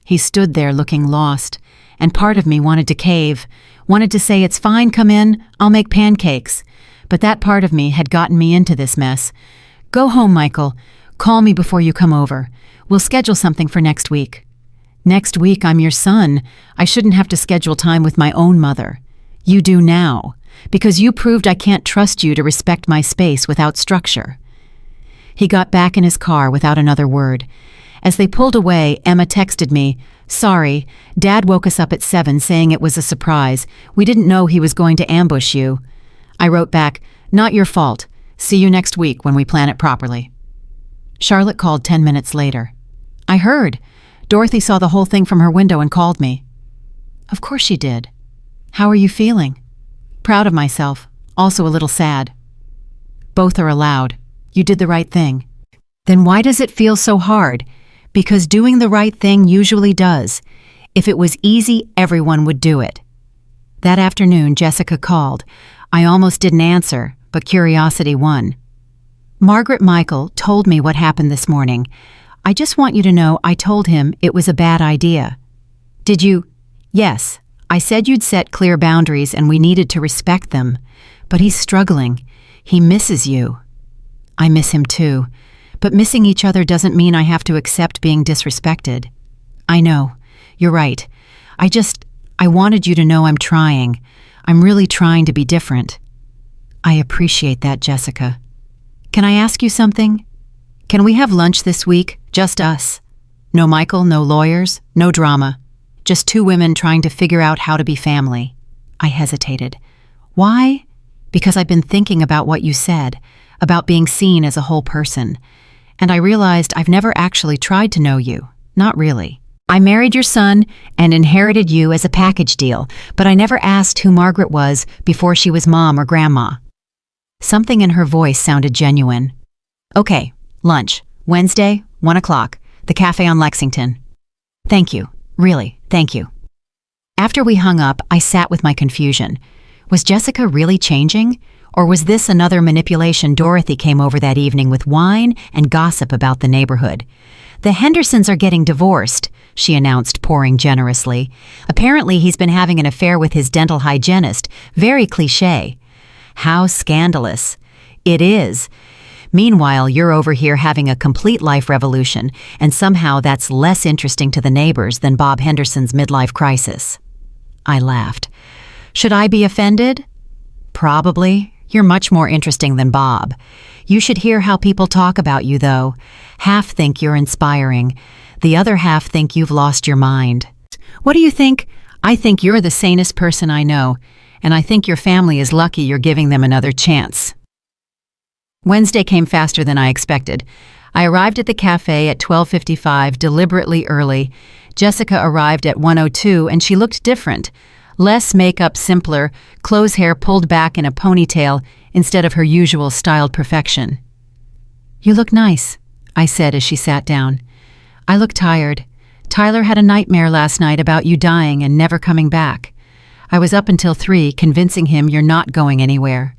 He stood there looking lost, and part of me wanted to cave, wanted to say, "It's fine, come in, I'll make pancakes." But that part of me had gotten me into this mess. "Go home, Michael. Call me before you come over. We'll schedule something for next week." "Next week, I'm your son. I shouldn't have to schedule time with my own mother." "You do now, because you proved I can't trust you to respect my space without structure." He got back in his car without another word. As they pulled away, Emma texted me, "Sorry, Dad woke us up at 7 saying it was a surprise. We didn't know he was going to ambush you." I wrote back, "Not your fault. See you next week when we plan it properly." Charlotte called 10 minutes later. "I heard. Dorothy saw the whole thing from her window and called me." "Of course she did. How are you feeling?" "Proud of myself, also a little sad." "Both are allowed. You did the right thing." "Then why does it feel so hard?" "Because doing the right thing usually does. If it was easy, everyone would do it." That afternoon, Jessica called. I almost didn't answer, but curiosity won. "Margaret Michael told me what happened this morning. I just want you to know I told him it was a bad idea." "Did you?" "Yes. I said you'd set clear boundaries and we needed to respect them. But he's struggling. He misses you." "I miss him too. But missing each other doesn't mean I have to accept being disrespected." "I know. You're right. I wanted you to know I'm trying. I'm really trying to be different." "I appreciate that, Jessica. Can I ask you something? Can we have lunch this week? Just us. No Michael, no lawyers, no drama. Just two women trying to figure out how to be family." I hesitated. "Why?" "Because I've been thinking about what you said, about being seen as a whole person. And I realized I've never actually tried to know you. Not really. I married your son and inherited you as a package deal, but I never asked who Margaret was before she was mom or grandma." Something in her voice sounded genuine. "Okay, lunch. Wednesday, 1 o'clock. The cafe on Lexington." "Thank you. Really, thank you." After we hung up, I sat with my confusion. Was Jessica really changing? Or was this another manipulation Dorothy came over that evening with wine and gossip about the neighborhood? "The Hendersons are getting divorced," she announced, pouring generously. "Apparently he's been having an affair with his dental hygienist. Very cliché." "How scandalous." "It is. Meanwhile, you're over here having a complete life revolution, and somehow that's less interesting to the neighbors than Bob Henderson's midlife crisis." I laughed. "Should I be offended?" "Probably. You're much more interesting than Bob. You should hear how people talk about you, though. Half think you're inspiring. The other half think you've lost your mind." "What do you think?" "I think you're the sanest person I know, and I think your family is lucky you're giving them another chance." Wednesday came faster than I expected. I arrived at the cafe at 12:55, deliberately early. Jessica arrived at 1:02, and she looked different. Less makeup, simpler, clothes hair pulled back in a ponytail instead of her usual styled perfection. "You look nice," I said as she sat down. "I look tired. Tyler had a nightmare last night about you dying and never coming back. I was up until 3 convincing him you're not going anywhere."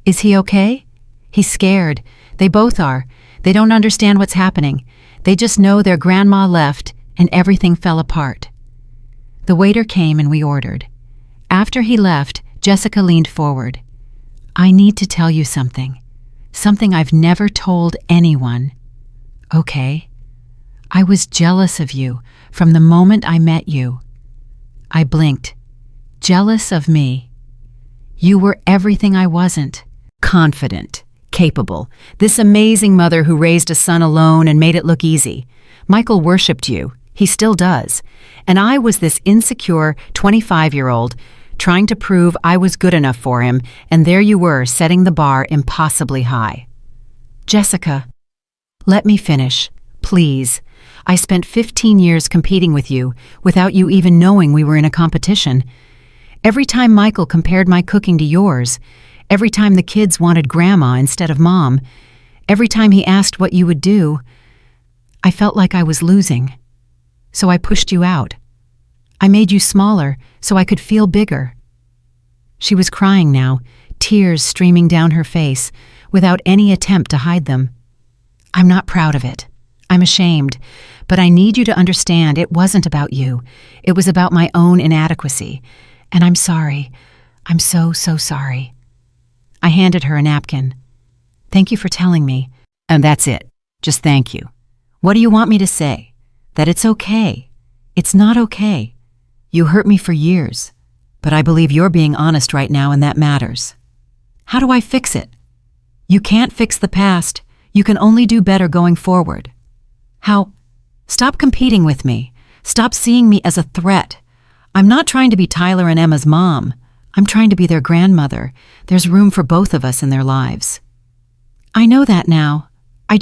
"Is he okay?" "He's scared. They both are. They don't understand what's happening. They just know their grandma left and everything fell apart." The waiter came and we ordered. After he left, Jessica leaned forward. "I need to tell you something. Something I've never told anyone." "Okay." I was jealous of you from the moment I met you. I blinked. Jealous of me. You were everything I wasn't. Confident, capable, this amazing mother who raised a son alone and made it look easy. Michael worshipped you. He still does. And I was this insecure 25-year-old trying to prove I was good enough for him, and there you were setting the bar impossibly high. Jessica, let me finish, please. I spent 15 years competing with you without you even knowing we were in a competition. Every time Michael compared my cooking to yours, every time the kids wanted grandma instead of mom, every time he asked what you would do, I felt like I was losing. So I pushed you out. I made you smaller so I could feel bigger. She was crying now, tears streaming down her face, without any attempt to hide them. I'm not proud of it. I'm ashamed, but I need you to understand it wasn't about you. It was about my own inadequacy. And I'm sorry. I'm so sorry. I handed her a napkin. Thank you for telling me. And that's it. Just thank you. What do you want me to say? That it's okay. It's not okay. You hurt me for years, but I believe you're being honest right now and that matters. How do I fix it? You can't fix the past. You can only do better going forward. How? Stop competing with me. Stop seeing me as a threat. I'm not trying to be Tyler and Emma's mom. I'm trying to be their grandmother. There's room for both of us in their lives. I know that now. I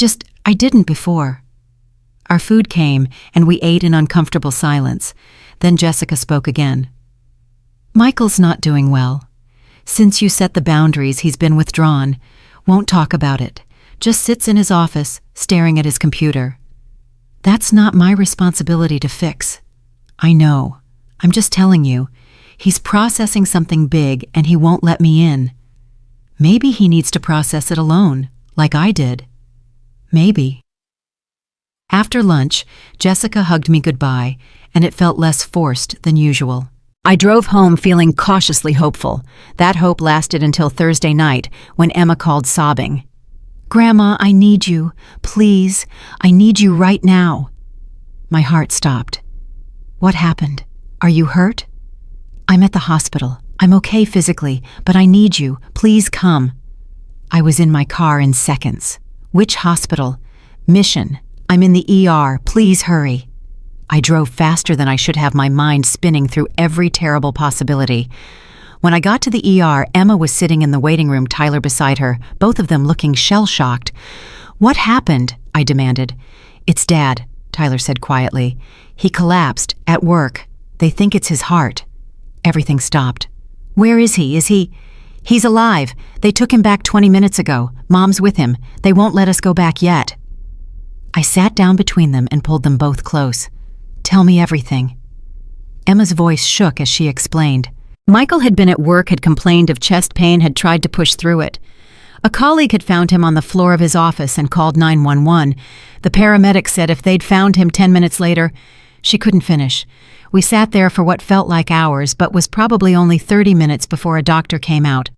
didn't before. Our food came, and we ate in uncomfortable silence. Then Jessica spoke again. Michael's not doing well. Since you set the boundaries, he's been withdrawn. Won't talk about it. Just sits in his office, staring at his computer. That's not my responsibility to fix. I know. I'm just telling you. He's processing something big, and he won't let me in. Maybe he needs to process it alone, like I did. Maybe. After lunch, Jessica hugged me goodbye, and it felt less forced than usual. I drove home feeling cautiously hopeful. That hope lasted until Thursday night, when Emma called sobbing. Grandma, I need you. Please, I need you right now. My heart stopped. What happened? Are you hurt? I'm at the hospital. I'm okay physically, but I need you. Please come. I was in my car in seconds. Which hospital? Mission. I'm in the ER. Please hurry. I drove faster than I should have, my mind spinning through every terrible possibility. When I got to the ER, Emma was sitting in the waiting room, Tyler beside her, both of them looking shell-shocked. What happened? I demanded. It's Dad, Tyler said quietly. He collapsed, at work. They think it's his heart. Everything stopped. Where is he? He's alive. They took him back 20 minutes ago. Mom's with him. They won't let us go back yet. I sat down between them and pulled them both close. Tell me everything. Emma's voice shook as she explained. Michael had been at work, had complained of chest pain, had tried to push through it. A colleague had found him on the floor of his office and called 911. The paramedic said if they'd found him 10 minutes later, she couldn't finish. We sat there for what felt like hours, but was probably only 30 minutes before a doctor came out.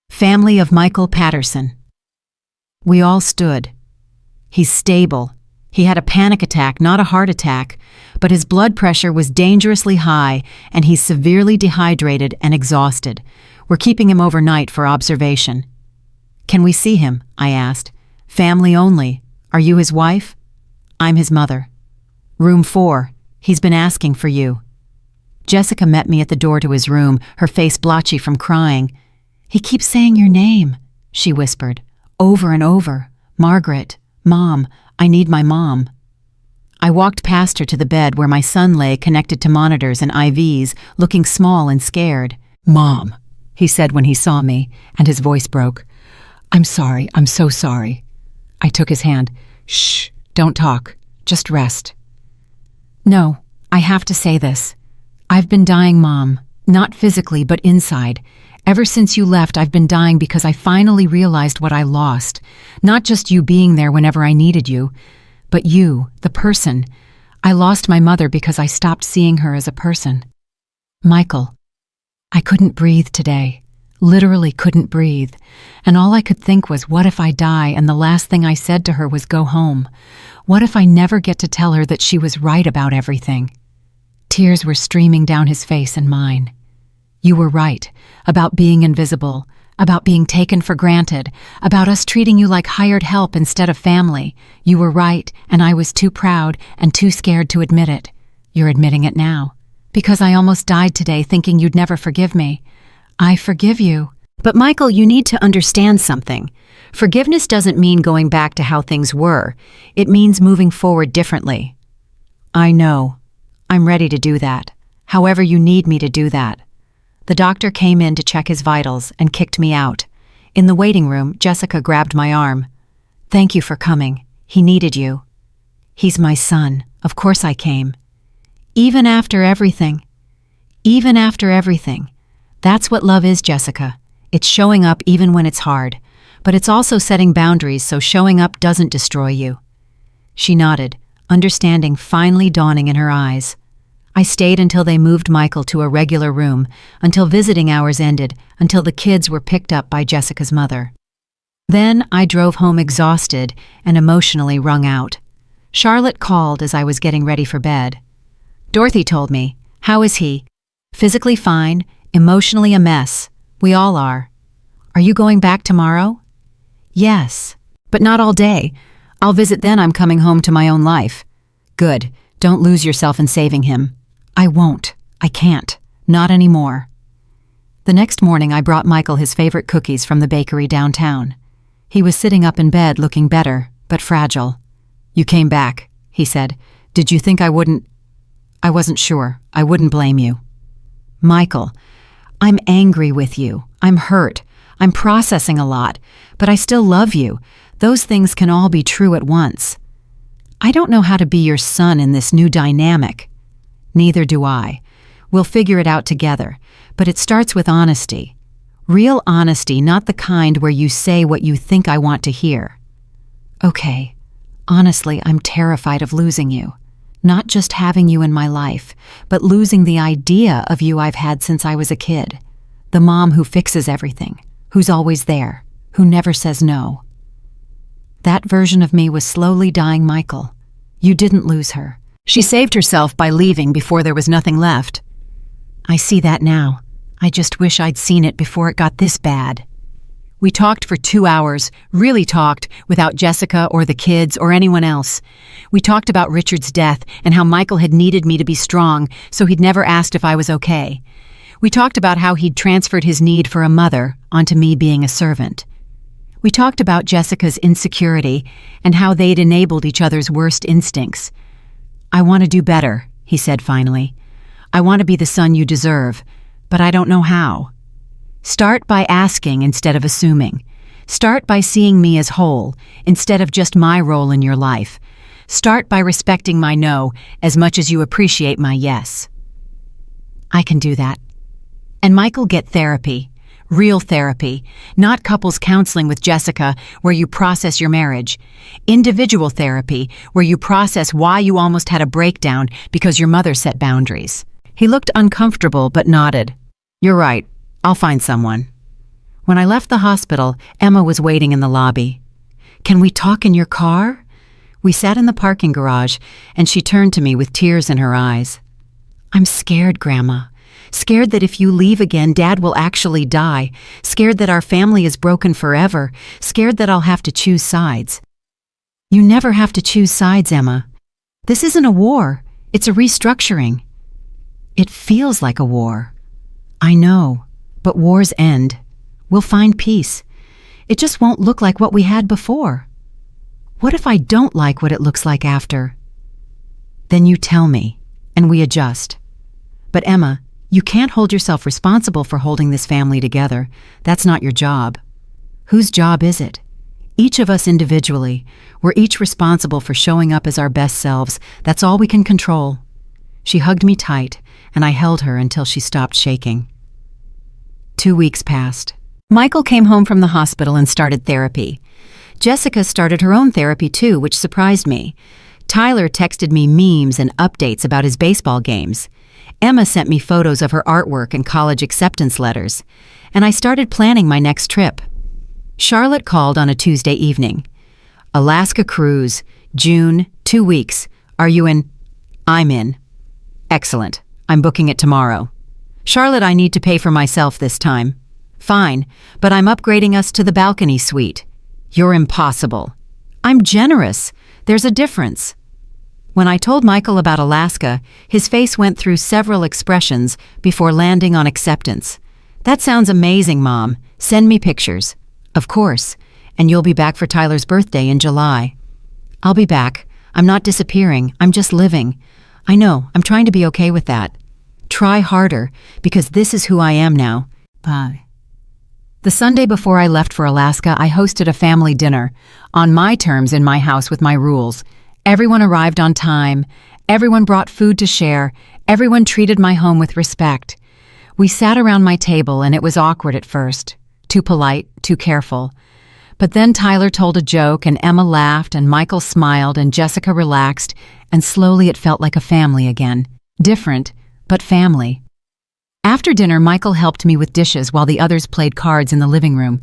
Family of Michael Patterson. We all stood. He's stable. He had a panic attack, not a heart attack, but his blood pressure was dangerously high and he's severely dehydrated and exhausted. We're keeping him overnight for observation. Can we see him? I asked. Family only. Are you his wife? I'm his mother. Room 4. He's been asking for you. Jessica met me at the door to his room, her face blotchy from crying. He keeps saying your name, she whispered, over and over. Margaret, Mom, I need my mom. I walked past her to the bed where my son lay connected to monitors and IVs, looking small and scared. Mom, he said when he saw me, and his voice broke. I'm sorry, I'm so sorry. I took his hand. Shh, don't talk, just rest. No, I have to say this. I've been dying, Mom, not physically, but inside. Ever since you left, I've been dying because I finally realized what I lost. Not just you being there whenever I needed you, but you, the person. I lost my mother because I stopped seeing her as a person. Michael, I couldn't breathe today. literally couldn't breathe, and all I could think was, what if I die and the last thing I said to her was go home? What if I never get to tell her that she was right about everything? Tears were streaming down his face and mine. You were right, about being invisible, about being taken for granted, about us treating you like hired help instead of family. You were right, and I was too proud and too scared to admit it. You're admitting it now. Because I almost died today thinking you'd never forgive me. I forgive you. But Michael, you need to understand something. Forgiveness doesn't mean going back to how things were. It means moving forward differently. I know. I'm ready to do that. However you need me to do that. The doctor came in to check his vitals and kicked me out. In the waiting room, Jessica grabbed my arm. Thank you for coming. He needed you. He's my son. Of course I came. Even after everything. Even after everything. That's what love is, Jessica. It's showing up even when it's hard. But it's also setting boundaries so showing up doesn't destroy you. She nodded, understanding finally dawning in her eyes. I stayed until they moved Michael to a regular room, until visiting hours ended, until the kids were picked up by Jessica's mother. Then I drove home exhausted and emotionally wrung out. Charlotte called as I was getting ready for bed. Dorothy told me, "How is he?" "Physically fine, emotionally a mess. We all are." "Are you going back tomorrow?" "Yes, but not all day. I'll visit then I'm coming home to my own life." "Good. Don't lose yourself in saving him." "I won't. I can't. Not anymore." The next morning I brought Michael his favorite cookies from the bakery downtown. He was sitting up in bed looking better, but fragile. "You came back," he said. "Did you think I wouldn't?" "I wasn't sure. I wouldn't blame you." "Michael, I'm angry with you. I'm hurt. I'm processing a lot, but I still love you. Those things can all be true at once. I don't know how to be your son in this new dynamic." "Neither do I. We'll figure it out together, but it starts with honesty. Real honesty, not the kind where you say what you think I want to hear." "Okay. Honestly, I'm terrified of losing you. Not just having you in my life, but losing the idea of you I've had since I was a kid. The mom who fixes everything, who's always there, who never says no." That version of me was slowly dying, Michael. You didn't lose her. She saved herself by leaving before there was nothing left. I see that now. I just wish I'd seen it before it got this bad. We talked for 2 hours, really talked, without Jessica or the kids or anyone else. We talked about Richard's death and how Michael had needed me to be strong, so he'd never asked if I was okay. We talked about how he'd transferred his need for a mother onto me being a servant. We talked about Jessica's insecurity and how they'd enabled each other's worst instincts. "I want to do better," he said finally. "I want to be the son you deserve, but I don't know how." Start by asking instead of assuming. Start by seeing me as whole instead of just my role in your life. Start by respecting my no as much as you appreciate my yes. I can do that. And Michael, get therapy. Real therapy, not couples counseling with Jessica where you process your marriage. Individual therapy where you process why you almost had a breakdown because your mother set boundaries. He looked uncomfortable but nodded. "You're right. I'll find someone." When I left the hospital, Emma was waiting in the lobby. "Can we talk in your car?" We sat in the parking garage, and she turned to me with tears in her eyes. "I'm scared, Grandma. Scared that if you leave again, Dad will actually die. Scared that our family is broken forever. Scared that I'll have to choose sides." "You never have to choose sides, Emma. This isn't a war. It's a restructuring." "It feels like a war." "I know. But wars end. We'll find peace. It just won't look like what we had before." "What if I don't like what it looks like after?" "Then you tell me, and we adjust." "But Emma, you can't hold yourself responsible for holding this family together. That's not your job." "Whose job is it?" "Each of us individually. We're each responsible for showing up as our best selves. That's all we can control." She hugged me tight, and I held her until she stopped shaking. 2 weeks passed. Michael came home from the hospital and started therapy. Jessica started her own therapy too, which surprised me. Tyler texted me memes and updates about his baseball games. Emma sent me photos of her artwork and college acceptance letters. and I started planning my next trip. Charlotte called on a Tuesday evening. Alaska cruise, June, 2 weeks. Are you in? I'm in. Excellent. I'm booking it tomorrow. Charlotte, I need to pay for myself this time. Fine, but I'm upgrading us to the balcony suite. You're impossible. I'm generous. There's a difference. When I told Michael about Alaska, his face went through several expressions before landing on acceptance. That sounds amazing, Mom. Send me pictures. Of course. And you'll be back for Tyler's birthday in July. I'll be back. I'm not disappearing. I'm just living. I know. I'm trying to be okay with that. Try harder, because this is who I am now. Bye. The Sunday before I left for Alaska, I hosted a family dinner, on my terms in my house with my rules. Everyone arrived on time. Everyone brought food to share. Everyone treated my home with respect. We sat around my table, and it was awkward at first. Too polite, too careful. But then Tyler told a joke, and Emma laughed, and Michael smiled, and Jessica relaxed, and slowly it felt like a family again. Different, but family. After dinner, Michael helped me with dishes while the others played cards in the living room.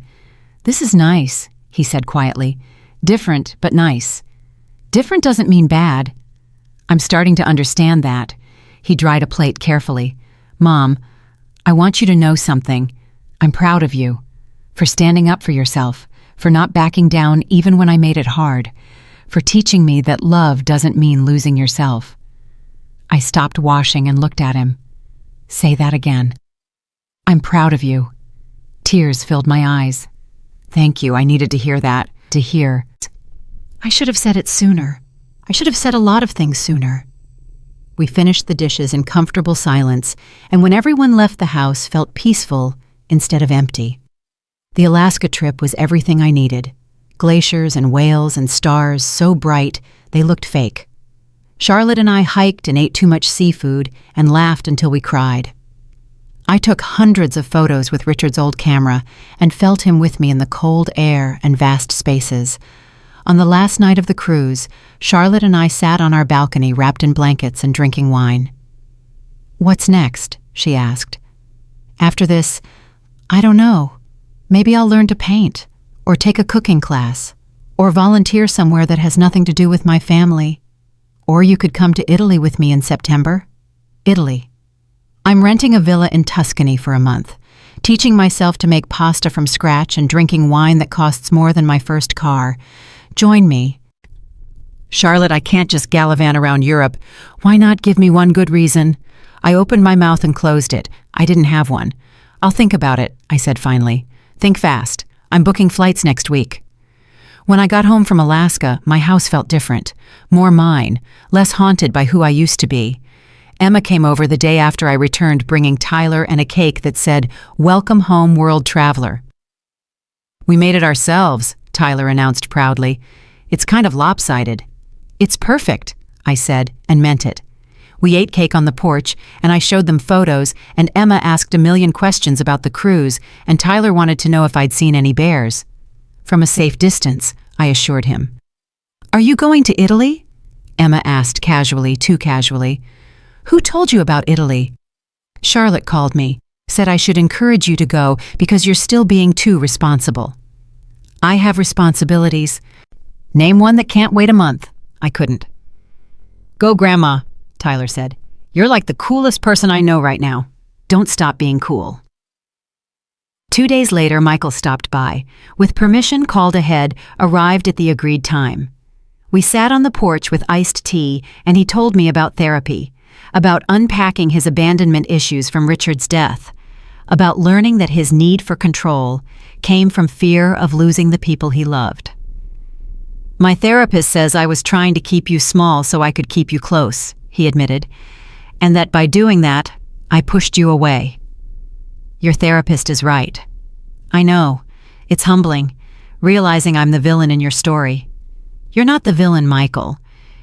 "This is nice," he said quietly. "Different, but nice." Different doesn't mean bad. I'm starting to understand that. He dried a plate carefully. "Mom, I want you to know something. I'm proud of you. For standing up for yourself. For not backing down even when I made it hard. For teaching me that love doesn't mean losing yourself." I stopped washing and looked at him. "Say that again." "I'm proud of you." Tears filled my eyes. "Thank you, I needed to hear that. To hear. I should have said it sooner. I should have said a lot of things sooner." We finished the dishes in comfortable silence, and when everyone left the house, felt peaceful instead of empty. The Alaska trip was everything I needed. Glaciers and whales and stars so bright they looked fake. Charlotte and I hiked and ate too much seafood and laughed until we cried. I took hundreds of photos with Richard's old camera and felt him with me in the cold air and vast spaces. On the last night of the cruise, Charlotte and I sat on our balcony wrapped in blankets and drinking wine. "What's next?" she asked. "After this, I don't know. Maybe I'll learn to paint, or take a cooking class, or volunteer somewhere that has nothing to do with my family. Or you could come to Italy with me in September." Italy. I'm renting a villa in Tuscany for a month, teaching myself to make pasta from scratch and drinking wine that costs more than my first car. Join me. "Charlotte, I can't just gallivant around Europe. Why not give me one good reason?" I opened my mouth and closed it. I didn't have one. "I'll think about it," I said finally. "Think fast. I'm booking flights next week." When I got home from Alaska, my house felt different. More mine, less haunted by who I used to be. Emma came over the day after I returned bringing Tyler and a cake that said, "Welcome home, world traveler." "We made it ourselves," Tyler announced proudly. "It's kind of lopsided." "It's perfect," I said, and meant it. We ate cake on the porch, and I showed them photos, and Emma asked a million questions about the cruise, and Tyler wanted to know if I'd seen any bears. "From a safe distance," I assured him. "Are you going to Italy?" Emma asked casually, too casually. "Who told you about Italy?" "Charlotte called me, said I should encourage you to go because you're still being too responsible." "I have responsibilities." "Name one that can't wait a month." I couldn't. "Go, Grandma," Tyler said. "You're like the coolest person I know right now. Don't stop being cool." 2 days later, Michael stopped by. With permission called ahead, arrived at the agreed time. We sat on the porch with iced tea, and he told me about therapy, about unpacking his abandonment issues from Richard's death, about learning that his need for control came from fear of losing the people he loved. "My therapist says I was trying to keep you small so I could keep you close," he admitted, "and that by doing that, I pushed you away." "Your therapist is right." "I know. It's humbling, realizing I'm the villain in your story." "You're not the villain, Michael.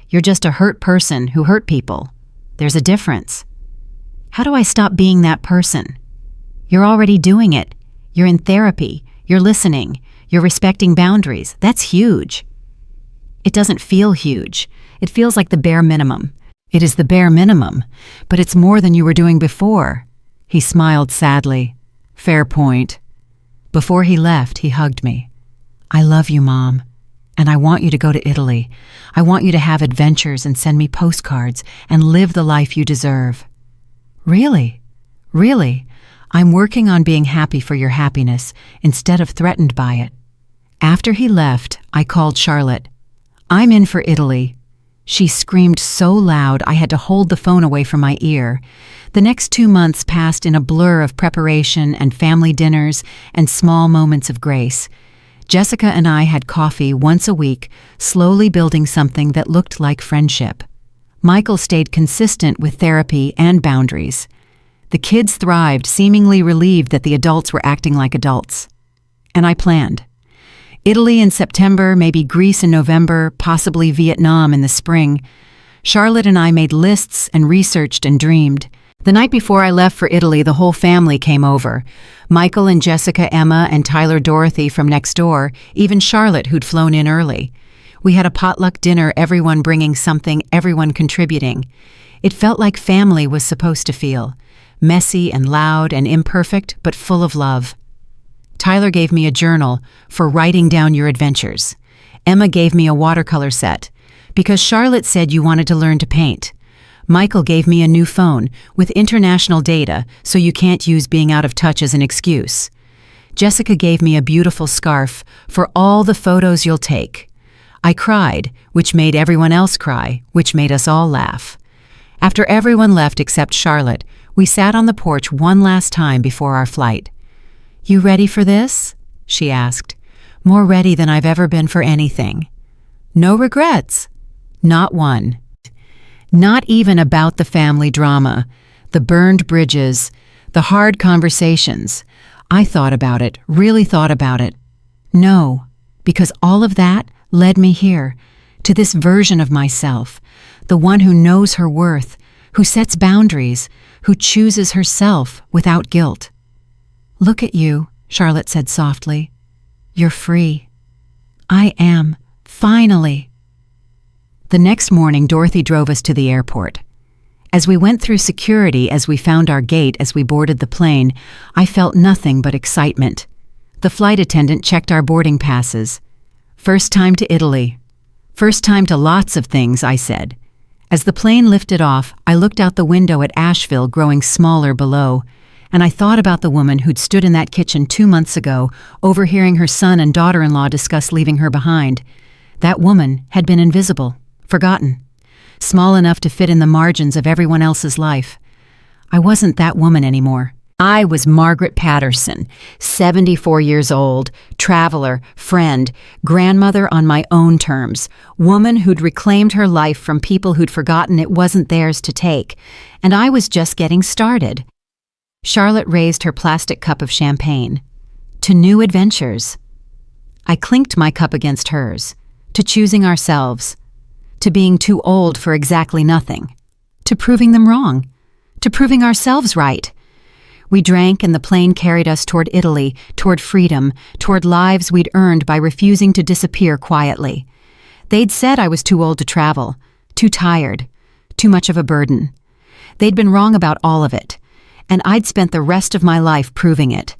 You're just a hurt person who hurt people. There's a difference." "How do I stop being that person?" "You're already doing it. You're in therapy. You're listening. You're respecting boundaries. That's huge." "It doesn't feel huge. It feels like the bare minimum." "It is the bare minimum, but it's more than you were doing before." He smiled sadly. Fair point. Before he left, he hugged me. I love you, Mom. And I want you to go to Italy. I want you to have adventures and send me postcards and live the life you deserve. Really? Really? I'm working on being happy for your happiness instead of threatened by it. After he left, I called Charlotte. I'm in for Italy. She screamed so loud I had to hold the phone away from my ear. The next 2 months passed in a blur of preparation and family dinners and small moments of grace. Jessica and I had coffee once a week, slowly building something that looked like friendship. Michael stayed consistent with therapy and boundaries. The kids thrived, seemingly relieved that the adults were acting like adults. And I planned. Italy in September, maybe Greece in November, possibly Vietnam in the spring. Charlotte and I made lists and researched and dreamed. The night before I left for Italy, the whole family came over. Michael and Jessica, Emma, and Tyler Dorothy from next door, even Charlotte, who'd flown in early. We had a potluck dinner, everyone bringing something, everyone contributing. It felt like family was supposed to feel. Messy and loud and imperfect, but full of love. Tyler gave me a journal for writing down your adventures. Emma gave me a watercolor set, because Charlotte said you wanted to learn to paint. Michael gave me a new phone with international data, so you can't use being out of touch as an excuse. Jessica gave me a beautiful scarf for all the photos you'll take. I cried, which made everyone else cry, which made us all laugh. After everyone left except Charlotte, we sat on the porch one last time before our flight. You ready for this? She asked. More ready than I've ever been for anything. No regrets. Not one. Not even about the family drama, the burned bridges, the hard conversations. I thought about it, really thought about it. No, because all of that led me here, to this version of myself, the one who knows her worth, who sets boundaries, who chooses herself without guilt. Look at you, Charlotte said softly. You're free. I am, finally. The next morning, Dorothy drove us to the airport. As we went through security, as we found our gate, as we boarded the plane, I felt nothing but excitement. The flight attendant checked our boarding passes. First time to Italy. First time to lots of things, I said. As the plane lifted off, I looked out the window at Asheville growing smaller below, and I thought about the woman who'd stood in that kitchen 2 months ago, overhearing her son and daughter-in-law discuss leaving her behind. That woman had been invisible. Forgotten, small enough to fit in the margins of everyone else's life. I wasn't that woman anymore. I was Margaret Patterson, 74 years old, traveler, friend, grandmother on my own terms, woman who'd reclaimed her life from people who'd forgotten it wasn't theirs to take, and I was just getting started. Charlotte raised her plastic cup of champagne. To new adventures. I clinked my cup against hers, to choosing ourselves, to being too old for exactly nothing, to proving them wrong, to proving ourselves right. We drank and the plane carried us toward Italy, toward freedom, toward lives we'd earned by refusing to disappear quietly. They'd said I was too old to travel, too tired, too much of a burden. They'd been wrong about all of it, and I'd spent the rest of my life proving it.